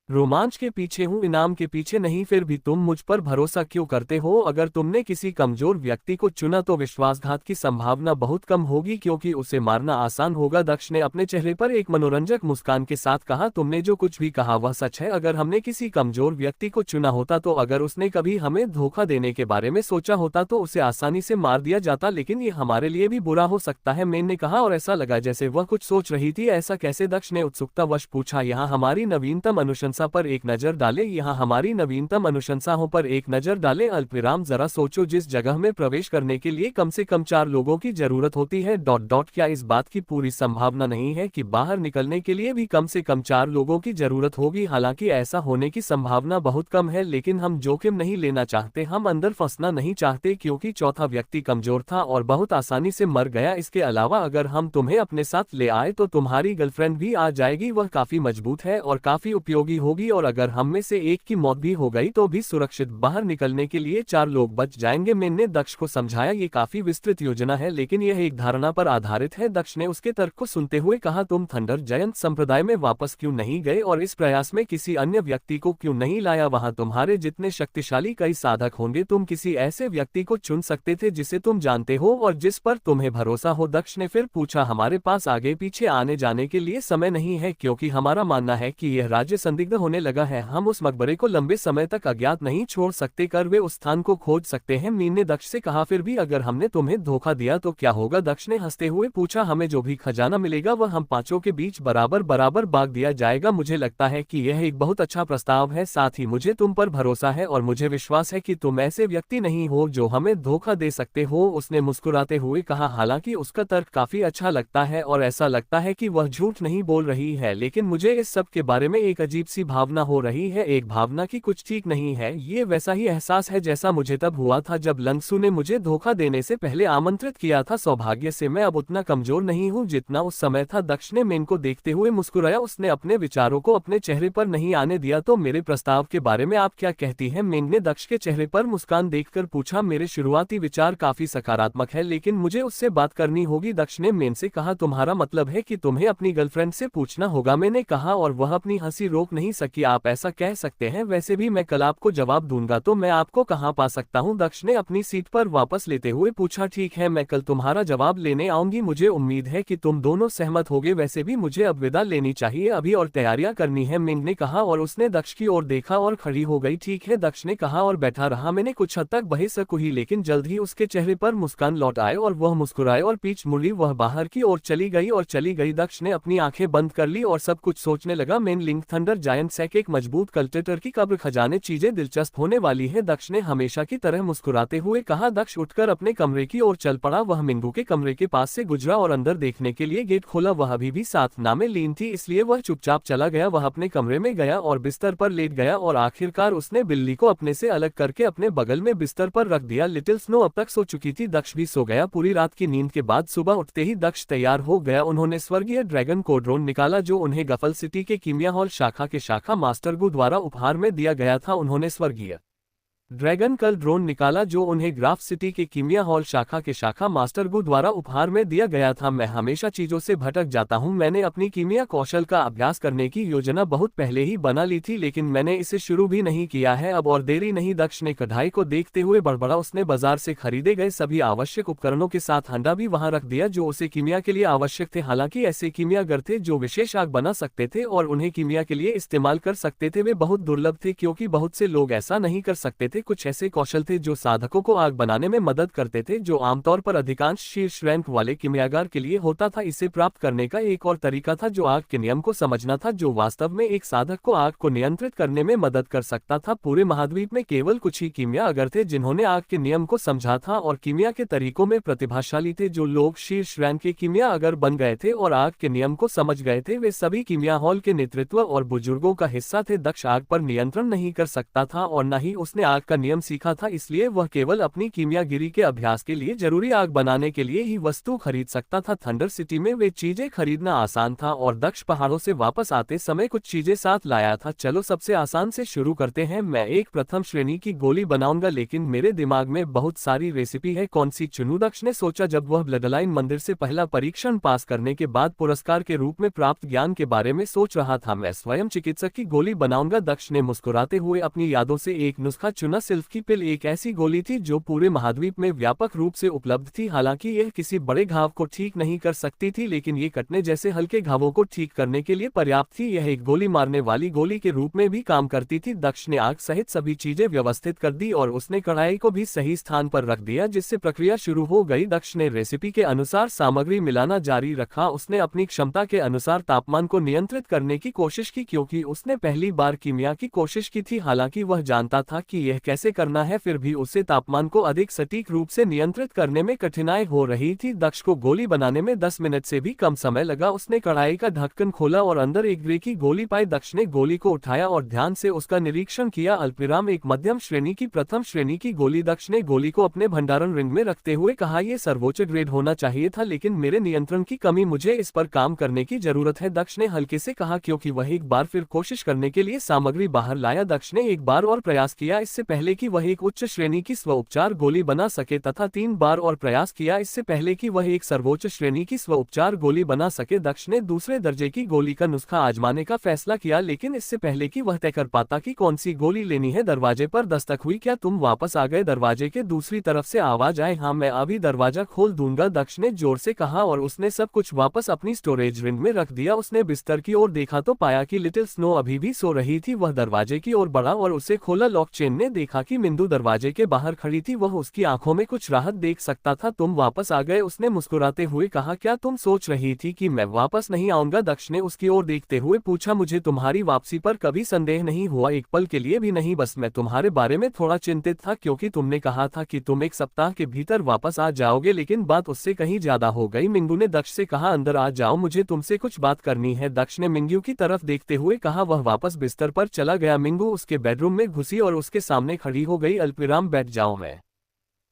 रोमांच के पीछे हूँ, इनाम के पीछे नहीं। फिर भी तुम मुझ पर भरोसा क्यों करते हो? अगर तुमने किसी कमजोर व्यक्ति को चुना तो विश्वासघात की संभावना बहुत कम होगी क्योंकि उसे मारना आसान होगा। दक्ष ने अपने चेहरे पर एक मनोरंजक मुस्कान के साथ कहा। तुमने जो कुछ भी कहा वह सच है। अगर हमने किसी कमजोर व्यक्ति को चुना होता तो अगर उसने कभी हमें धोखा देने के बारे में सोचा होता तो उसे आसानी से मार दिया जाता, लेकिन ये हमारे लिए भी बुरा हो सकता है, मेन ने कहा। और ऐसा लगा जैसे वह कुछ सोच रही थी। ऐसा कैसे? दक्ष ने उत्सुकतावश पूछा। यहाँ हमारी नवीनतम अनुशंसा पर एक नजर डाले। यहाँ हमारी नवीनतम अनुशंसाओं पर एक नजर डाले। अल्पविराम जरा सोचो, जिस जगह में प्रवेश करने के लिए कम से कम 4 लोगों की जरूरत होती है। क्या इस बात की पूरी संभावना नहीं है कि बाहर निकलने के लिए भी कम से कम 4 लोगों की जरूरत होगी? हालांकि ऐसा होने की संभावना बहुत कम है, लेकिन हम जोखिम नहीं लेना चाहते। हम अंदर फंसना नहीं चाहते क्योंकि चौथा व्यक्ति कमजोर था और बहुत आसानी से मर गया। इसके अलावा अगर हम तुम्हें अपने साथ ले आए तो तुम्हारी गर्लफ्रेंड भी आ जाएगी। वह काफी मजबूत है और काफी उपयोगी होगी और अगर हम में से एक की मौत भी हो गई तो भी सुरक्षित बाहर निकलने के लिए 4 लोग बच जाएंगे। मेन ने दक्ष को समझाया। ये काफी विस्तृत योजना है लेकिन यह एक धारणा पर आधारित है। दक्ष ने उसके तर्क को सुनते हुए कहा। तुम थंडर जायंट संप्रदाय में वापस क्यों नहीं गए और इस प्रयास में किसी अन्य व्यक्ति को क्यों नहीं लाया? वहां तुम्हारे जितने शक्तिशाली कई साधक होंगे। तुम किसी ऐसे व्यक्ति को चुन सकते थे जिसे तुम जानते हो और जिस पर तुम्हें भरोसा हो। दक्ष ने फिर पूछा। हमारे पास आगे पीछे आने जाने के लिए समय नहीं है क्योंकि हमारा मानना है कि यह राज्य संदिग्ध होने लगा है। हम उस मकबरे को लंबे समय तक अज्ञात नहीं छोड़ सकते, कर वे उस स्थान को खोज सकते हैं। मीन ने दक्ष से कहा, फिर भी अगर हमने तुम्हें धोखा दिया तो क्या होगा? दक्ष ने हंसते हुए पूछा, हमें जो भी खजाना मिलेगा वह हम पांचों के बीच बराबर बराबर बांट दिया जाएगा। मुझे लगता है कि यह एक बहुत अच्छा प्रस्ताव है, साथ ही मुझे तुम पर भरोसा है और मुझे विश्वास है कि तुम ऐसे व्यक्ति नहीं हो जो हमें धोखा दे सकते हो। उसने मुस्कुराते हुए कहा, हालांकि उसका तर्क काफी अच्छा लगता है और ऐसा लगता है कि वह झूठ नहीं बोल रही है, लेकिन मुझे इस सब के बारे में एक अजीब सी भावना हो रही है। एक भावना की कुछ ठीक नहीं है। ये वैसा ही एहसास है जैसा मुझे तब हुआ था जब लंगसू ने मुझे धोखा देने से पहले आमंत्रित किया था। सौभाग्य से मैं अब उतना कमजोर नहीं हूँ जितना उस समय था। दक्ष ने मेन को देखते हुए मुस्कुराया। उसने अपने विचारों को अपने चेहरे पर नहीं आने दिया। तो मेरे प्रस्ताव के बारे में आप क्या कहती हैं? मेन ने दक्ष के चेहरे पर मुस्कान देखकर पूछा, मेरे शुरुआती विचार काफी सकारात्मक है, लेकिन मुझे उससे बात करनी होगी। दक्ष ने मेन से कहा, तुम्हारा मतलब है कि तुम्हें अपनी गर्लफ्रेंड से पूछना होगा? मैंने कहा और वह अपनी हंसी रोक नहीं सकी। आप ऐसा कह सकते हैं, वैसे भी मैं कल आपको जवाब दूंगा, तो मैं आपको कहाँ पा सकता हूँ? दक्ष ने अपनी सीट पर वापस लेते हुए पूछा, ठीक है, मैं कल तुम्हारा जवाब लेने आऊंगी। मुझे उम्मीद है कि तुम दोनों सहमत होगे। वैसे भी मुझे अब विदा लेनी चाहिए, अभी और तैयारियां करनी है, मिंग ने कहा और उसने दक्ष की ओर देखा और खड़ी हो गई। ठीक है, दक्ष ने कहा और बैठा रहा। मैंने कुछ हद तक बहस की, लेकिन जल्द ही उसके चेहरे पर मुस्कान लौट आए और वह मुस्कुराए और पीछ मुड़ी। वह बाहर की ओर चली गई। दक्ष ने अपनी आंखें बंद कर ली और सब कुछ सोचने लगा। मेन लिंक थंडर जायंट सैक, एक मजबूत कल्टेटर की कब्र, खजाने, चीजें दिलचस्प होने वाली है। दक्ष ने हमेशा की तरह मुस्कुराते हुए कहा। दक्ष उठकर अपने कमरे की ओर चल पड़ा। वह मिंगू के कमरे के पास से गुजरा और अंदर देखने के लिए गेट खोला। वह अभी भी साथ नामे लीन थी, इसलिए वह चुपचाप चला गया। वह अपने कमरे में गया और बिस्तर पर लेट गया और आखिरकार उसने बिल्ली को अपने से अलग करके अपने बगल में बिस्तर पर रख दिया। लिटिल स्नो अब तक सो चुकी थी, दक्ष भी सो गया। पूरी रात की नींद के बाद सुबह उठते ही दक्ष तैयार हो गया। उन्होंने स्वर्गीय ड्रैगन को ड्रोन निकाला जो उन्हें गफल सिटी के कीमिया हॉल शाखा के शाखा मास्टर गु द्वारा उपहार में दिया गया था। उन्होंने स्वर्गीय ड्रैगन कल ड्रोन निकाला जो उन्हें ग्राफ सिटी के कीमिया हॉल शाखा के शाखा मास्टर गु द्वारा उपहार में दिया गया था। मैं हमेशा चीजों से भटक जाता हूं। मैंने अपनी कीमिया कौशल का अभ्यास करने की योजना बहुत पहले ही बना ली थी, लेकिन मैंने इसे शुरू भी नहीं किया है। अब और देरी नहीं। दक्ष ने कढ़ाई को देखते हुए बड़बड़ा। उसने बाजार से खरीदे गए सभी आवश्यक उपकरणों के साथ हंडा भी वहां रख दिया जो उसे कीमिया के लिए आवश्यक थे। हालांकि ऐसे कीमियागर थे जो विशेष आग बना सकते थे और उन्हें कीमिया के लिए इस्तेमाल कर सकते थे। वे बहुत दुर्लभ थे क्योंकि बहुत से लोग ऐसा नहीं कर सकते थे। कुछ ऐसे कौशल थे जो साधकों को आग बनाने में मदद करते थे, जो आमतौर पर अधिकांश शीर्ष रैंक वाले कीमियागर के लिए होता था। इसे प्राप्त करने का एक और तरीका था जो आग के नियम को समझना था, जो वास्तव में एक साधक को आग को नियंत्रित करने में मदद कर सकता था। पूरे महाद्वीप में केवल कुछ ही कीमियागर थे जिन्होंने आग के नियम को समझा था और कीमिया के तरीकों में प्रतिभाशाली थे। जो लोग शीर्ष रैंक के कीमियागर बन गए थे और आग के नियम को समझ गए थे, वे सभी कीमिया हॉल के नेतृत्व और बुजुर्गों का हिस्सा थे। दक्ष आग पर नियंत्रण नहीं कर सकता था और न ही उसने आग का नियम सीखा था, इसलिए वह केवल अपनी कीमियागिरी के अभ्यास के लिए जरूरी आग बनाने के लिए ही वस्तु खरीद सकता था। थंडर सिटी में वे चीजें खरीदना आसान था और दक्ष पहाड़ों से वापस आते समय कुछ चीजें साथ लाया था। चलो सबसे आसान से शुरू करते हैं। मैं एक प्रथम श्रेणी की गोली बनाऊंगा, लेकिन मेरे दिमाग में बहुत सारी रेसिपी है, कौन सी चुनूं? दक्ष ने सोचा जब वह ब्लडलाइन मंदिर से पहला परीक्षण पास करने के बाद पुरस्कार के रूप में प्राप्त ज्ञान के बारे में सोच रहा था। मैं स्वयं चिकित्सक की गोली बनाऊंगा। दक्ष ने मुस्कुराते हुए अपनी यादों से एक नुस्खा चुना। सिल्फ की पिल एक ऐसी गोली थी जो पूरे महाद्वीप में व्यापक रूप से उपलब्ध थी। हालांकि यह किसी बड़े घाव को ठीक नहीं कर सकती थी, लेकिन ये कटने जैसे हल्के घावों को ठीक करने के लिए पर्याप्त थी। यह एक गोली मारने वाली गोली के रूप में भी काम करती थी। दक्ष ने आग सहित सभी चीजें व्यवस्थित कर दी और उसने कढ़ाई को भी सही स्थान पर रख दिया, जिससे प्रक्रिया शुरू हो गई। दक्ष ने रेसिपी के अनुसार सामग्री मिलाना जारी रखा। उसने अपनी क्षमता के अनुसार तापमान को नियंत्रित करने की कोशिश की, क्योंकि उसने पहली बार कीमिया की कोशिश की थी। हालांकि वह जानता था कि यह कैसे करना है, फिर भी उसे तापमान को अधिक सटीक रूप से नियंत्रित करने में कठिनाई हो रही थी। दक्ष को गोली बनाने में 10 मिनट से भी कम समय लगा। उसने कढ़ाई का ढक्कन खोला और अंदर एक ग्रे की गोली पाई। दक्ष ने गोली को उठाया और ध्यान से उसका निरीक्षण किया। अल्पविराम एक मध्यम श्रेणी की प्रथम श्रेणी की गोली। दक्ष ने गोली को अपने भंडारण रिंग में रखते हुए कहा, यह सर्वोच्च ग्रेड होना चाहिए था, लेकिन मेरे नियंत्रण की कमी, मुझे इस पर काम करने की जरूरत है। दक्ष ने हल्के से कहा, क्योंकि वह एक बार फिर कोशिश करने के लिए सामग्री बाहर लाया। दक्ष ने एक बार और प्रयास किया। इससे पहले कि वह एक उच्च श्रेणी की स्व उपचार गोली बना सके तथा 3 बार और प्रयास किया इससे पहले कि वह एक सर्वोच्च श्रेणी की स्व उपचार गोली बना सके। दक्ष ने दूसरे दर्जे की गोली का नुस्खा आजमाने का फैसला किया, लेकिन इससे पहले कि वह तय कर पाता कि कौन सी गोली लेनी है, दरवाजे पर दस्तक हुई। क्या तुम वापस आ गए? दरवाजे के दूसरी तरफ से आवाज आए, हाँ मैं अभी दरवाजा खोल दूंगा, दक्ष ने जोर से कहा और उसने सब कुछ वापस अपनी स्टोरेज रिंग में रख दिया। उसने बिस्तर की ओर देखा तो पाया कि लिटिल स्नो अभी भी सो रही थी। वह दरवाजे की ओर बढ़ा और उसे खोला। लॉक चेन ने देखा कि मिंदू दरवाजे के बाहर खड़ी थी। वह उसकी आंखों में कुछ राहत देख सकता था। तुम वापस आ गए? उसने मुस्कुराते हुए कहा। क्या तुम सोच रही थी कि मैं वापस नहीं आऊंगा? दक्ष ने उसकी ओर देखते हुए पूछा। मुझे तुम्हारी वापसी पर कभी संदेह नहीं हुआ, एक पल के लिए भी नहीं, बस मैं तुम्हारे बारे में थोड़ा चिंतित था क्योंकि तुमने कहा था कि तुम 1 सप्ताह के भीतर वापस आ जाओगे, लेकिन बात उससे कहीं ज्यादा हो गई। मिंगू ने दक्ष से कहा, अंदर आ जाओ, मुझे तुमसे कुछ बात करनी है। दक्ष ने मिंगू की तरफ देखते हुए कहा। वह वापस बिस्तर पर चला गया। मिंगू उसके बेडरूम में घुसी और उसके सामने खड़ी हो गई। अल्पविराम बैठ जाओ, मैं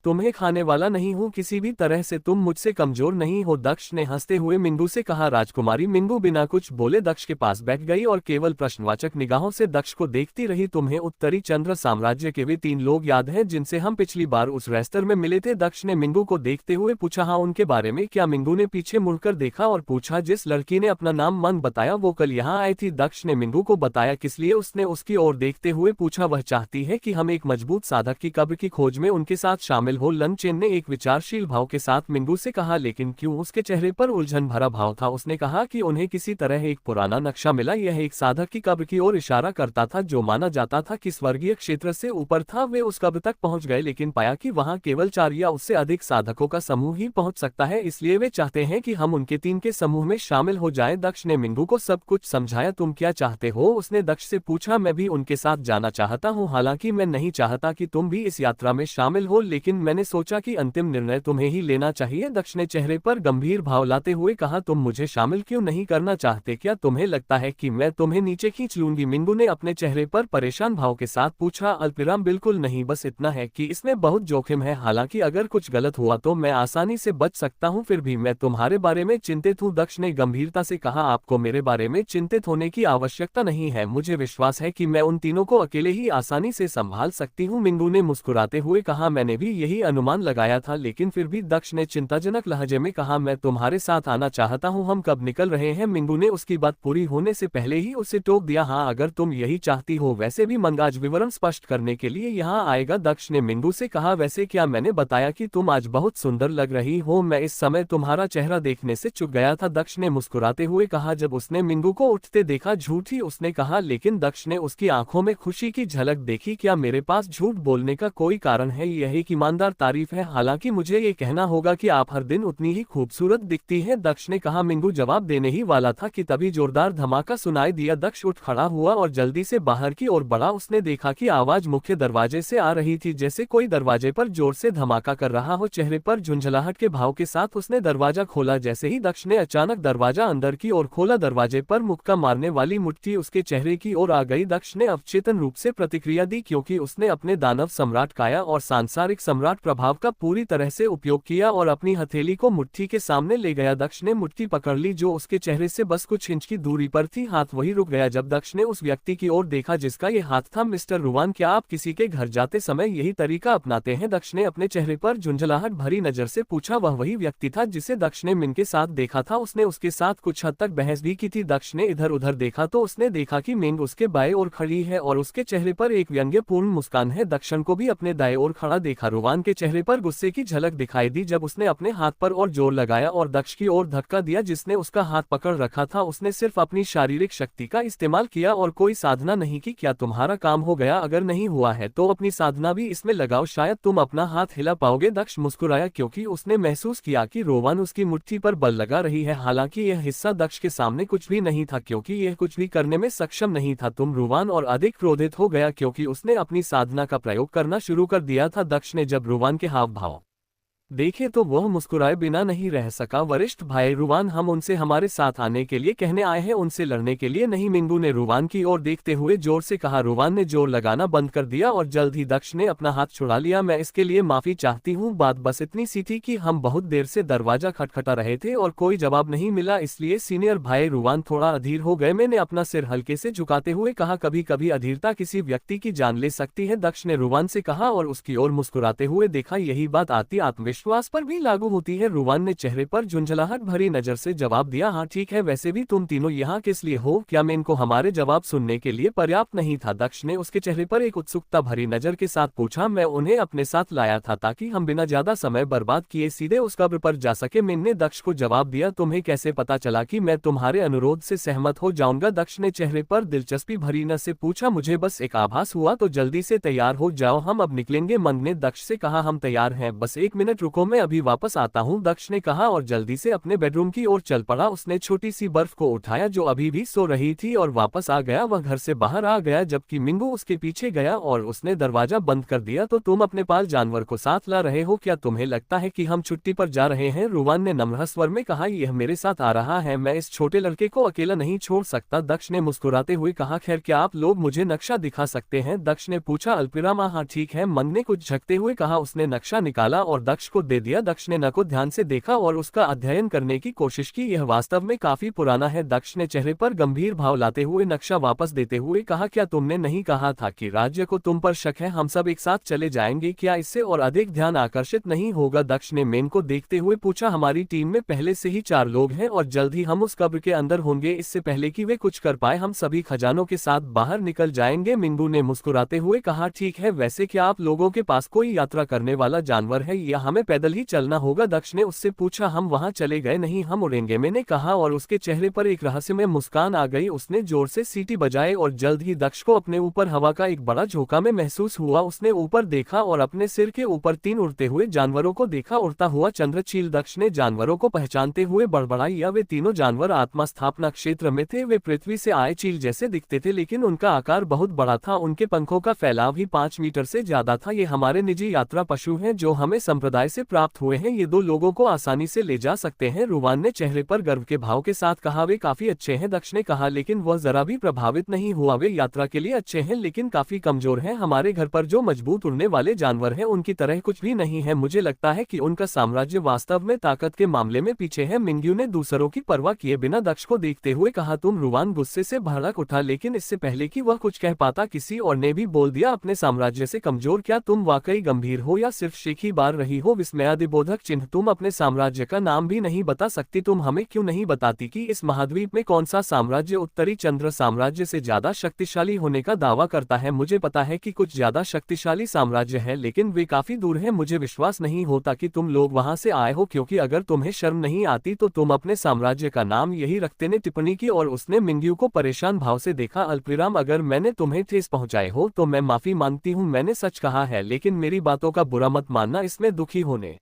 तुम्हें खाने वाला नहीं हूँ, किसी भी तरह से तुम मुझसे कमजोर नहीं हो, दक्ष ने हंसते हुए मिंगू से कहा। राजकुमारी। मिंगू बिना कुछ बोले दक्ष के पास बैठ गई और केवल प्रश्नवाचक निगाहों से दक्ष को देखती रही। तुम्हें उत्तरी चंद्र साम्राज्य के वे 3 लोग याद हैं जिनसे हम पिछली बार उस रेस्तर में मिले थे? दक्ष ने मिंगू को देखते हुए पूछा। हाँ, उनके बारे में क्या? मिंगू ने पीछे मुड़कर देखा और पूछा। जिस लड़की ने अपना नाम मन बताया वो कल यहाँ आई थी। दक्ष ने मिंगू को बताया। किस लिए? उसने उसकी ओर देखते हुए पूछा। वह चाहती है कि हम एक मजबूत साधक की कब्र की खोज में उनके साथ शामिल हो। लन चेन ने एक विचारशील भाव के साथ मिंगू से कहा। लेकिन क्यों? उसके चेहरे पर उलझन भरा भाव था। उसने कहा कि उन्हें किसी तरह एक पुराना नक्शा मिला। यह एक साधक की कब्र की ओर इशारा करता था जो माना जाता था कि स्वर्गीय क्षेत्र से ऊपर था। वे उस कब्र तक पहुंच गए लेकिन पाया कि वहां केवल 4 या उससे अधिक साधकों का समूह ही पहुंच सकता है, इसलिए वे चाहते हैं कि हम उनके 3 के समूह में शामिल हो जाएं। दक्ष ने मिंगू को सब कुछ समझाया। तुम क्या चाहते हो? उसने दक्ष से पूछा। मैं भी उनके साथ जाना चाहता हूँ, हालांकि मैं नहीं चाहता कि तुम भी इस यात्रा में शामिल हो, लेकिन मैंने सोचा कि अंतिम निर्णय तुम्हें ही लेना चाहिए। दक्ष ने चेहरे पर गंभीर भाव लाते हुए कहा। तुम मुझे शामिल क्यों नहीं करना चाहते? क्या तुम्हें लगता है कि मैं तुम्हें नीचे खींच लूंगी? मिंगू ने अपने चेहरे पर परेशान भाव के साथ पूछा। अल्पविराम। बिल्कुल नहीं, बस इतना है कि इसमें बहुत जोखिम है, हालांकि अगर कुछ गलत हुआ तो मैं आसानी से बच सकता हूं, फिर भी मैं तुम्हारे बारे में चिंतित हूं। दक्ष ने गंभीरता से कहा। आपको मेरे बारे में चिंतित होने की आवश्यकता नहीं है, मुझे विश्वास है कि मैं उन तीनों को अकेले ही आसानी से संभाल सकती हूँ। मिंगू ने मुस्कुराते हुए कहा। मैंने भी यही अनुमान लगाया था, लेकिन फिर भी। दक्ष ने चिंताजनक लहजे में कहा। मैं तुम्हारे साथ आना चाहता हूं, हम कब निकल रहे हैं? मिंगू ने उसकी बात पूरी होने से पहले ही उसे टोक दिया। हाँ, अगर तुम यही चाहती हो, वैसे भी मंग आज विवरण स्पष्ट करने के लिए यहाँ आएगा। दक्ष ने मिंगू से कहा। वैसे क्या? मैंने बताया कि तुम आज बहुत सुंदर लग रही हो, मैं इस समय तुम्हारा चेहरा देखने से चूक गया था, दक्ष ने मुस्कुराते हुए कहा। जब उसने मिंगू को उठते देखा। झूठी? उसने कहा। लेकिन दक्ष ने उसकी आंखों में खुशी की झलक देखी। क्या मेरे पास झूठ बोलने का कोई कारण है? यह एक ईमानदार तारीफ है, हालांकि मुझे ये कहना होगा कि आप हर दिन उतनी ही खूबसूरत दिखती हैं, दक्ष ने कहा। मिंगू जवाब देने ही वाला था कि तभी जोरदार धमाका सुनाई दिया। दक्ष उठ खड़ा हुआ और जल्दी से बाहर की ओर बढ़ा। उसने देखा कि आवाज मुख्य दरवाजे से आ रही थी, जैसे कोई दरवाजे पर जोर से धमाका कर रहा हो। चेहरे पर झुंझलाहट के भाव के साथ उसने दरवाजा खोला। जैसे ही दक्ष ने अचानक दरवाजा अंदर की ओर खोला, दरवाजे पर मुक्का मारने वाली मुट्ठी उसके चेहरे की ओर आ गई। दक्ष ने अवचेतन रूप से प्रतिक्रिया दी क्योंकि उसने अपने दानव सम्राट काया और सांसारिक सम्राट प्रभाव का पूरी तरह से उपयोग किया और अपनी हथेली को मुट्ठी के सामने ले गया। दक्ष ने मुट्ठी पकड़ ली जो उसके चेहरे से बस कुछ इंच की दूरी पर थी। हाथ वही रुक गया जब दक्ष ने उस व्यक्ति की ओर देखा जिसका ये हाथ था। मिस्टर रुवान, क्या आप किसी के घर जाते समय यही तरीका अपनाते हैं? दक्ष ने अपने चेहरे पर झुंझलाहट भरी नजर से पूछा। वह वही व्यक्ति था जिसे दक्ष ने मिन के साथ देखा था। उसने उसके साथ कुछ हद तक बहस भी की थी। दक्ष ने इधर उधर देखा तो उसने देखा कि मिंग उसके बाएं ओर खड़ी है और उसके चेहरे पर एक व्यंग्यपूर्ण मुस्कान है। दक्षिण को भी अपने दाएं ओर खड़ा देखा। रुवान के चेहरे पर गुस्से की झलक दिखाई दी जब उसने अपने हाथ पर और जोर लगाया और दक्ष की ओर धक्का दिया जिसने उसका हाथ पकड़ रखा था। उसने सिर्फ अपनी शारीरिक शक्ति का इस्तेमाल किया और कोई साधना नहीं की। क्या तुम्हारा काम हो गया? अगर नहीं हुआ है तो अपनी साधना भी इसमें लगाओ, शायद तुम अपना हाथ हिला पाओगे। दक्ष मुस्कुराया क्योंकि उसने महसूस किया कि रोवान उसकी मुट्ठी पर बल लगा रही है। हालांकि यह हिस्सा दक्ष के सामने कुछ भी नहीं था क्योंकि यह कुछ भी करने में सक्षम नहीं था। तुम रोवान और अधिक क्रोधित हो गया क्योंकि उसने अपनी साधना का प्रयोग करना शुरू कर दिया था। दक्ष ने जब रोवान के हाव भाव देखे तो वह मुस्कुराए बिना नहीं रह सका। वरिष्ठ भाई रुवान, हम उनसे हमारे साथ आने के लिए कहने आए हैं, उनसे लड़ने के लिए नहीं। मिंगू ने रुवान की ओर देखते हुए जोर से कहा। रुवान ने जोर लगाना बंद कर दिया और जल्द ही दक्ष ने अपना हाथ छुड़ा लिया। मैं इसके लिए माफी चाहती हूँ। बात बस इतनी सी थी कि हम बहुत देर से दरवाजा खटखटा रहे थे और कोई जवाब नहीं मिला, इसलिए सीनियर भाई रुवान थोड़ा अधीर हो गए। मैंने अपना सिर हल्के से झुकाते हुए कहा, कभी कभी अधीरता किसी व्यक्ति की जान ले सकती है, दक्ष ने रुवान से कहा और उसकी ओर मुस्कुराते हुए देखा। यही बात आती आत्मविश्वास पर भी लागू होती है। रुवान ने चेहरे पर झुंझलाहट भरी नजर से जवाब दिया, हाँ ठीक है, वैसे भी तुम तीनों यहाँ किस लिए हो? क्या मैं इनको हमारे जवाब सुनने के लिए पर्याप्त नहीं था? दक्ष ने उसके चेहरे पर एक उत्सुकता भरी नजर के साथ पूछा। मैं उन्हें अपने साथ लाया था ताकि हम बिना ज्यादा समय बर्बाद किए सीधे उस कब्र पर जा सके। मिन ने दक्ष को जवाब दिया, तुम्हें कैसे पता चला कि मैं तुम्हारे अनुरोध से सहमत हो जाऊंगा? दक्ष ने चेहरे पर दिलचस्पी भरी न से पूछा। मुझे बस एक आभास हुआ, तो जल्दी से तैयार हो जाओ, हम अब निकलेंगे। मन ने दक्ष से कहा, हम तैयार हैं, बस 1 मिनट रुको, मैं अभी वापस आता हूँ, दक्ष ने कहा और जल्दी से अपने बेडरूम की ओर चल पड़ा। उसने छोटी सी बर्फ को उठाया जो अभी भी सो रही थी और वापस आ गया। वह घर से बाहर आ गया जबकि मिंगू उसके पीछे गया और उसने दरवाजा बंद कर दिया। तो तुम अपने पाल जानवर को साथ ला रहे हो क्या? तुम्हें लगता है कि हम छुट्टी पर जा रहे हैं? रुवान ने नम्र स्वर में कहा, यह मेरे साथ आ रहा है, मैं इस छोटे लड़के को अकेला नहीं छोड़ सकता। दक्ष ने मुस्कुराते हुए कहा, खैर क्या आप लोग मुझे नक्शा दिखा सकते हैं? दक्ष ने पूछा। अल्पिराम, हाँ ठीक है, मन ने कुछ झकते हुए कहा। उसने नक्शा निकाला और दक्ष को दे दिया। दक्ष ने न को ध्यान से देखा और उसका अध्ययन करने की कोशिश की। यह वास्तव में काफी पुराना है। दक्ष ने चेहरे पर गंभीर भाव लाते हुए नक्शा वापस देते हुए कहा, क्या तुमने नहीं कहा था कि राज्य को तुम पर शक है? हम सब एक साथ चले जाएंगे, क्या इससे और अधिक ध्यान आकर्षित नहीं होगा? दक्ष ने मेन को देखते हुए पूछा। हमारी टीम में पहले से ही 4 लोग हैं और जल्द ही हम उस कब्र के अंदर होंगे। इससे पहले कि वे कुछ कर पाए हम सभी खजानों के साथ बाहर निकल जाएंगे। मिंगू ने मुस्कुराते हुए कहा, ठीक है, वैसे क्या आप लोगों के पास कोई यात्रा करने वाला जानवर है या हमें पैदल ही चलना होगा? दक्ष ने उससे पूछा। हम वहां चले गए, नहीं हम उड़ेंगे, मैंने कहा और उसके चेहरे पर एक रहस्यमय मुस्कान आ गई। उसने जोर से सीटी बजाए और जल्द ही दक्ष को अपने ऊपर हवा का एक बड़ा झोंका में महसूस हुआ। उसने ऊपर देखा और अपने सिर के ऊपर 3 उड़ते हुए जानवरों को देखा। उड़ता हुआ चंद्रचील। दक्ष ने जानवरों को पहचानते हुए बड़बड़ाया। वे तीनों जानवर आत्मा स्थापना क्षेत्र में थे। वे पृथ्वी से आए चील जैसे दिखते थे लेकिन उनका आकार बहुत बड़ा था। उनके पंखों का फैलाव ही 5 मीटर से ज्यादा था। ये हमारे निजी यात्रा पशु हैं जो हमें संप्रदाय से प्राप्त हुए हैं। ये 2 लोगों को आसानी से ले जा सकते हैं। रुवान ने चेहरे पर गर्व के भाव के साथ कहा, वे काफी अच्छे हैं। दक्ष ने कहा, लेकिन वह जरा भी प्रभावित नहीं हुआ। वे यात्रा के लिए अच्छे हैं लेकिन काफी कमजोर हैं। हमारे घर पर जो मजबूत उड़ने वाले जानवर हैं उनकी तरह कुछ भी नहीं है। मुझे लगता है कि उनका साम्राज्य वास्तव में ताकत के मामले में पीछे है। मिंग्यू ने दूसरों की परवाह किए बिना दक्ष को देखते हुए कहा। तुम? रुवान गुस्से से भड़क उठा लेकिन इससे पहले कि वह कुछ कह पाता किसी और ने भी बोल दिया, अपने साम्राज्य से कमजोर? क्या तुम वाकई गंभीर हो या सिर्फ शेख ही बार रही हो? विस्मयादिबोधक चिन्ह। तुम अपने साम्राज्य का नाम भी नहीं बता सकती? तुम हमें क्यों नहीं बताती कि इस महाद्वीप में कौन सा साम्राज्य उत्तरी चंद्र साम्राज्य से ज्यादा शक्तिशाली होने का दावा करता है? मुझे पता है कि कुछ ज्यादा शक्तिशाली साम्राज्य है लेकिन वे काफी दूर हैं। मुझे विश्वास नहीं होता कि तुम लोग वहां से आए हो, क्योंकि अगर तुम्हें शर्म नहीं आती तो तुम अपने साम्राज्य का नाम यही रखते। ने टिप्पणी की और उसने मिंग्यू को परेशान भाव से देखा। अल्पिराम, अगर मैंने तुम्हें ठेस पहुंचाए हो तो मैं माफी मांगती हूँ। मैंने सच कहा है लेकिन मेरी बातों का बुरा मत मानना, इसमें दुखी होने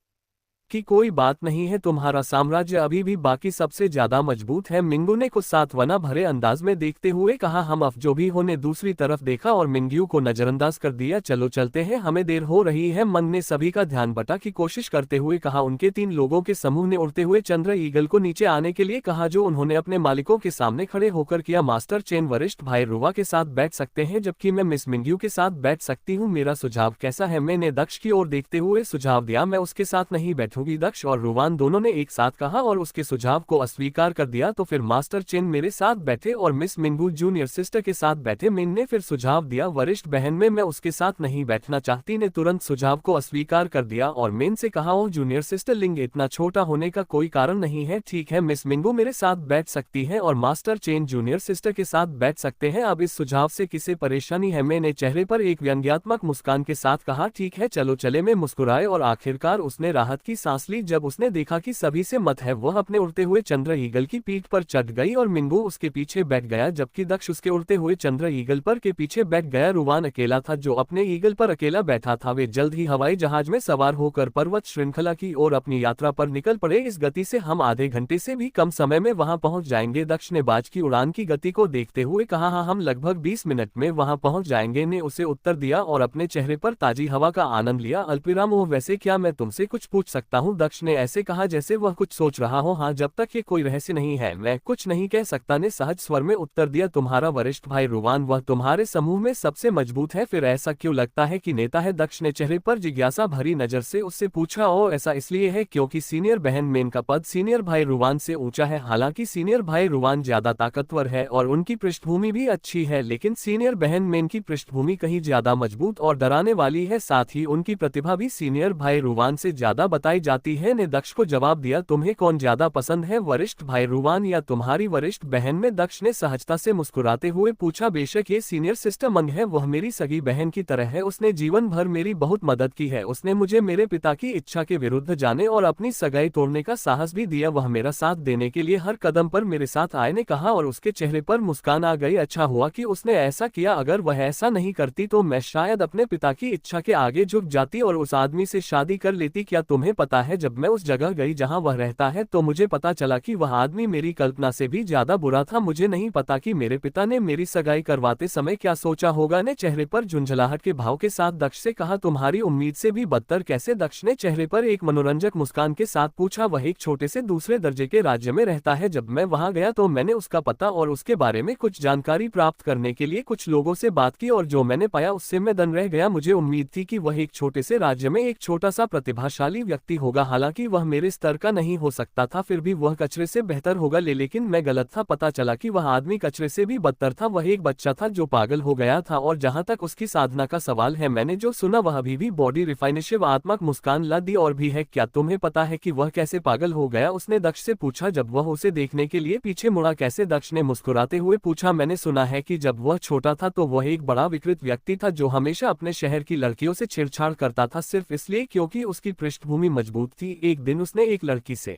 कि कोई बात नहीं है। तुम्हारा साम्राज्य अभी भी बाकी सबसे ज्यादा मजबूत है। मिंगू ने कुछ सांत्वना भरे अंदाज में देखते हुए कहा। हम अब जो भी होने दूसरी तरफ देखा और मिंग्यू को नजरअंदाज कर दिया। चलो चलते हैं, हमें देर हो रही है। मन ने सभी का ध्यान बटा की कोशिश करते हुए कहा। उनके 3 लोगों के समूह ने उड़ते हुए चंद्र ईगल को नीचे आने के लिए कहा जो उन्होंने अपने मालिकों के सामने खड़े होकर किया। मास्टर चेन वरिष्ठ भाई रुवा के साथ बैठ सकते हैं जबकि मैं मिस मिंग्यू के साथ बैठ सकती हूँ। मेरा सुझाव कैसा है? मैंने दक्ष की ओर देखते हुए सुझाव दिया। मैं उसके साथ नहीं बैठूंगी। दक्ष और रुवान दोनों ने एक साथ कहा और उसके सुझाव को अस्वीकार कर दिया। तो फिर मास्टर चेन मेरे साथ बैठे और मिस मिंगू जूनियर सिस्टर के साथ बैठे। मिन ने फिर सुझाव दिया, वरिष्ठ बहन में मैं उसके साथ नहीं बैठना चाहती। ने तुरंत सुझाव को अस्वीकार कर दिया और मिन से कहा, ओ जूनियर सिस्टर, लिंग इतना छोटा होने का कोई कारण नहीं है। ठीक है, मिस मिंगू मेरे साथ बैठ सकती है और मास्टर चेन जूनियर सिस्टर के साथ बैठ सकते हैं। अब इस सुझाव से किसे परेशानी है? मैंने चेहरे पर एक व्यंग्यात्मक मुस्कान के साथ कहा। ठीक है, चलो चले। मैं मुस्कुराए और आखिरकार उसने राहत की सांस ली जब उसने देखा कि सभी से मत है। वह अपने उड़ते हुए चंद्र ईगल की पीठ पर चढ़ गई और मिंगू उसके पीछे बैठ गया जबकि दक्ष उसके उड़ते हुए चंद्र ईगल पर के पीछे बैठ गया। रुवान अकेला था जो अपने ईगल पर अकेला बैठा था। वे जल्द ही हवाई जहाज में सवार होकर पर्वत श्रृंखला की ओर अपनी यात्रा पर निकल पड़े। इस गति से हम आधे घंटे से भी कम समय में वहां पहुंच जाएंगे। दक्ष ने बाज की उड़ान की गति को देखते हुए कहा, हाँ हम लगभग 20 मिनट में वहां पहुंच जाएंगे। ने उसे उत्तर दिया और अपने चेहरे पर ताजी हवा का आनंद लिया। अल्पिराम, वैसे क्या मैं तुमसे कुछ पूछ सकता सकता हूँ, दक्ष ने ऐसे कहा जैसे वह कुछ सोच रहा हो। हाँ, जब तक ये कोई रहस्य नहीं है मैं कुछ नहीं कह सकता, ने सहज स्वर में उत्तर दिया। तुम्हारा वरिष्ठ भाई रुवान, वह तुम्हारे समूह में सबसे मजबूत है, फिर ऐसा क्यों लगता है कि नेता है? दक्ष ने चेहरे पर जिज्ञासा भरी नजर से उससे पूछा। ओ, ऐसा इसलिए है क्योंकि सीनियर बहन मेन का पद सीनियर भाई रुवान से ऊंचा है। हालांकि सीनियर भाई रुवान ज्यादा ताकतवर है और उनकी पृष्ठभूमि भी अच्छी है, लेकिन सीनियर बहन मेन की पृष्ठभूमि कहीं ज्यादा मजबूत और डराने वाली है, साथ ही उनकी प्रतिभा भी सीनियर भाई रुवान से ज्यादा बताई जाती है, ने दक्ष को जवाब दिया। तुम्हें कौन ज्यादा पसंद है, वरिष्ठ भाई रुवान या तुम्हारी वरिष्ठ बहन में? दक्ष ने सहजता से मुस्कुराते हुए पूछा। बेशक ये सीनियर सिस्टर मंग है, वह मेरी सगी बहन की तरह है, उसने जीवन भर मेरी बहुत मदद की है, उसने मुझे मेरे पिता की इच्छा के विरुद्ध जाने और अपनी सगाई तोड़ने का साहस भी दिया, वह मेरा साथ देने के लिए हर कदम पर मेरे साथ आए, ने कहा और उसके चेहरे पर मुस्कान आ गई। अच्छा हुआ कि उसने ऐसा किया, अगर वह ऐसा नहीं करती तो मैं शायद अपने पिता की इच्छा के आगे झुक जाती और उस आदमी से शादी कर लेती। क्या तुम्हें पता है, जब मैं उस जगह गई जहां वह रहता है तो मुझे पता चला कि वह आदमी मेरी कल्पना से भी ज्यादा बुरा था। मुझे नहीं पता कि मेरे पिता ने मेरी सगाई करवाते समय क्या सोचा होगा, ने चेहरे पर झुंझलाहट के भाव के साथ दक्ष से कहा। तुम्हारी उम्मीद से भी बदतर कैसे? दक्ष ने चेहरे पर एक मनोरंजक मुस्कान के साथ पूछा। वह एक छोटे से दूसरे दर्जे के राज्य में रहता है, जब मैं वहां गया तो मैंने उसका पता और उसके बारे में कुछ जानकारी प्राप्त करने के लिए कुछ लोगों से बात की और जो मैंने पाया उससे मैं दंग रह गया। मुझे उम्मीद थी कि वह एक छोटे से राज्य में एक छोटा सा प्रतिभाशाली व्यक्ति होगा, हालांकि वह मेरे स्तर का नहीं हो सकता था, फिर भी वह कचरे से बेहतर होगा, लेकिन मैं गलत था। पता चला कि वह आदमी कचरे से भी बदतर था, वह एक बच्चा था जो पागल हो गया था और जहां तक उसकी साधना का सवाल है, मैंने जो सुना वह अभी भी बॉडी रिफाइनेशिव आत्मक मुस्कान ला दी और भी है। क्या तुम्हें पता है कि वह कैसे पागल हो गया, उसने दक्ष से पूछा। जब वह उसे देखने के लिए पीछे मुड़ा। कैसे? दक्ष ने मुस्कुराते हुए पूछा। मैंने सुना है कि जब वह छोटा था तो वह एक बड़ा विकृत व्यक्ति था जो हमेशा अपने शहर की लड़कियों से छेड़छाड़ करता था, सिर्फ इसलिए क्योंकि उसकी पृष्ठभूमि मजबूत थी। एक दिन उसने एक लड़की से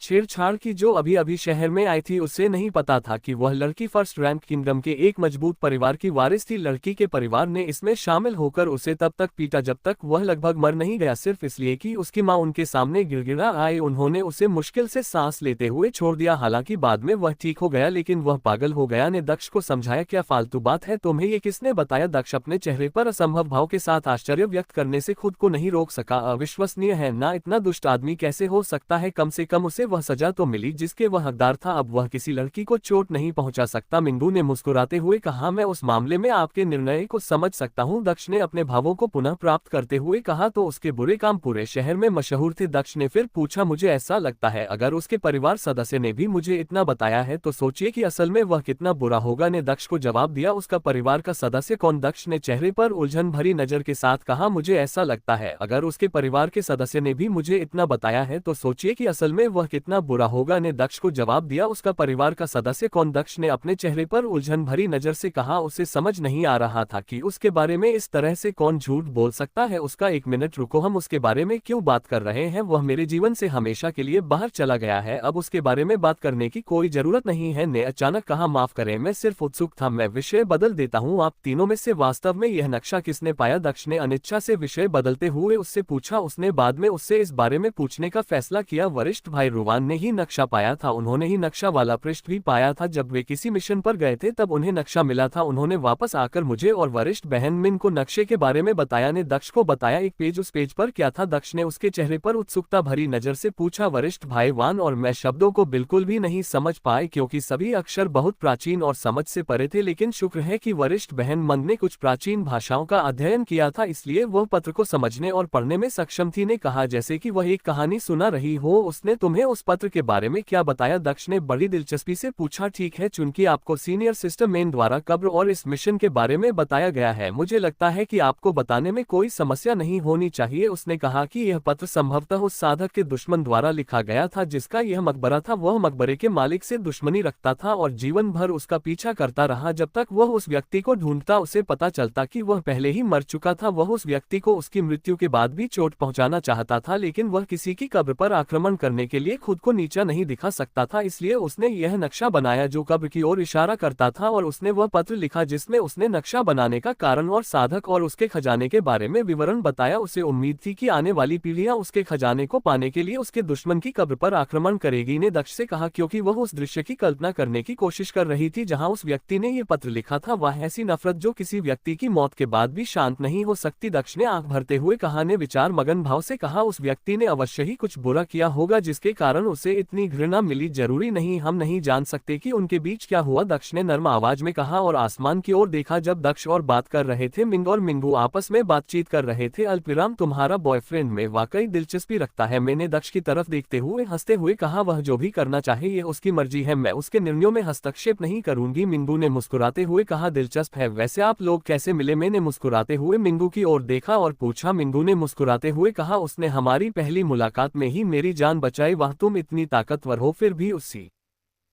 छेड़छाड़ की जो अभी अभी शहर में आई थी, उसे नहीं पता था कि वह लड़की फर्स्ट रैंक किंगडम के एक मजबूत परिवार की वारिस थी। लड़की के परिवार ने इसमें शामिल होकर उसे तब तक पीटा जब तक वह लगभग मर नहीं गया, सिर्फ इसलिए कि उसकी मां उनके सामने गिड़गिड़ा आई। उन्होंने उसे मुश्किल से सांस लेते हुए छोड़ दिया, हालांकि बाद में वह ठीक हो गया, लेकिन वह पागल हो गया, ने दक्ष को समझाया। क्या फालतू बात है, तुम्हें ये किसने बताया? दक्ष अपने चेहरे पर असंभव भाव के साथ आश्चर्य व्यक्त करने से खुद को नहीं रोक सका। अविश्वसनीय है ना, इतना दुष्ट आदमी कैसे हो सकता है? कम से कम उसे वह सजा तो मिली जिसके वह हकदार था, अब वह किसी लड़की को चोट नहीं पहुंचा सकता, मिंगू ने मुस्कुराते हुए कहा। मैं उस मामले में आपके निर्णय को समझ सकता हूं, दक्ष ने अपने भावों को पुनः प्राप्त करते हुए कहा। तो उसके बुरे काम पूरे शहर में मशहूर थे, दक्ष ने फिर पूछा। मुझे ऐसा लगता है अगर उसके परिवार सदस्य ने भी मुझे इतना बताया है तो सोचिए कि असल में वह कितना बुरा होगा, ने दक्ष को जवाब दिया। उसका परिवार का सदस्य कौन? दक्ष ने चेहरे पर उलझन भरी नजर के साथ कहा। मुझे ऐसा लगता है अगर उसके परिवार के सदस्य ने भी मुझे इतना बताया है तो सोचिए कि असल में वह कितना बुरा होगा, ने दक्ष को जवाब दिया। उसका परिवार का सदस्य कौन? दक्ष ने अपने चेहरे पर उलझन भरी नजर से कहा। उसे समझ नहीं आ रहा था कि उसके बारे में इस तरह से कौन झूठ बोल सकता है। उसका एक मिनट रुको, हम उसके बारे में क्यों बात कर रहे हैं? वह मेरे जीवन से हमेशा के लिए बाहर चला गया है, अब उसके बारे में बात करने की कोई जरूरत नहीं है, ने अचानक कहा। माफ करें, मैं सिर्फ उत्सुक था, मैं विषय बदल देता हूँ। आप तीनों में से वास्तव में यह नक्शा किसने पाया? दक्ष ने अनिच्छा से विषय बदलते हुए उससे पूछा। उसने बाद में उससे इस बारे में पूछने का फैसला किया। वरिष्ठ भाई रुवान ने ही नक्शा पाया था, उन्होंने ही नक्शा वाला पृष्ठ भी पाया था। जब वे किसी मिशन पर गए थे तब उन्हें नक्शा मिला था, उन्होंने वापस आकर मुझे और वरिष्ठ बहन मिन को नक्शे के बारे में बताया, ने दक्ष को बताया। एक पेज, उस पेज पर क्या था? दक्ष ने उसके चेहरे पर उत्सुकता भरी नजर से पूछा। वरिष्ठ भाई वान और मैं शब्दों को बिल्कुल भी नहीं समझ पाए क्योंकि सभी अक्षर बहुत प्राचीन और समझ से परे थे, लेकिन शुक्र है कि वरिष्ठ बहन मंग ने कुछ प्राचीन भाषाओं का अध्ययन किया था, इसलिए वह पत्र को समझने और पढ़ने में सक्षम थी, ने कहा जैसे कि वह एक कहानी सुना रही हो। उसने तुम्हें उस पत्र के बारे में क्या बताया? दक्ष ने बड़ी दिलचस्पी से पूछा। ठीक है, चूंकि आपको सीनियर सिस्टर मेन द्वारा कब्र और इस मिशन के बारे में बताया गया है, मुझे लगता है कि आपको बताने में कोई समस्या नहीं होनी चाहिए। उसने कहा कि यह पत्र संभवतः उस साधक के दुश्मन द्वारा लिखा गया था जिसका यह मकबरा था। वह मकबरे के मालिक से दुश्मनी रखता था और जीवन भर उसका पीछा करता रहा जब तक वह उस व्यक्ति को ढूंढता। उसे पता चलता कि वह पहले ही मर चुका था। वह उस व्यक्ति को उसकी मृत्यु के बाद भी चोट पहुंचाना चाहता था, लेकिन वह किसी की कब्र पर आक्रमण करने के लिए खुद को नीचा नहीं दिखा सकता था, इसलिए उसने यह नक्शा बनाया जो कब्र की ओर इशारा करता था, और उसने वह पत्र लिखा जिसमें उसने नक्शा बनाने का कारण और साधक और उसके खजाने के बारे में विवरण बताया। उसे उम्मीद थी कि आने वाली पीढ़ियां उसके खजाने को पाने के लिए उसके दुश्मन की कब्र पर आक्रमण करेगी, ने दक्ष से कहा, क्योंकि वह उस दृश्य की कल्पना करने की कोशिश कर रही थी जहां उस व्यक्ति ने ये पत्र लिखा था। वह ऐसी नफरत जो किसी व्यक्ति की मौत के बाद भी शांत नहीं हो सकती। दक्ष ने आंख भरते हुए कहा, ने विचार मगन भाव से कहा, उस व्यक्ति ने अवश्य ही कुछ बुरा किया होगा जिसके कारण उसे इतनी घृणा मिली। जरूरी नहीं, हम नहीं जान सकते कि उनके बीच क्या हुआ, दक्ष ने नर्म आवाज में कहा और आसमान की ओर देखा। जब दक्ष और बात कर रहे थे, मिंग और मिंगू आपस में बातचीत कर रहे थे। अल्पविराम, तुम्हारा बॉयफ्रेंड में वाकई दिलचस्पी रखता है, मैंने दक्ष की तरफ देखते हुए हंसते हुए कहा। वह जो भी करना चाहे ये उसकी मर्जी है, मैं उसके निर्णयों में हस्तक्षेप नहीं करूंगी। मिंगू ने मुस्कुराते हुए कहा, दिलचस्प है, वैसे आप लोग कैसे मिले? मैंने मुस्कुराते हुए मिंगू की ओर देखा और पूछा। मिंगू ने मुस्कुराते हुए कहा, उसने हमारी पहली मुलाकात में ही मेरी जान बचाई। वाह, तुम इतनी ताकतवर हो, फिर भी उसी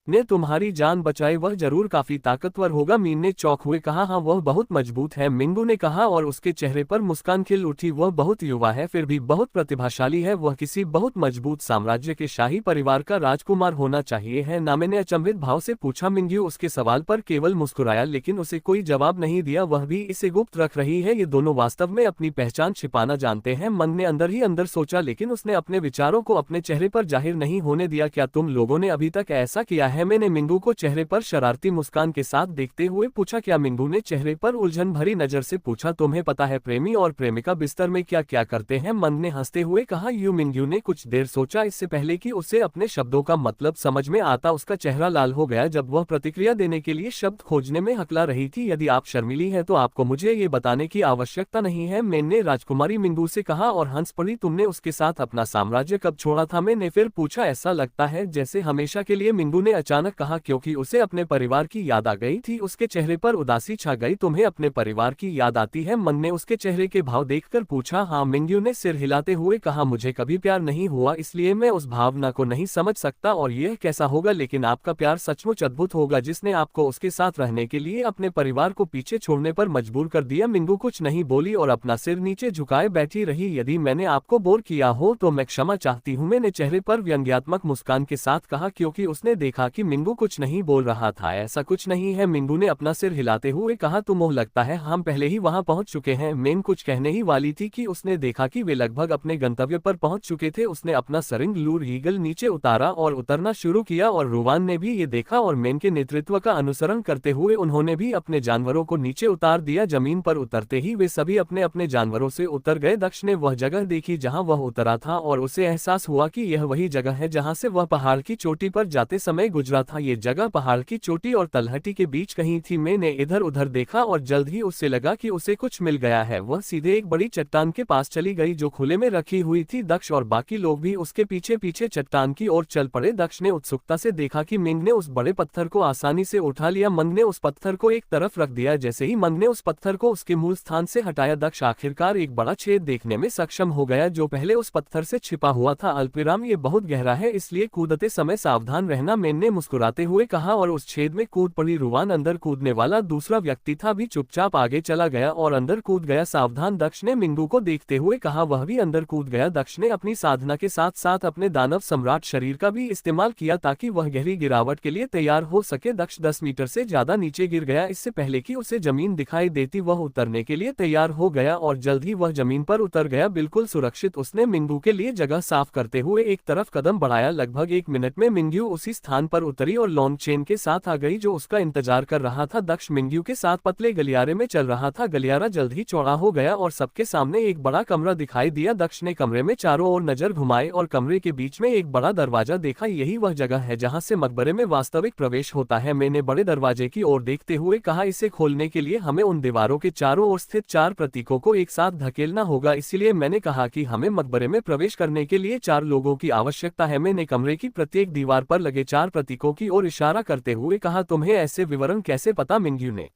ने तुम्हारी जान बचाई, वह जरूर काफी ताकतवर होगा। मीन ने चौंक हुए कहा, हाँ वह बहुत मजबूत है, मिंगू ने कहा और उसके चेहरे पर मुस्कान खिल उठी। वह बहुत युवा है, फिर भी बहुत प्रतिभाशाली है, वह किसी बहुत मजबूत साम्राज्य के शाही परिवार का राजकुमार होना चाहिए है ना? मैंने अचंभित भाव से पूछा। मिंगू उसके सवाल पर केवल मुस्कुराया, लेकिन उसे कोई जवाब नहीं दिया, वह भी इसे गुप्त रख रही है। ये दोनों वास्तव में अपनी पहचान छिपाना जानते हैं, मन ने अंदर ही अंदर सोचा, लेकिन उसने अपने विचारों को अपने चेहरे पर जाहिर नहीं होने दिया। क्या तुम लोगों ने अभी तक ऐसा किया है? मैंने मिंगू को चेहरे पर शरारती मुस्कान के साथ देखते हुए पूछा। क्या? मिंगू ने चेहरे पर उलझन भरी नजर से पूछा। तुम्हें पता है प्रेमी और प्रेमिका बिस्तर में क्या क्या करते हैं? मन ने हंसते हुए कहा। मिंगू ने कुछ देर सोचा, इससे पहले कि उसे अपने शब्दों का मतलब समझ में आता उसका चेहरा लाल हो गया जब वह प्रतिक्रिया देने के लिए शब्द खोजने में हकला रही थी। यदि आप शर्मीली है तो आपको मुझे ये बताने की आवश्यकता नहीं है, मैंने राजकुमारी मिंगू से कहा और हंस पड़ी। तुमने उसके साथ अपना साम्राज्य कब छोड़ा था? मैंने फिर पूछा। ऐसा लगता है जैसे हमेशा के लिए, मिंगू ने अचानक कहा, क्योंकि उसे अपने परिवार की याद आ गई थी। उसके चेहरे पर उदासी छा गई। तुम्हें अपने परिवार की याद आती है? मन ने उसके चेहरे के भाव देखकर पूछा। हाँ, मिंगू ने सिर हिलाते हुए कहा, मुझे कभी प्यार नहीं हुआ, इसलिए मैं उस भावना को नहीं समझ सकता। और यह कैसा होगा? लेकिन आपका प्यार सचमुच अद्भुत होगा, जिसने आपको उसके साथ रहने के लिए अपने परिवार को पीछे छोड़ने पर मजबूर कर दिया। मिंगू कुछ नहीं बोली और अपना सिर नीचे झुकाए बैठी रही। यदि मैंने आपको बोर किया हो तो मैं क्षमा चाहती हूँ, मैंने चेहरे पर व्यंग्यात्मक मुस्कान के साथ कहा, क्योंकि उसने देखा कि मिंगू कुछ नहीं बोल रहा था। ऐसा कुछ नहीं है, मिंगू ने अपना सिर हिलाते हुए कहा। तो मोह लगता है हम पहले ही वहां पहुंच चुके हैं। मेन कुछ कहने ही वाली थी कि उसने देखा कि वे लगभग अपने गंतव्य पर पहुंच चुके थे। उसने अपना सरिंग लूर ईगल नीचे उतारा और उतरना शुरू किया और रुवान ने भी ये देखा और मेन के नेतृत्व का अनुसरण करते हुए उन्होंने भी अपने जानवरों को नीचे उतार दिया। जमीन पर उतरते ही वे सभी अपने अपने जानवरों से उतर गए। दक्ष ने वह जगह देखी जहां वह उतरा था और उसे एहसास हुआ कि यह वही जगह है जहां से वह पहाड़ की चोटी पर जाते समय गुजरा था। ये जगह पहाड़ की चोटी और तलहटी के बीच कहीं थी। मैंने इधर उधर देखा और जल्द ही उससे लगा कि उसे कुछ मिल गया है। वह सीधे एक बड़ी चट्टान के पास चली गई जो खुले में रखी हुई थी। दक्ष और बाकी लोग भी उसके पीछे पीछे चट्टान की ओर चल पड़े। दक्ष ने उत्सुकता से देखा कि मिंग ने उस बड़े पत्थर को आसानी से उठा लिया। मंग ने उस पत्थर को एक तरफ रख दिया। जैसे ही मंग ने उस पत्थर को उसके मूल स्थान से हटाया, दक्ष आखिरकार एक बड़ा छेद देखने में सक्षम हो गया जो पहले उस पत्थर से छिपा हुआ था। अल्पविराम, ये बहुत गहरा है, इसलिए कूदते समय सावधान रहना, मैन ने मुस्कुराते हुए कहा और उस छेद में कूद पड़ी। रुवान अंदर कूदने वाला दूसरा व्यक्ति था, भी चुपचाप आगे चला गया और अंदर कूद गया। सावधान, दक्ष ने मिंगू को देखते हुए कहा। वह भी अंदर कूद गया। दक्ष ने अपनी साधना के साथ साथ अपने दानव सम्राट शरीर का भी इस्तेमाल किया ताकि वह गहरी गिरावट के लिए तैयार हो सके। दक्ष 10 मीटर से ज्यादा नीचे गिर गया। इससे पहले कि उसे जमीन दिखाई देती वह उतरने के लिए तैयार हो गया और जल्द ही वह जमीन पर उतर गया, बिल्कुल सुरक्षित। उसने मिंगू के लिए जगह साफ करते हुए एक तरफ कदम बढ़ाया। लगभग 1 मिनट में मिंगू उसी स्थान पर उतरी और लॉन्ग चेन के साथ आ गई जो उसका इंतजार कर रहा था। दक्ष मिंगू के साथ पतले गलियारे में चल रहा था। गलियारा जल्द ही चौड़ा हो गया और सबके सामने एक बड़ा कमरा दिखाई दिया। दक्ष ने कमरे में चारों ओर नजर घुमाई और कमरे के बीच में एक बड़ा दरवाजा देखा। यही वह जगह है जहां से मकबरे में वास्तविक प्रवेश होता है। मैंने बड़े दरवाजे की ओर देखते हुए कहा, इसे खोलने के लिए हमें उन दीवारों के चारों ओर स्थित 4 प्रतीकों को एक साथ धकेलना होगा। इसलिए मैंने कहा कि हमें मकबरे में प्रवेश करने के लिए 4 लोगों की आवश्यकता है। मैंने कमरे की प्रत्येक दीवार पर लगे 4 प्रतीकों की ओर इशारा करते हुए कहा, तुम्हें ऐसे विवरण कैसे पता? मिंगू ने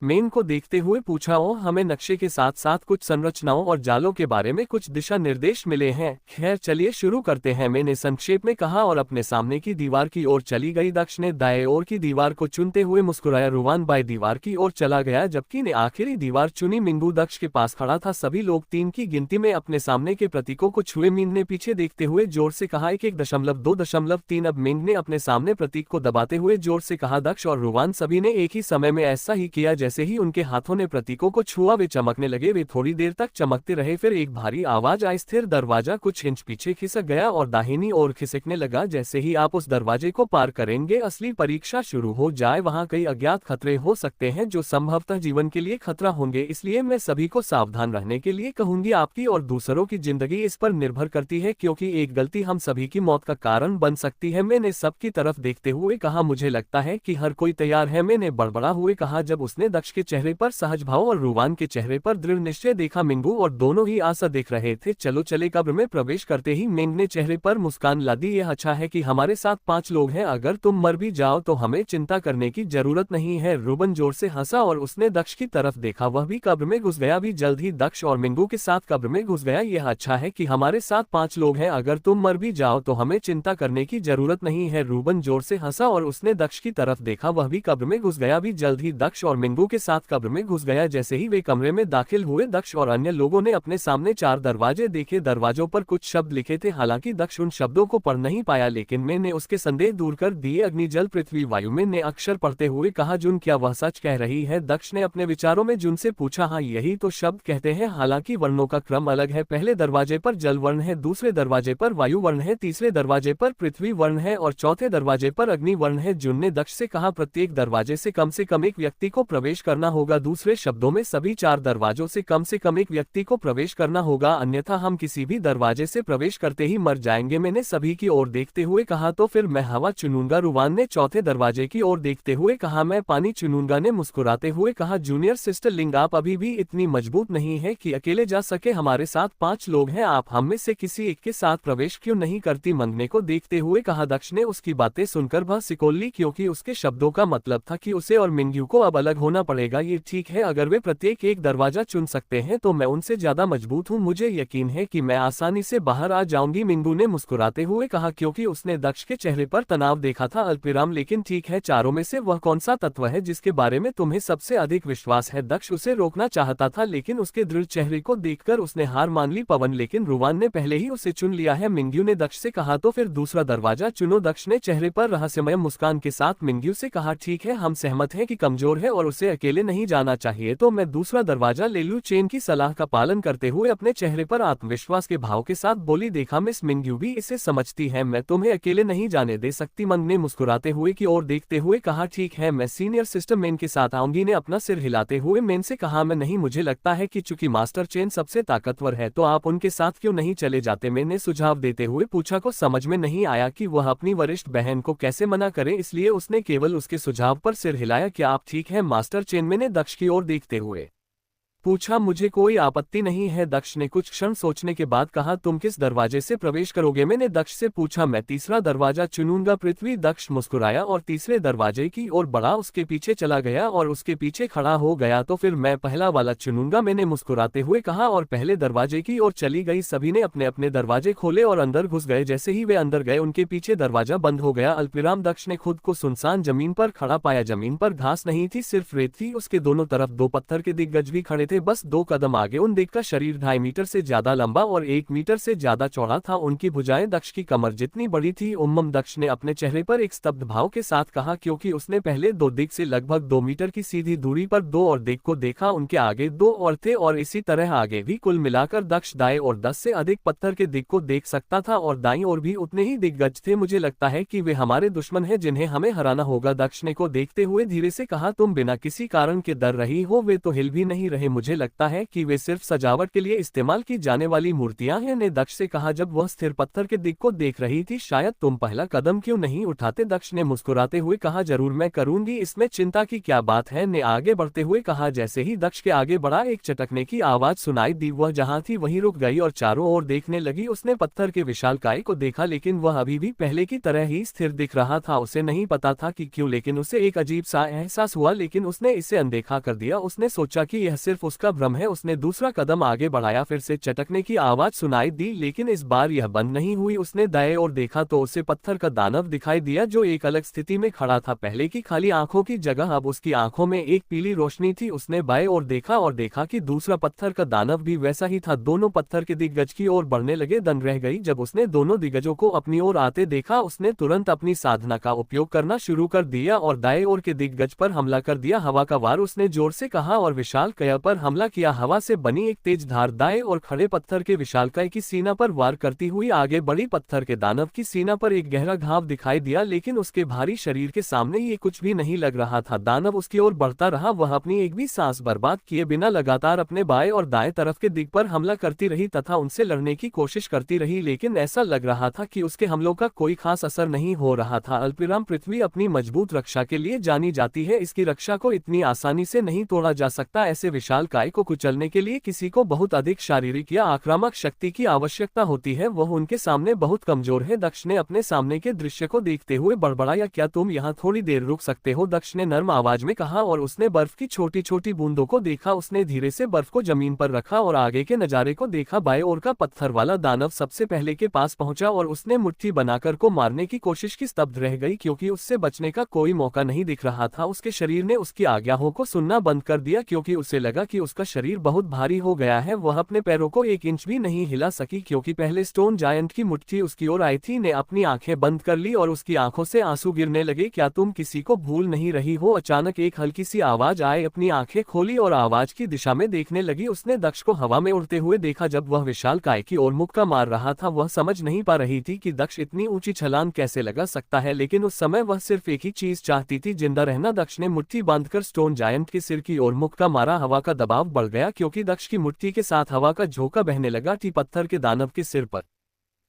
मेन को देखते हुए पूछा, ओ हमें नक्शे के साथ साथ कुछ संरचनाओं और जालों के बारे में कुछ दिशा निर्देश मिले हैं। खैर चलिए शुरू करते हैं, मैंने संक्षेप में कहा और अपने सामने की दीवार की ओर चली गई। दक्ष ने दाएं ओर की दीवार को चुनते हुए मुस्कुराया। रुवान बाएं दीवार की ओर चला गया जबकि ने आखिरी दीवार चुनी। मिंगू दक्ष के पास खड़ा था। सभी लोग 3 की गिनती में अपने सामने के प्रतीकों को छुए। मिंग ने पीछे देखते हुए जोर से कहा 1.2.3। अब मिंग ने अपने सामने प्रतीक को दबाते हुए जोर से कहा। दक्ष और रुवान सभी ने एक ही समय में ऐसा ही किया। जैसे ही उनके हाथों ने प्रतीकों को छुआ वे चमकने लगे। वे थोड़ी देर तक चमकते रहे, फिर एक भारी आवाज आई। स्थिर दरवाजा कुछ इंच पीछे खिसक गया और दाहिनी ओर खिसकने लगा। जैसे ही आप उस दरवाजे को पार करेंगे असली परीक्षा शुरू हो जाए। वहां कई अज्ञात खतरे हो सकते हैं जो संभवतः जीवन के लिए खतरा होंगे, इसलिए मैं सभी को सावधान रहने के लिए कहूंगी। आपकी और दूसरों की जिंदगी इस पर निर्भर करती है क्योंकि एक गलती हम सभी की मौत का कारण बन सकती है। मैंने सबकी तरफ देखते हुए कहा, मुझे लगता है कि हर कोई तैयार है। मैंने बड़बड़ा हुए कहा जब उसने दक्ष के चेहरे पर सहज भाव और रुवान के चेहरे पर दृढ़ निश्चय देखा। मिंगू और दोनों ही आशा देख रहे थे। चलो चले। कब्र में प्रवेश करते ही मिंग ने चेहरे पर मुस्कान ला दी। यह अच्छा है कि हमारे साथ 5 लोग हैं, अगर तुम मर भी जाओ तो हमें चिंता करने की जरूरत नहीं है। रुबन जोर से हंसा और उसने दक्ष की तरफ देखा। वह भी कब्र में घुस गया। भी जल्द ही दक्ष और मिंगू के साथ कब्र में घुस गया। यह अच्छा है कि हमारे साथ 5 लोग हैं, अगर तुम मर भी जाओ तो हमें चिंता करने की जरूरत नहीं है। रुबन जोर से हंसा और उसने दक्ष की तरफ देखा। वह भी कब्र में घुस गया। भी जल्द ही दक्ष और मिंगू के साथ कब्र में घुस गया। जैसे ही वे कमरे में दाखिल हुए दक्ष और अन्य लोगों ने अपने सामने 4 दरवाजे देखे। दरवाजों पर कुछ शब्द लिखे थे। हालांकि दक्ष उन शब्दों को पढ़ नहीं पाया, लेकिन मैंने उसके संदेह दूर कर दिए। अग्नि जल पृथ्वी वायु। मैंने अक्षर पढ़ते हुए कहा, जुन क्या वह सच कह रही है? दक्ष ने अपने विचारों में जुन से पूछा। हाँ यही तो शब्द कहते हैं, हालांकि वर्णों का क्रम अलग है। पहले दरवाजे पर जल वर्ण है, दूसरे दरवाजे पर वायु वर्ण है, तीसरे दरवाजे पर पृथ्वी वर्ण है और चौथे दरवाजे पर अग्नि वर्ण है। जुन ने दक्ष से कहा, प्रत्येक दरवाजे से कम एक व्यक्ति को प्रवेश करना होगा। दूसरे शब्दों में सभी 4 दरवाजों से कम एक व्यक्ति को प्रवेश करना होगा, अन्यथा हम किसी भी दरवाजे से प्रवेश करते ही मर जाएंगे। मैंने सभी की ओर देखते हुए कहा, तो फिर मैं हवा चुनूंगा। रुवान ने चौथे दरवाजे की ओर देखते हुए कहा, मैं पानी चुनूंगा। ने मुस्कुराते हुए कहा, जूनियर सिस्टर लिंग आप अभी भी इतनी मजबूत नहीं है कि अकेले जा सके। हमारे साथ 5 लोग हैं, आप हम में से किसी एक के साथ प्रवेश क्यों नहीं करती? मंगने को देखते हुए कहा। दक्ष ने उसकी बातें सुनकर भह सिकोल ली क्योंकि उसके शब्दों का मतलब था कि उसे और मिंगू को अब अलग होना पड़ेगा। ये ठीक है, अगर वे प्रत्येक एक दरवाजा चुन सकते हैं तो मैं उनसे ज्यादा मजबूत हूँ। मुझे यकीन है कि मैं आसानी से बाहर आ जाऊंगी। मिंगू ने मुस्कुराते हुए कहा क्योंकि उसने दक्ष के चेहरे पर तनाव देखा था। अल्पविराम, लेकिन ठीक है, चारों में से वह कौन सा तत्व है जिसके बारे में तुम्हें सबसे अधिक विश्वास है? दक्ष उसे रोकना चाहता था लेकिन उसके दृढ़ चेहरे को देखकर उसने हार मान ली। पवन, लेकिन रुवान ने पहले ही उसे चुन लिया है। मिंगू ने दक्ष से कहा, तो फिर दूसरा दरवाजा चुनो। दक्ष ने चेहरे पर रहस्यमय मुस्कान के साथ मिंगू से कहा, ठीक है, हम सहमत हैं कि कमजोर है और उसे अकेले नहीं जाना चाहिए, तो मैं दूसरा दरवाजा ले लूं। चेन की सलाह का पालन करते हुए अपने चेहरे पर आत्मविश्वास के भाव के साथ बोली, देखा मिस, मिंगू भी इसे समझती है, मैं तुम्हें अकेले नहीं जाने दे सकती। मंग ने मुस्कुराते हुए की ओर देखते हुए कहा, ठीक है, मैं सीनियर सिस्टर मेन के साथ आऊंगी। ने अपना सिर हिलाते हुए मेन से कहा, मैं नहीं, मुझे लगता है कि चूंकि मास्टर चेन सबसे ताकतवर है तो आप उनके साथ क्यों नहीं चले जाते? मेन ने सुझाव देते हुए पूछा। को समझ में नहीं आया कि वह अपनी वरिष्ठ बहन को कैसे मना करे, इसलिए उसने केवल उसके सुझाव पर सिर हिलाया। क्या आप ठीक है मास्टर चेन? मैंने दक्ष की ओर देखते हुए पूछा। मुझे कोई आपत्ति नहीं है। दक्ष ने कुछ क्षण सोचने के बाद कहा, तुम किस दरवाजे से प्रवेश करोगे? मैंने दक्ष से पूछा। मैं तीसरा दरवाजा चुनूंगा। पृथ्वी। दक्ष मुस्कुराया और तीसरे दरवाजे की ओर बढ़ा, उसके पीछे चला गया और उसके पीछे खड़ा हो गया। तो फिर मैं पहला वाला चुनूंगा, मैंने मुस्कुराते हुए कहा और पहले दरवाजे की ओर चली गई। सभी ने अपने अपने दरवाजे खोले और अंदर घुस गए। जैसे ही वे अंदर गए उनके पीछे दरवाजा बंद हो गया। अल्पविराम, दक्ष ने खुद को सुनसान जमीन पर खड़ा पाया। जमीन पर घास नहीं थी, सिर्फ रेत थी। उसके दोनों तरफ 2 पत्थर के दिग्गज भी खड़े थे, बस 2 कदम आगे। उन दिग्गज का शरीर 2.5 मीटर से ज्यादा लंबा और 1 मीटर से ज्यादा चौड़ा था। उनकी भुजाएं दक्ष की कमर जितनी बड़ी थी। दक्ष ने अपने चेहरे पर एक स्तब्ध भाव के साथ कहा, क्योंकि उसने पहले 2 दिग से लगभग 2 मीटर की सीधी दूरी पर 2 और दिग को देखा। उनके आगे 2 और थे और इसी तरह आगे भी। कुल मिलाकर दक्ष दाएं और 10 से अधिक पत्थर के दिग को देख सकता था और दाईं ओर भी उतने ही दिग्गज थे। मुझे लगता है कि वे हमारे दुश्मन हैं जिन्हें हमें हराना होगा। दक्ष ने को देखते हुए धीरे से कहा, तुम बिना किसी कारण के डर रही हो? वे तो हिल भी नहीं रहे। मुझे मुझे लगता है कि वे सिर्फ सजावट के लिए इस्तेमाल की जाने वाली मूर्तियां हैं, ने दक्ष से कहा जब वह स्थिर पत्थर के दिग को देख रही थी। शायद तुम पहला कदम क्यों नहीं उठाते? दक्ष ने मुस्कुराते हुए कहा, जरूर मैं करूंगी, इसमें चिंता की क्या बात है, ने आगे बढ़ते हुए कहा। जैसे ही दक्ष के आगे बढ़ा एक चटकने की आवाज सुनाई दी। वह जहां थी वहीं रुक गई और चारों ओर देखने लगी। उसने पत्थर के विशालकाय को देखा लेकिन वह अभी भी पहले की तरह ही स्थिर दिख रहा था। उसे नहीं पता था कि क्यों, लेकिन उसे एक अजीब सा एहसास हुआ, लेकिन उसने इसे अनदेखा कर दिया। उसने सोचा कि यह सिर्फ उसका भ्रम है। उसने दूसरा कदम आगे बढ़ाया, फिर से चटकने की आवाज सुनाई दी, लेकिन इस बार यह बंद नहीं हुई। उसने दाएं ओर देखा तो उसे पत्थर का दानव दिखाई दिया जो एक अलग स्थिति में खड़ा था। पहले की खाली आंखों की जगह अब उसकी आंखों में एक पीली रोशनी थी। उसने बाएं ओर देखा और देखा कि दूसरा पत्थर का दानव भी वैसा ही था। दोनों पत्थर के दिग्गज की ओर बढ़ने लगे। दंग रह गई जब उसने दोनों दिग्गजों को अपनी ओर आते देखा। उसने तुरंत अपनी साधना का उपयोग करना शुरू कर दिया और दाएं ओर के दिग्गज पर हमला कर दिया। हवा का वार, उसने जोर से कहा और विशालकाय पर हमला किया। हवा से बनी एक तेज धार दाएं और खड़े पत्थर के विशालकाय की सीना पर वार करती हुई आगे बढ़ी। पत्थर के दानव की सीना पर एक गहरा घाव दिखाई दिया, लेकिन उसके भारी शरीर के सामने ये कुछ भी नहीं लग रहा था। दानव उसकी ओर बढ़ता रहा। वह अपनी एक भी सांस बर्बाद किए बिना लगातार अपने बाएं और दाएं तरफ के दिग पर हमला करती रही तथा उनसे लड़ने की कोशिश करती रही, लेकिन ऐसा लग रहा था कि उसके हमलों का कोई खास असर नहीं हो रहा था। अल्पविराम पृथ्वी अपनी मजबूत रक्षा के लिए जानी जाती है। इसकी रक्षा को इतनी आसानी से नहीं तोड़ा जा सकता। ऐसे विशालकाय को कुचलने के लिए किसी को बहुत अधिक शारीरिक या आक्रामक शक्ति की आवश्यकता होती है। वह उनके सामने बहुत कमजोर है। दक्ष ने अपने सामने के दृश्य को देखते हुए बड़बड़ाया, क्या तुम यहाँ थोड़ी देर रुक सकते हो? दक्ष ने नर्म आवाज में कहा और उसने बर्फ की छोटी छोटी बूंदों को देखा। उसने धीरे से बर्फ को जमीन पर रखा और आगे के नजारे को देखा। बाएं ओर का पत्थर वाला दानव सबसे पहले के पास पहुंचा और उसने मुट्ठी बनाकर को मारने की कोशिश की। स्तब्ध रह गई क्योंकि उससे बचने का कोई मौका नहीं दिख रहा था। उसके शरीर ने उसकी आज्ञाओं को सुनना बंद कर दिया क्योंकि उसे लगा कि उसका शरीर बहुत भारी हो गया है। वह अपने पैरों को एक इंच भी नहीं हिला सकी क्योंकि पहले स्टोन जायंट की मुट्ठी उसकी ओर आई थी। ने अपनी आंखें बंद कर ली और उसकी आंखों से आंसू गिरने लगे। क्या तुम किसी को भूल नहीं रही हो? अचानक एक हल्की सी आवाज आई। अपनी आंखें खोली और आवाज की दिशा में देखने लगी। उसने दक्ष को हवा में उड़ते हुए देखा जब वह विशालकाय की ओर मुक्का मार रहा था। वह समझ नहीं पा रही थी कि दक्ष इतनी ऊंची छलांग कैसे लगा सकता है, लेकिन उस समय वह सिर्फ एक ही चीज चाहती थी, जिंदा रहना। दक्ष ने मुट्ठी बांधकर स्टोन जायंट के सिर की ओर मुक्का मारा। हवा का दबाव बढ़ गया क्योंकि दक्ष की मुट्ठी के साथ हवा का झोंका बहने लगा। टी पत्थर के दानव के सिर पर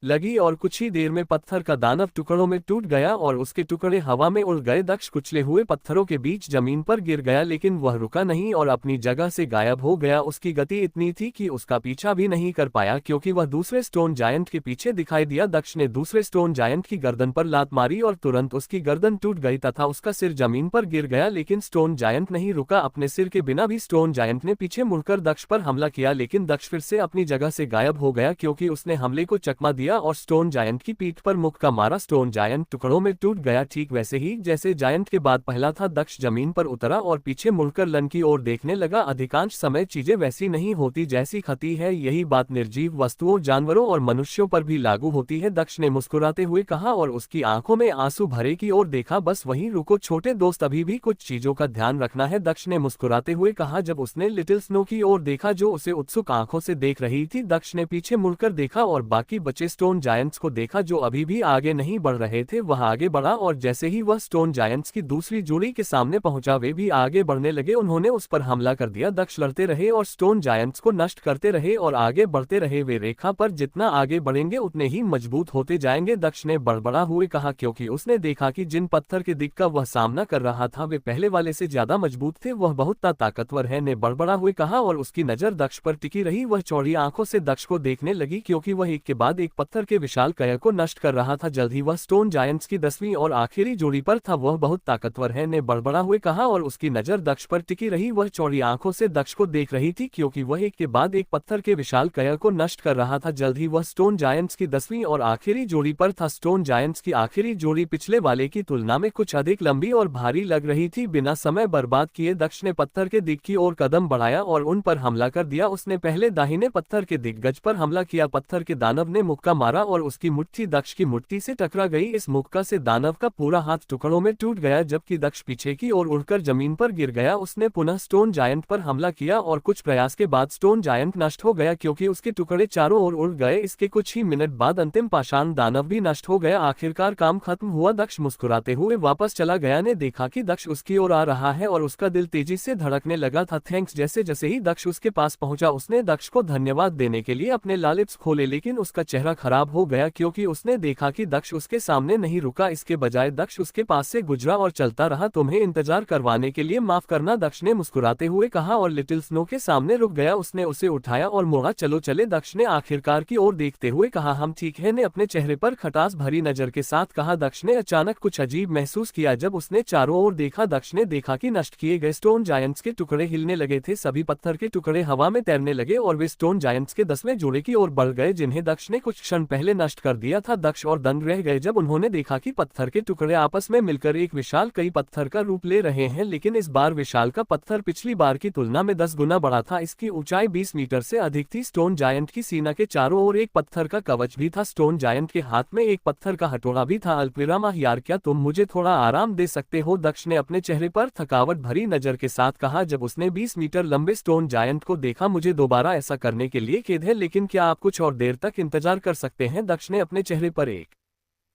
लगी और कुछ ही देर में पत्थर का दानव टुकड़ों में टूट गया और उसके टुकड़े हवा में उड़ गए। दक्ष कुचले हुए पत्थरों के बीच जमीन पर गिर गया, लेकिन वह रुका नहीं और अपनी जगह से गायब हो गया। उसकी गति इतनी थी कि उसका पीछा भी नहीं कर पाया क्योंकि वह दूसरे स्टोन जायंट के पीछे दिखाई दिया। दक्ष ने दूसरे स्टोन जायंट की गर्दन पर लात मारी और तुरंत उसकी गर्दन टूट गई तथा उसका सिर जमीन पर गिर गया, लेकिन स्टोन जायंट नहीं रुका। अपने सिर के बिना भी स्टोन जायंट ने पीछे मुड़कर दक्ष पर हमला किया, लेकिन दक्ष फिर से अपनी जगह से गायब हो गया क्योंकि उसने हमले को चकमा दिया और स्टोन जायंट की पीठ पर मुक्का मारा। स्टोन जायंट टुकड़ों में टूट गया, ठीक वैसे ही जैसे जायंट के बाद पहला था। दक्ष जमीन पर उतरा और पीछे मुड़कर लन की ओर देखने लगा। अधिकांश समय चीजें वैसी नहीं होती जैसी खती है। यही बात निर्जीव वस्तुओं, जानवरों और मनुष्यों पर भी लागू होती है। दक्ष ने मुस्कुराते हुए कहा और उसकी आंखों में आंसू भरे की ओर देखा। बस वहीं रुको छोटे दोस्त, अभी भी कुछ चीजों का ध्यान रखना है, दक्ष ने मुस्कुराते हुए कहा। जब उसने लिटिल स्नो की ओर देखा जो उसे उत्सुक आंखों से देख रही थी, दक्ष ने पीछे मुड़कर देखा और बाकी बचे स्टोन जायंट्स को देखा जो अभी भी आगे नहीं बढ़ रहे थे। वह आगे बढ़ा और जैसे ही वह स्टोन जायंट्स की दूसरी जोड़ी के सामने पहुंचा वे भी आगे बढ़ने लगे। उन्होंने उस पर हमला कर दिया। दक्ष लड़ते रहे और स्टोन जायंट्स को नष्ट करते रहे और आगे बढ़ते रहे। वे रेखा पर जितना आगे बढ़ेंगे उतने ही मजबूत होते जाएंगे, दक्ष ने बड़बड़ा हुए कहा क्योंकि उसने देखा कि जिन पत्थर के दिग का वह सामना कर रहा था वे पहले वाले से ज्यादा मजबूत थे। वह बहुत ताकतवर है, ने बड़बड़ा हुए कहा और उसकी नजर दक्ष पर टिकी रही। वह चौड़ी आंखों से दक्ष को देखने लगी क्योंकि वह एक के बाद एक पत्थर के विशालकाय को नष्ट कर रहा था। जल्द ही वह स्टोन जायंट्स की 10वीं और आखिरी जोड़ी पर था। वह बहुत ताकतवर है, ने बड़बड़ा हुए कहा और उसकी नजर दक्ष पर टिकी रही। वह चौड़ी आंखों से दक्ष को देख रही थी क्योंकि वह एक के बाद एक पत्थर के विशालकाय को नष्ट कर रहा था। जल्द ही वह स्टोन जायंट्स की 10वीं और आखिरी जोड़ी पर था। स्टोन जायंट्स की आखिरी जोड़ी पिछले वाले की तुलना में कुछ अधिक लंबी और भारी लग रही थी। बिना समय बर्बाद किए दक्ष ने पत्थर के दिग की ओर कदम बढ़ाया और उन पर हमला कर दिया। उसने पहले दाहिने पत्थर के दिग्गज पर हमला किया। पत्थर के दानव ने मुक्का मारा और उसकी मुट्ठी दक्ष की मुट्ठी से टकरा गई। इस मुक्का से दानव का पूरा हाथ टुकड़ों में टूट गया, जबकि दक्ष पीछे की ओर उड़कर जमीन पर गिर गया। उसने पुनः स्टोन जायंट पर हमला किया और कुछ प्रयास के बाद स्टोन जायंट नष्ट हो गया क्योंकि उसके टुकड़े चारों ओर उड़ गए। इसके कुछ ही मिनट बाद अंतिम पाषाण दानव भी नष्ट हो गया। आखिरकार काम खत्म हुआ। दक्ष मुस्कुराते हुए वापस चला गया। ने देखा कि दक्ष उसकी ओर आ रहा है और उसका दिल तेजी से धड़कने लगा था। थैंक्स। जैसे जैसे ही दक्ष उसके पास पहुंचा उसने दक्ष को धन्यवाद देने के लिए अपने लाल लिप्स खोले, लेकिन उसका चेहरा खराब हो गया क्योंकि उसने देखा कि दक्ष उसके सामने नहीं रुका। इसके बजाय दक्ष उसके पास से गुजरा और चलता रहा। तुम्हें इंतजार करवाने के लिए माफ करना, दक्ष ने मुस्कुराते हुए कहा और लिटिल स्नो के सामने रुक गया। उसने उसे उठाया और मोड़ा। चलो चले, दक्ष ने आखिरकार की ओर देखते हुए कहा। हम ठीक है, ने अपने चेहरे पर खटास भरी नजर के साथ कहा। दक्ष ने अचानक कुछ अजीब महसूस किया। जब उसने चारों ओर देखा, दक्ष ने देखा कि नष्ट किए गए स्टोन जायंट्स के टुकड़े हिलने लगे थे। सभी पत्थर के टुकड़े हवा में तैरने लगे और वे स्टोन जायंट्स के 10वें जोड़े की ओर बढ़ गए जिन्हें दक्ष ने कुछ क्षण पहले नष्ट कर दिया था। दक्ष और दंग रह गए जब उन्होंने देखा कि पत्थर के टुकड़े आपस में मिलकर एक विशाल कई पत्थर का रूप ले रहे हैं, लेकिन इस बार विशाल का पत्थर पिछली बार की तुलना में 10 गुना बड़ा था। इसकी ऊंचाई 20 मीटर से अधिक थी। स्टोन जायंट की सीना के चारों ओर एक पत्थर का कवच भी था। स्टोन जायंट के हाथ में एक पत्थर का हथौड़ा भी था। अल्पविराम, यार क्या तुम मुझे थोड़ा आराम दे सकते हो? दक्ष ने अपने चेहरे पर थकावट भरी नजर के साथ कहा। जब उसने 20 मीटर लंबे स्टोन जायंट को देखा, मुझे दोबारा ऐसा करने के लिए खेद है, लेकिन क्या आप कुछ और देर तक इंतजार कर सकते हैं? दक्ष ने अपने चेहरे पर एक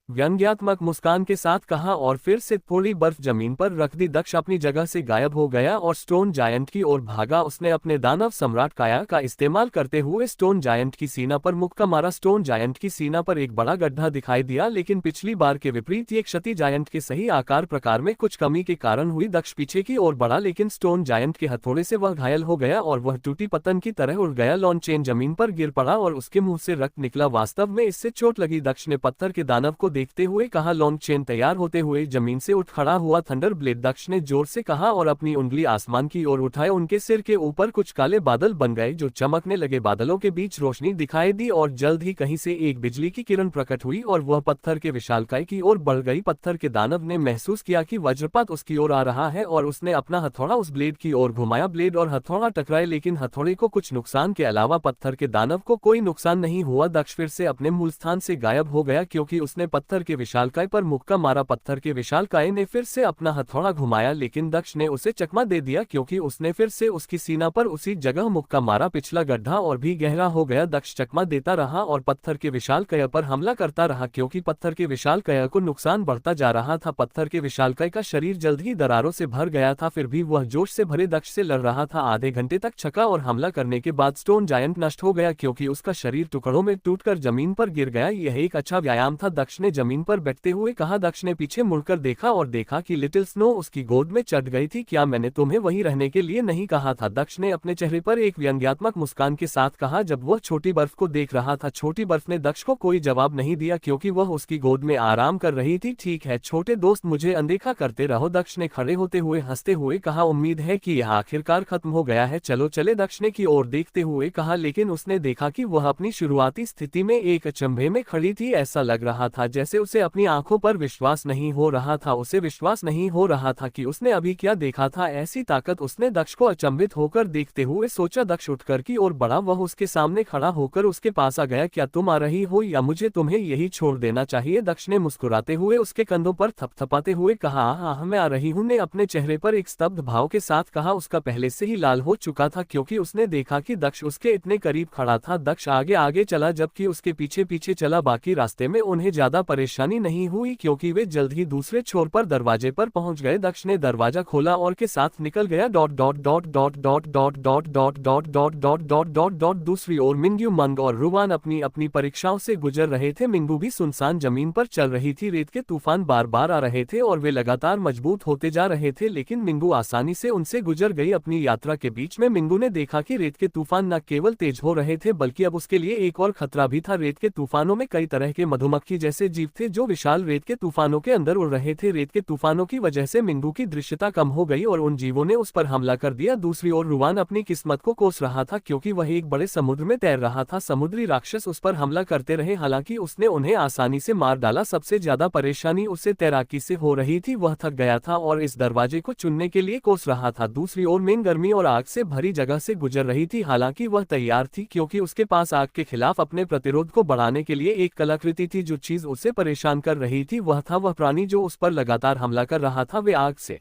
व्यंग्यात्मक मुस्कान के साथ कहा और फिर से थोड़ी बर्फ जमीन पर रख दी। दक्ष अपनी जगह से गायब हो गया और स्टोन जायंट की ओर भागा। उसने अपने दानव सम्राट काया का इस्तेमाल करते हुए स्टोन जायंट की सीना पर मुक्का मारा। स्टोन जायंट की सीना पर एक बड़ा गड्ढा दिखाई दिया, लेकिन पिछली बार के विपरीत ये क्षति जायंट के सही आकार प्रकार में कुछ कमी के कारण हुई। दक्ष पीछे की ओर बढ़ा, लेकिन स्टोन जायंट के हथौड़े से वह घायल हो गया और वह टूटी पतन की तरह उड़ गया। लॉन चेन जमीन पर गिर पड़ा और उसके मुंह से रक्त निकला। वास्तव में इससे चोट लगी। दक्ष ने पत्थर के दानव को देखते हुए कहा। लॉन्ग चेन तैयार होते हुए जमीन से उठ खड़ा हुआ। थंडर ब्लेड, दक्ष ने जोर से कहा और अपनी उंगली आसमान की ओर उठाए। उनके सिर के ऊपर कुछ काले बादल बन गए जो चमकने लगे। बादलों के बीच रोशनी दिखाई दी और जल्द ही कहीं से एक बिजली की किरण प्रकट हुई और वह पत्थर के विशालकाय की ओर बढ़ गई। पत्थर के दानव ने महसूस किया कि वज्रपात उसकी ओर आ रहा है और उसने अपना हथौड़ा उस ब्लेड की ओर घुमाया। ब्लेड और हथौड़ा टकराए, लेकिन हथौड़े को कुछ नुकसान के अलावा पत्थर के दानव को कोई नुकसान नहीं हुआ। दक्ष फिर से अपने मूल स्थान से गायब हो गया क्योंकि उसने पत्थर के विशालकाय पर मुक्का मारा। पत्थर के विशालकाय ने फिर से अपना हथौड़ा घुमाया, लेकिन दक्ष ने उसे चकमा दे दिया क्योंकि उसने फिर से उसकी सीना पर उसी जगह मुक्का मारा। पिछला गड्ढा और भी गहरा हो गया। दक्ष चकमा देता रहा और पत्थर के विशालकाय पर हमला करता रहा क्योंकि पत्थर के विशालकाय को नुकसान बढ़ता जा रहा था। पत्थर के विशालकाय का शरीर जल्द ही दरारों से भर गया था, फिर भी वह जोश से भरे दक्ष से लड़ रहा था। आधे घंटे तक छका और हमला करने के बाद स्टोन जायंट नष्ट हो गया क्योंकि उसका शरीर टुकड़ों में टूटकर जमीन पर गिर गया। यह एक अच्छा व्यायाम था, दक्ष ने जमीन पर बैठते हुए कहा। दक्ष ने पीछे मुड़कर देखा और देखा कि लिटिल स्नो उसकी गोद में चढ़ गई थी। क्या मैंने तुम्हें वहीं रहने के लिए नहीं कहा था? दक्ष ने अपने चेहरे पर एक व्यंग्यात्मक मुस्कान के साथ कहा जब वह छोटी बर्फ को देख रहा था। छोटी बर्फ ने दक्ष को कोई जवाब नहीं दिया क्योंकि वह उसकी गोद में आराम कर रही थी। ठीक है छोटे दोस्त, मुझे अनदेखा करते रहो, दक्ष ने खड़े होते हुए हंसते हुए कहा। उम्मीद है कि यह आखिरकार खत्म हो गया है। चलो चले, दक्ष ने की ओर देखते हुए कहा, लेकिन उसने देखा कि वह अपनी शुरुआती स्थिति में एक अचंभे में खड़ी थी। ऐसा लग रहा था जैसे उसे अपनी आंखों पर विश्वास नहीं हो रहा था। उसे विश्वास नहीं हो रहा था कि उसने अभी क्या देखा था। ऐसी ताकत उसने दक्ष को अचंभित होकर देखते हुए सोचा। दक्ष उठकर की ओर बढ़ा। वह उसके सामने खड़ा होकर उसके पास आ गया। क्या तुम आ रही हो या मुझे तुम्हें यही छोड़ देना चाहिए? दक्ष ने मुस्कुराते हुए उसके कंधों पर थपथपाते हुए कहा। हाँ, मैं आ रही हूँ, ने अपने चेहरे पर एक स्तब्ध भाव के साथ कहा। उसका पहले से ही लाल हो चुका था क्योंकि उसने देखा कि दक्ष उसके इतने करीब खड़ा था। दक्ष आगे आगे चला जबकि उसके पीछे पीछे चला। बाकी रास्ते में उन्हें ज्यादा परेशानी नहीं हुई क्योंकि वे जल्द ही दूसरे छोर पर दरवाजे पर पहुंच गए। दक्ष ने दरवाजा खोला और के साथ निकल गया। Dot dot dot dot dot dot dot dot dot dot dot dot dot dot. दूसरी ओर मिंग्यू, मंग और रुवान अपनी अपनी परीक्षाओं से गुजर रहे थे। मिंगू भी सुनसान जमीन पर चल रही थी। रेत के तूफान बार बार आ रहे थे और वे लगातार मजबूत होते जा रहे थे, लेकिन मिंगू आसानी से उनसे गुजर गई। अपनी यात्रा के बीच में मिंगू ने देखा कि रेत के तूफान न केवल तेज हो रहे थे बल्कि अब उसके लिए एक और खतरा भी था। रेत के तूफानों में कई तरह के मधुमक्खी जैसे जीव जीव थे जो विशाल रेत के तूफानों के अंदर उड़ रहे थे। रेत के तूफानों की वजह से मिंगू की दृश्यता कम हो गई और उन जीवों ने उस पर हमला कर दिया। दूसरी ओर रुवान अपनी किस्मत को कोस रहा था क्योंकि वह एक बड़े समुद्र में तैर रहा था। समुद्री राक्षस उस पर हमला करते रहे, हालांकि उसने उन्हें आसानी से मार डाला। सबसे ज्यादा परेशानी उसे तैराकी से हो रही थी, वह थक गया था और इस दरवाजे को चुनने के लिए कोस रहा था। दूसरी ओर मेन गर्मी और आग से भरी जगह से गुजर रही थी, हालांकि वह तैयार थी क्योंकि उसके पास आग के खिलाफ अपने प्रतिरोध को बढ़ाने के लिए एक कलाकृति थी। जो चीज उसे परेशान कर रही थी वह था वह प्राणी जो उस पर लगातार हमला कर रहा था। वे आग से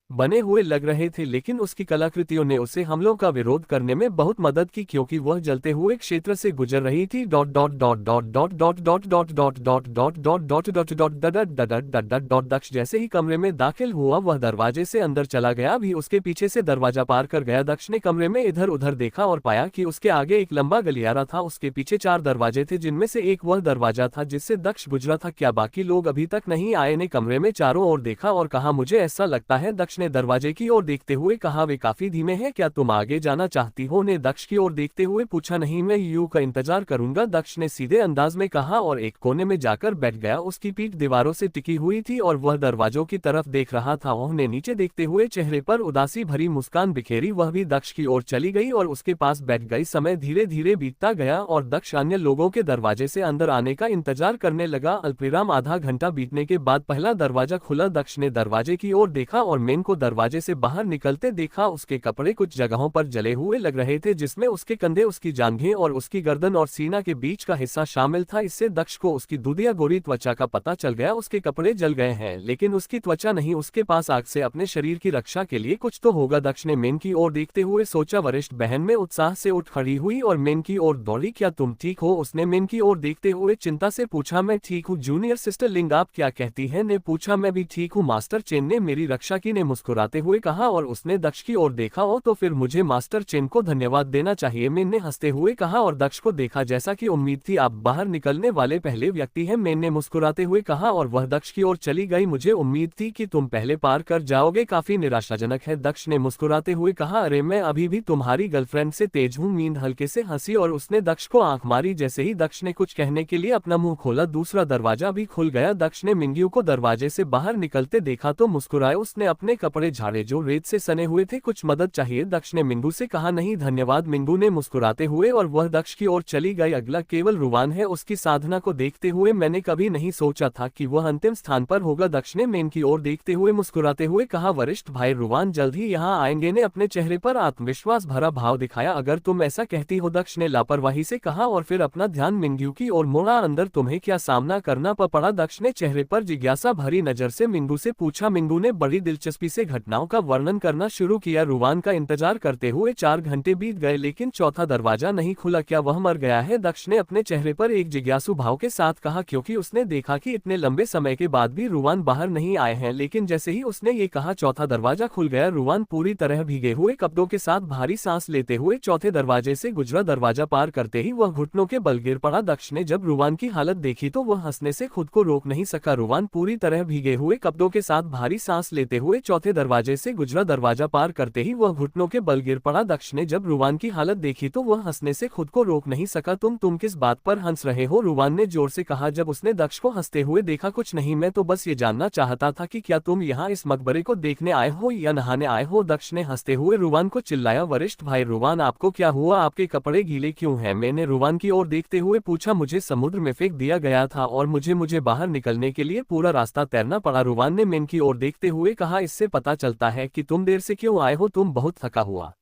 बने हुए लग रहे थे, लेकिन उसकी कलाकृतियों ने उसे हमलों का विरोध करने में बहुत मदद की क्योंकि वह जलते हुए क्षेत्र से गुजर रही थी। Dot dot dot dot dot dot dot dot dot dot dot dot dot dot dot dot dot. Daksh जैसे ही कमरे में दाखिल हुआ वह दरवाजे से अंदर चला गया, भी उसके पीछे से दरवाजा पार कर गया। दक्ष ने कमरे में इधर उधर देखा और पाया कि उसके आगे एक लंबा गलियारा था। उसके पीछे 4 दरवाजे थे, जिनमें से एक वह दरवाजा था जिससे दक्ष गुजरा था। क्या बाकी लोग अभी तक नहीं आए? ने कमरे में चारों ओर देखा और कहा मुझे ऐसा लगता है। दक्ष ने दरवाजे की ओर देखते हुए कहा वे काफी धीमे हैं, क्या तुम आगे जाना चाहती हो? ने दक्ष की ओर देखते हुए पूछा। नहीं, मैं यू का इंतजार करूंगा, दक्ष ने सीधे अंदाज में कहा और एक कोने में जाकर बैठ गया। उसकी पीठ दीवारों से टिकी हुई थी और वह दरवाजों की तरफ देख रहा था। उन्हें नीचे देखते हुए चेहरे पर उदासी भरी मुस्कान बिखेरी। वह भी दक्ष की ओर चली गई और उसके पास बैठ गई। समय धीरे धीरे बीतता गया और दक्ष अन्य लोगों के दरवाजे से अंदर आने का इंतजार करने लगा। अल्पविराम आधा घंटा बीतने के बाद पहला दरवाजा खुला। दक्ष ने दरवाजे की ओर देखा और मेन को दरवाजे से बाहर निकलते देखा। उसके कपड़े कुछ जगहों पर जले हुए लग रहे थे, जिसमें उसके कंधे, उसकी जांघें और उसकी गर्दन और सीना के बीच का हिस्सा शामिल था। इससे दक्ष को उसकी दूधिया गोरी त्वचा का पता चल गया। उसके कपड़े जल गए हैं लेकिन उसकी त्वचा नहीं। उसके पास आग से अपने शरीर की रक्षा के लिए कुछ तो होगा। दक्ष ने मेन की ओर देखते हुए सोचा। वरिष्ठ बहन में उत्साह से उठ खड़ी हुई और मेन की ओर दौड़ी। क्या तुम ठीक हो? उसने मेन की ओर देखते हुए चिंता से पूछा। मैं ठीक हूँ जूनियर सिस्टर लिंग, आप क्या कहती हैं? ने पूछा। मैं भी ठीक हूँ मास्टर चेन ने मेरी रक्षा की, ने मुस्कुराते हुए कहा और उसने दक्ष की ओर देखा। हो तो फिर मुझे मास्टर चेन को धन्यवाद देना चाहिए, मेन ने हंसते हुए कहा और दक्ष को देखा। जैसा कि उम्मीद थी, आप बाहर निकलने वाले पहले व्यक्ति हैं, मेन ने मुस्कुराते हुए कहा और वह दक्ष की ओर चली गई। मुझे उम्मीद थी कि तुम पहले पार कर जाओगे, काफी निराशाजनक है, दक्ष ने मुस्कुराते हुए कहा। अरे मैं अभी भी तुम्हारी गर्लफ्रेंड से तेज हूँ, मीन हल्के से हंसी और उसने दक्ष को आंख मारी। जैसे ही दक्ष ने कुछ कहने के लिए अपना मुंह खोला, दूसरा दरवाजा भी खुल गया। दक्ष ने मिंगू को दरवाजे से बाहर निकलते देखा तो मुस्कुराए। उसने अपने कपड़े झाड़े जो रेत से सने हुए थे। कुछ मदद चाहिए? दक्ष ने मिंगू से कहा। नहीं धन्यवाद, मिंगू ने मुस्कुराते हुए और वह दक्ष की ओर चली गई। अगला केवल रुवान है। उसकी साधना को देखते हुए मैंने कभी नहीं सोचा था कि वह अंतिम स्थान पर होगा, दक्ष ने मेन की ओर देखते हुए मुस्कुराते हुए कहा। वरिष्ठ भाई रुवान जल्द ही यहाँ आएंगे, ने अपने चेहरे पर आत्मविश्वास भरा भाव दिखाया। अगर तुम ऐसा कहती हो, दक्ष ने लापरवाही से कहा और फिर अपना ध्यान मिंगू की ओर मोड़ा। अंदर तुम्हें क्या सामना करना पड़ा? दक्ष ने चेहरे पर जिज्ञासा भरी नजर से मिंगू से पूछा। मिंगू ने बड़ी दिलचस्पी से घटनाओं का वर्णन करना शुरू किया। रुवान का इंतजार करते हुए 4 घंटे बीत गए लेकिन चौथा दरवाजा नहीं खुला। क्या वह मर गया है? दक्ष ने अपने चेहरे पर एक जिज्ञासु भाव के साथ कहा, क्योंकि उसने देखा कि इतने लंबे समय के बाद भी रुवान बाहर नहीं आए हैं। लेकिन जैसे ही उसने ये कहा, चौथा दरवाजा खुल गया। रुवान पूरी तरह भीगे हुए कपड़ों के साथ भारी सांस लेते हुए चौथे दरवाजे से गुजरा। दरवाजा पार करते ही वह घुटनों के बल गिर पड़ा। दक्ष ने जब रुवान की हालत देखी तो वह हंसने से खुद को रोक नहीं सका। रुवान पूरी तरह भीगे हुए कपड़ों के साथ भारी सांस लेते हुए चौथे दरवाजे से गुजरा। दरवाजा पार करते ही वह घुटनों के बल गिर पड़ा। दक्ष ने जब रुवान की हालत देखी तो वह हंसने से खुद को रोक नहीं सका। तुम किस बात पर हंस रहे हो? रुवान ने जोर से कहा। जब उसने दक्ष को हंसते हुए देखा। कुछ नहीं, मैं तो बस ये जानना चाहता था कि क्या तुम यहाँ इस मकबरे को देखने आए हो या नहाने आए हो? दक्ष ने हंसते हुए रुवान को चिल्लाया। वरिष्ठ भाई रुवान, आपको क्या हुआ? आपके कपड़े गीले क्यों हैं? मैंने रुवान की ओर देखते हुए पूछा। मुझे समुद्र में फेंक दिया गया था और मुझे बाहर निकलने के लिए पूरा रास्ता तैरना पड़ा, रुवान ने मेन की ओर देखते हुए कहा। इससे पता चलता है कि तुम देर से क्यों आए हो, तुम बहुत थका हुआ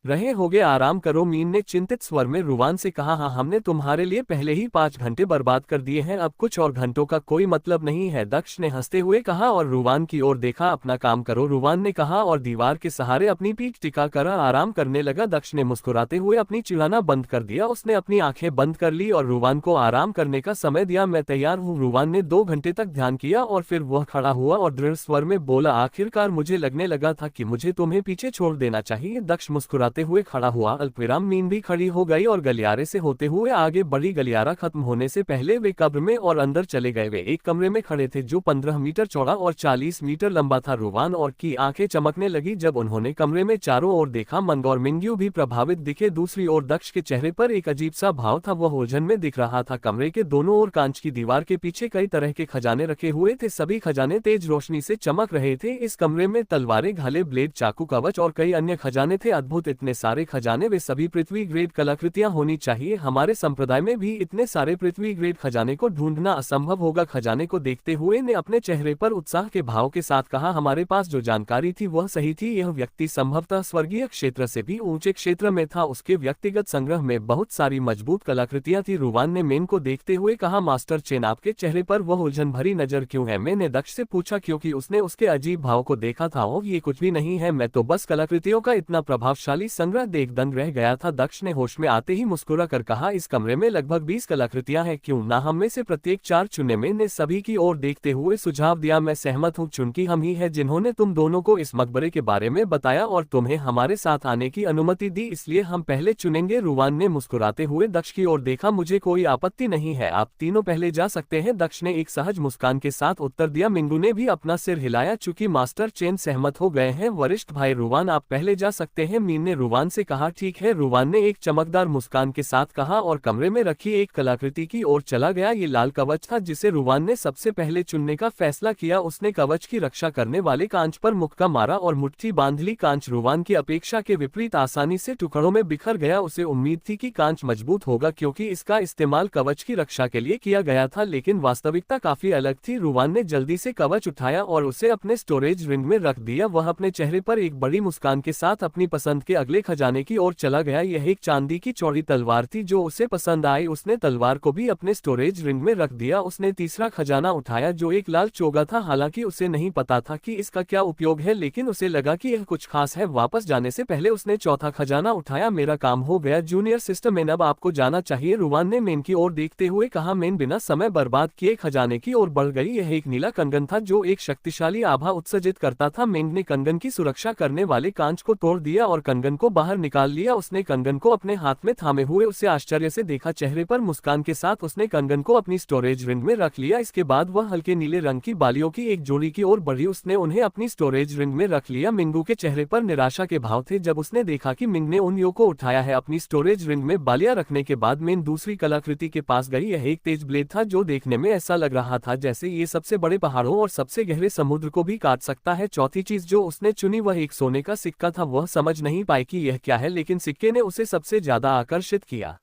रहे होगे, आराम करो, मीन ने चिंतित स्वर में रुवान से कहा। हाँ, हमने तुम्हारे लिए पहले ही 5 घंटे बर्बाद कर दिए हैं, अब कुछ और घंटों का कोई मतलब नहीं है, दक्ष ने हंसते हुए कहा और रुवान की ओर देखा। अपना काम करो, रुवान ने कहा और दीवार के सहारे अपनी पीठ टिका कर आराम करने लगा। दक्ष ने मुस्कुराते हुए अपनी चिल्लाना बंद कर दिया। उसने अपनी आंखें बंद कर ली और रुवान को आराम करने का समय दिया। मैं तैयार हूँ, रुवान ने 2 घंटे तक ध्यान किया और फिर वह खड़ा हुआ और दृढ़ स्वर में बोला, आखिरकार मुझे लगने लगा था कि मुझे तुम्हें पीछे छोड़ देना चाहिए। दक्ष मुस्कुराते मुस्कुराते हुए खड़ा हुआ। अल्पविराम मीन भी खड़ी हो गई और गलियारे से होते हुए आगे बढ़ी। गलियारा खत्म होने से पहले वे कब्र में और अंदर चले गए। वे एक कमरे में खड़े थे जो 15 मीटर चौड़ा और 40 मीटर लंबा था। रूवान और की आंखें चमकने लगी जब उन्होंने कमरे में चारों ओर देखा। मंग और मिंग्यू भी प्रभावित दिखे। दूसरी ओर दक्ष के चेहरे पर एक अजीब सा भाव था, वह उलझन में दिख रहा था। कमरे के दोनों ओर कांच की दीवार के पीछे कई तरह के खजाने रखे हुए थे। सभी खजाने तेज रोशनी से चमक रहे थे। इस कमरे में तलवारें, घाले, ब्लेड, चाकू, कवच और कई अन्य खजाने थे। अद्भुत, इतने सारे खजाने! वे सभी पृथ्वी ग्रेड कलाकृतियां होनी चाहिए। हमारे संप्रदाय में भी इतने सारे पृथ्वी ग्रेड खजाने को ढूंढना असंभव होगा। खजाने को देखते हुए ने अपने चेहरे पर उत्साह के भाव के साथ कहा, हमारे पास जो जानकारी थी वह सही थी। यह व्यक्ति संभवतः स्वर्गीय क्षेत्र से भी ऊंचे क्षेत्र में था। उसके व्यक्तिगत संग्रह में बहुत सारी मजबूत कलाकृतियां थी। रूवान ने मेन को देखते हुए कहा, मास्टर चेन, आपके चेहरे पर वह उलझन भरी नजर क्यों है? मैंने दक्ष से पूछा क्योंकि उसने उसके अजीब भाव को देखा था। ओ, ये कुछ भी नहीं है, मैं तो बस कलाकृतियों का इतना प्रभावशाली संग्रह देख दंग रह गया था। दक्ष ने होश में आते ही मुस्कुरा कर कहा, इस कमरे में लगभग 20 कलाकृतियां हैं, क्यों ना हम में से प्रत्येक 4 चुने? मैंने सभी की ओर देखते हुए सुझाव दिया, मैं सहमत हूँ। चुनकी हम ही है जिन्होंने तुम दोनों को इस मकबरे के बारे में बताया और तुम्हें हमारे साथ आने की अनुमति दी, इसलिए हम पहले चुनेंगे। रूवान ने मुस्कुराते हुए दक्ष की ओर देखा, मुझे कोई आपत्ति नहीं है, आप तीनों पहले जा सकते हैं। दक्ष ने एक सहज मुस्कान के साथ उत्तर दिया। मिंगू ने भी अपना सिर हिलाया। चूंकि मास्टर चेन सहमत हो गए हैं, वरिष्ठ भाई रूवान, आप पहले जा सकते हैं। मीन ने रूवान से कहा, ठीक है। रूवान ने एक चमकदार मुस्कान के साथ कहा और कमरे में रखी एक कलाकृति की ओर चला गया। ये लाल कवच था जिसे रूवान ने सबसे पहले चुनने का फैसला किया। उसने कवच की रक्षा करने वाले कांच पर मुक्का मारा और मुट्ठी बांध ली। कांच रूवान की अपेक्षा के विपरीत आसानी से टुकड़ों में बिखर गया। उसे उम्मीद थी कि कांच मजबूत होगा क्योंकि इसका इस्तेमाल कवच की रक्षा के लिए किया गया था, लेकिन वास्तविकता काफी अलग थी। रूवान ने जल्दी से कवच उठाया और उसे अपने स्टोरेज रिंग में रख दिया। वह अपने चेहरे पर एक बड़ी मुस्कान के साथ अपनी पसंद के अगले खजाने की ओर चला गया। यह एक चांदी की चौड़ी तलवार थी जो उसे पसंद आई। उसने तलवार को भी अपने स्टोरेज रिंग में रख दिया। उसने तीसरा खजाना उठाया जो एक लाल चोगा था। हालांकि उसे नहीं पता था कि इसका क्या उपयोग है, लेकिन उसे लगा कि यह कुछ खास है। वापस जाने से पहले उसने चौथा खजाना उठाया। मेरा काम हो गया जूनियर सिस्टर मैन, अब आपको जाना चाहिए। रूवान ने मेन की ओर देखते हुए कहा। मेन बिना समय बर्बाद किए खजाने की ओर बढ़ गई। यह एक नीला कंगन था जो एक शक्तिशाली आभा उत्सर्जित करता था। मेन ने कंगन की सुरक्षा करने वाले कांच को तोड़ दिया और कंगन को बाहर निकाल लिया। उसने कंगन को अपने हाथ में थामे हुए उसे आश्चर्य से देखा। चेहरे पर मुस्कान के साथ उसने कंगन को अपनी स्टोरेज रिंग में रख लिया। इसके बाद वह हल्के नीले रंग की बालियों की एक जोड़ी की ओर बढ़ी। उसने उन्हें अपनी स्टोरेज रिंग में रख लिया। मिंगू के चेहरे पर निराशा के भाव थे जब उसने देखा कि मिंग ने उन यो को उठाया है। अपनी स्टोरेज रिंग में बालियां रखने के बाद मेन दूसरी कलाकृति के पास गई। यह एक तेज ब्लेड था जो देखने में ऐसा लग रहा था जैसे ये सबसे बड़े पहाड़ों और सबसे गहरे समुद्र को भी काट सकता है। चौथी चीज जो उसने चुनी वह एक सोने का सिक्का था। वह समझ नहीं पाई कि यह क्या है, लेकिन सिक्के ने उसे सबसे ज्यादा आकर्षित किया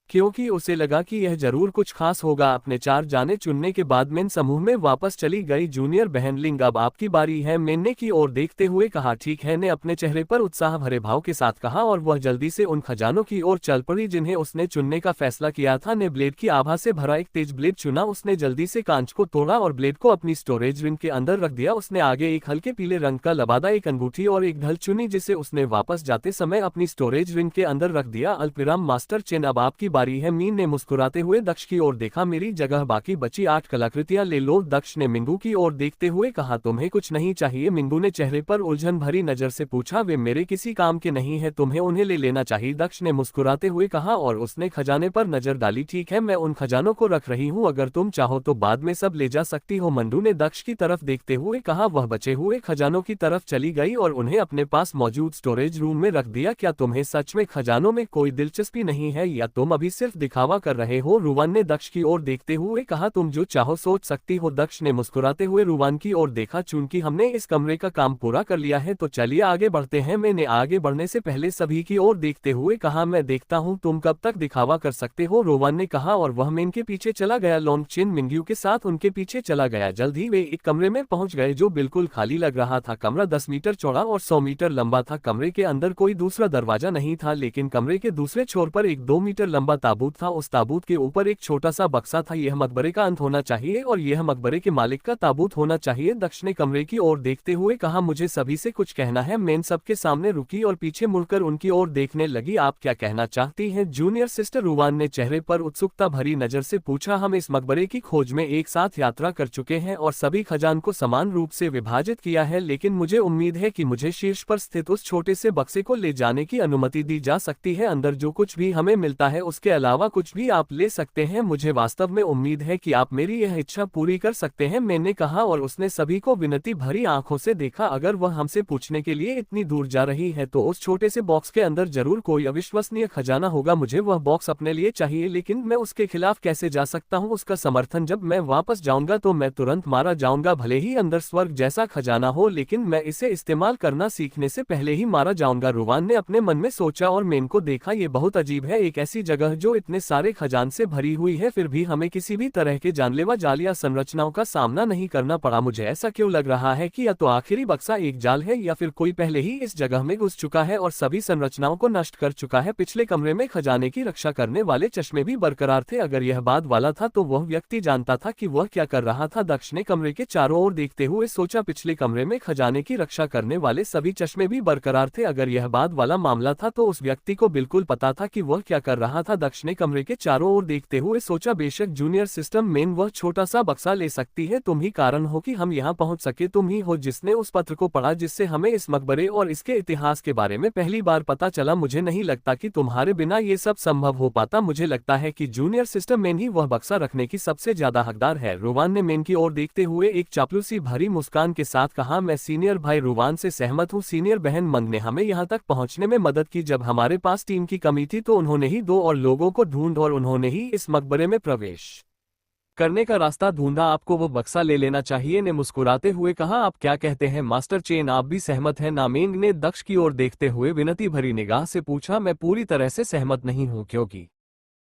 क्योंकि उसे लगा कि यह जरूर कुछ खास होगा। अपने 4 जाने चुनने के बाद मेन समूह में वापस चली गई। जूनियर बहन लिंग, अब आपकी बारी है, मेन ने की ओर देखते हुए कहा। ठीक है, ने अपने चेहरे पर उत्साह भरे भाव के साथ कहा और वह जल्दी से उन खजानों की ओर चल पड़ी जिन्हें उसने चुनने का फैसला किया था। ने ब्लेड की आभा से भरा एक तेज ब्लेड चुना। उसने जल्दी से कांच को तोड़ा और ब्लेड को अपनी स्टोरेज रिंग के अंदर रख दिया। उसने आगे एक हल्के पीले रंग का लबादा, एक अंगूठी और एक ढल चुनी जिसे उसने वापस जाते समय अपनी स्टोरेज रिंग के अंदर रख दिया। अल्पविराम मास्टर चेन, अब आपकी बारी है। मीन ने मुस्कुराते हुए दक्ष की ओर देखा। मेरी जगह बाकी बची 8 कलाकृतियां ले लो। दक्ष ने मिंगू की ओर देखते हुए कहा। तुम्हें कुछ नहीं चाहिए? मिंगू ने चेहरे पर उलझन भरी नजर से पूछा। वे मेरे किसी काम के नहीं है, तुम्हें उन्हें ले लेना चाहिए, दक्ष ने मुस्कुराते हुए कहा और उसने खजाने पर नजर डाली। ठीक है, मैं उन खजानों को रख रही हूँ, अगर तुम चाहो तो बाद में सब ले जा सकती हो। मंडू ने दक्ष की तरफ देखते हुए कहा। वह बचे हुए खजानों की तरफ चली गई और उन्हें अपने पास मौजूद स्टोरेज रूम में रख दिया। क्या तुम्हें सच में खजानों में कोई दिलचस्पी नहीं है या तुम अभी सिर्फ दिखावा कर रहे हो? रूवान ने दक्ष की ओर देखते हुए कहा। तुम जो चाहो सोच सकती हो। दक्ष ने मुस्कुराते हुए रूवान की ओर देखा। चूंकि हमने इस कमरे का काम पूरा कर लिया है तो चलिए आगे बढ़ते हैं। मैंने आगे बढ़ने से पहले सभी की ओर देखते हुए कहा। मैं देखता हूँ तुम कब तक दिखावा कर सकते हो, रूवान ने कहा और वह मेन के पीछे चला गया। लॉन्ग चेन मिंग्यू के साथ उनके पीछे चला गया। जल्द ही वे एक कमरे में पहुंच गए जो बिल्कुल खाली लग रहा था। कमरा 10 मीटर चौड़ा और 100 मीटर लंबा था। कमरे के अंदर कोई दूसरा दरवाजा नहीं था, लेकिन कमरे के दूसरे छोर पर एक 2 मीटर लंबा ताबूत था, उस ताबूत के ऊपर एक छोटा सा बक्सा था। यह मकबरे का अंत होना चाहिए और यह मकबरे के मालिक का ताबूत होना चाहिए। दक्ष ने कमरे की ओर देखते हुए कहा, मुझे सभी से कुछ कहना है। मेन सबके सामने रुकी और पीछे मुड़कर उनकी ओर देखने लगी। आप क्या कहना चाहती हैं? जूनियर सिस्टर रुवान ने चेहरे पर उत्सुकता भरी नजर से पूछा। हम इस मकबरे की खोज में एक साथ यात्रा कर चुके हैं और सभी खजान को समान रूप से विभाजित किया है, लेकिन मुझे उम्मीद है कि मुझे शीर्ष पर स्थित उस छोटे से बक्से को ले जाने की अनुमति दी जा सकती है। अंदर जो कुछ भी हमें मिलता है उसके अलावा कुछ भी आप ले सकते हैं। मुझे वास्तव में उम्मीद है कि आप मेरी यह इच्छा पूरी कर सकते हैं, मैंने कहा और उसने सभी को विनती भरी आंखों से देखा। अगर वह हमसे पूछने के लिए इतनी दूर जा रही है तो उस छोटे से बॉक्स के अंदर जरूर कोई अविश्वसनीय खजाना होगा। मुझे वह बॉक्स अपने लिए चाहिए, लेकिन मैं उसके खिलाफ कैसे जा सकता हूँ? उसका समर्थन जब मैं वापस जाऊंगा तो मैं तुरंत मारा जाऊंगा, भले ही अंदर स्वर्ग जैसा खजाना हो, लेकिन मैं इसे इस्तेमाल करना सीखने से पहले ही मारा जाऊंगा। रुवान ने अपने मन में सोचा और मेन को देखा। ये बहुत अजीब है, एक ऐसी जगह जो इतने सारे खजान से भरी हुई है, फिर भी हमें किसी भी तरह के जानलेवा जाल या संरचनाओं का सामना नहीं करना पड़ा। मुझे ऐसा क्यों लग रहा है कि या तो आखिरी बक्सा एक जाल है या फिर कोई पहले ही इस जगह में घुस चुका है और सभी संरचनाओं को नष्ट कर चुका है। पिछले कमरे में खजाने की रक्षा करने वाले चश्मे भी बरकरार थे। अगर यह बाद वाला था तो वह व्यक्ति जानता था कि वह क्या कर रहा था। दक्ष ने कमरे के चारों ओर देखते हुए सोचा, पिछले कमरे में खजाने की रक्षा करने वाले सभी चश्मे भी बरकरार थे। अगर यह बाद वाला मामला था तो उस व्यक्ति को बिल्कुल पता था कि वह क्या कर रहा था। दक्ष ने कमरे के चारों ओर देखते हुए सोचा, बेशक जूनियर सिस्टम मेन वह छोटा सा बक्सा ले सकती है, तुम ही कारण हो कि हम यहाँ पहुँच सके। तुम ही हो जिसने उस पत्र को पढ़ा जिससे हमें इस मकबरे और इसके इतिहास के बारे में पहली बार पता चला। मुझे नहीं लगता कि तुम्हारे बिना ये सब संभव हो पाता। मुझे लगता है कि जूनियर सिस्टम मेन ही वह बक्सा रखने की सबसे ज्यादा हकदार है। रुवान ने मेन की ओर देखते हुए एक चापलूसी भरी मुस्कान के साथ कहा, मैं सीनियर भाई रुवान से सहमत हूँ। सीनियर बहन मंग ने हमें यहाँ तक पहुँचने में मदद की। जब हमारे पास टीम की कमी थी तो उन्होंने ही दो और लोगों को ढूंढ और उन्होंने ही इस मकबरे में प्रवेश करने का रास्ता ढूंढा। आपको वो बक्सा ले लेना चाहिए, ने मुस्कुराते हुए कहा। आप क्या कहते हैं मास्टर चेन, आप भी सहमत हैं? नामेंग ने दक्ष की ओर देखते हुए विनती भरी निगाह से पूछा। मैं पूरी तरह से सहमत नहीं हूँ, क्योंकि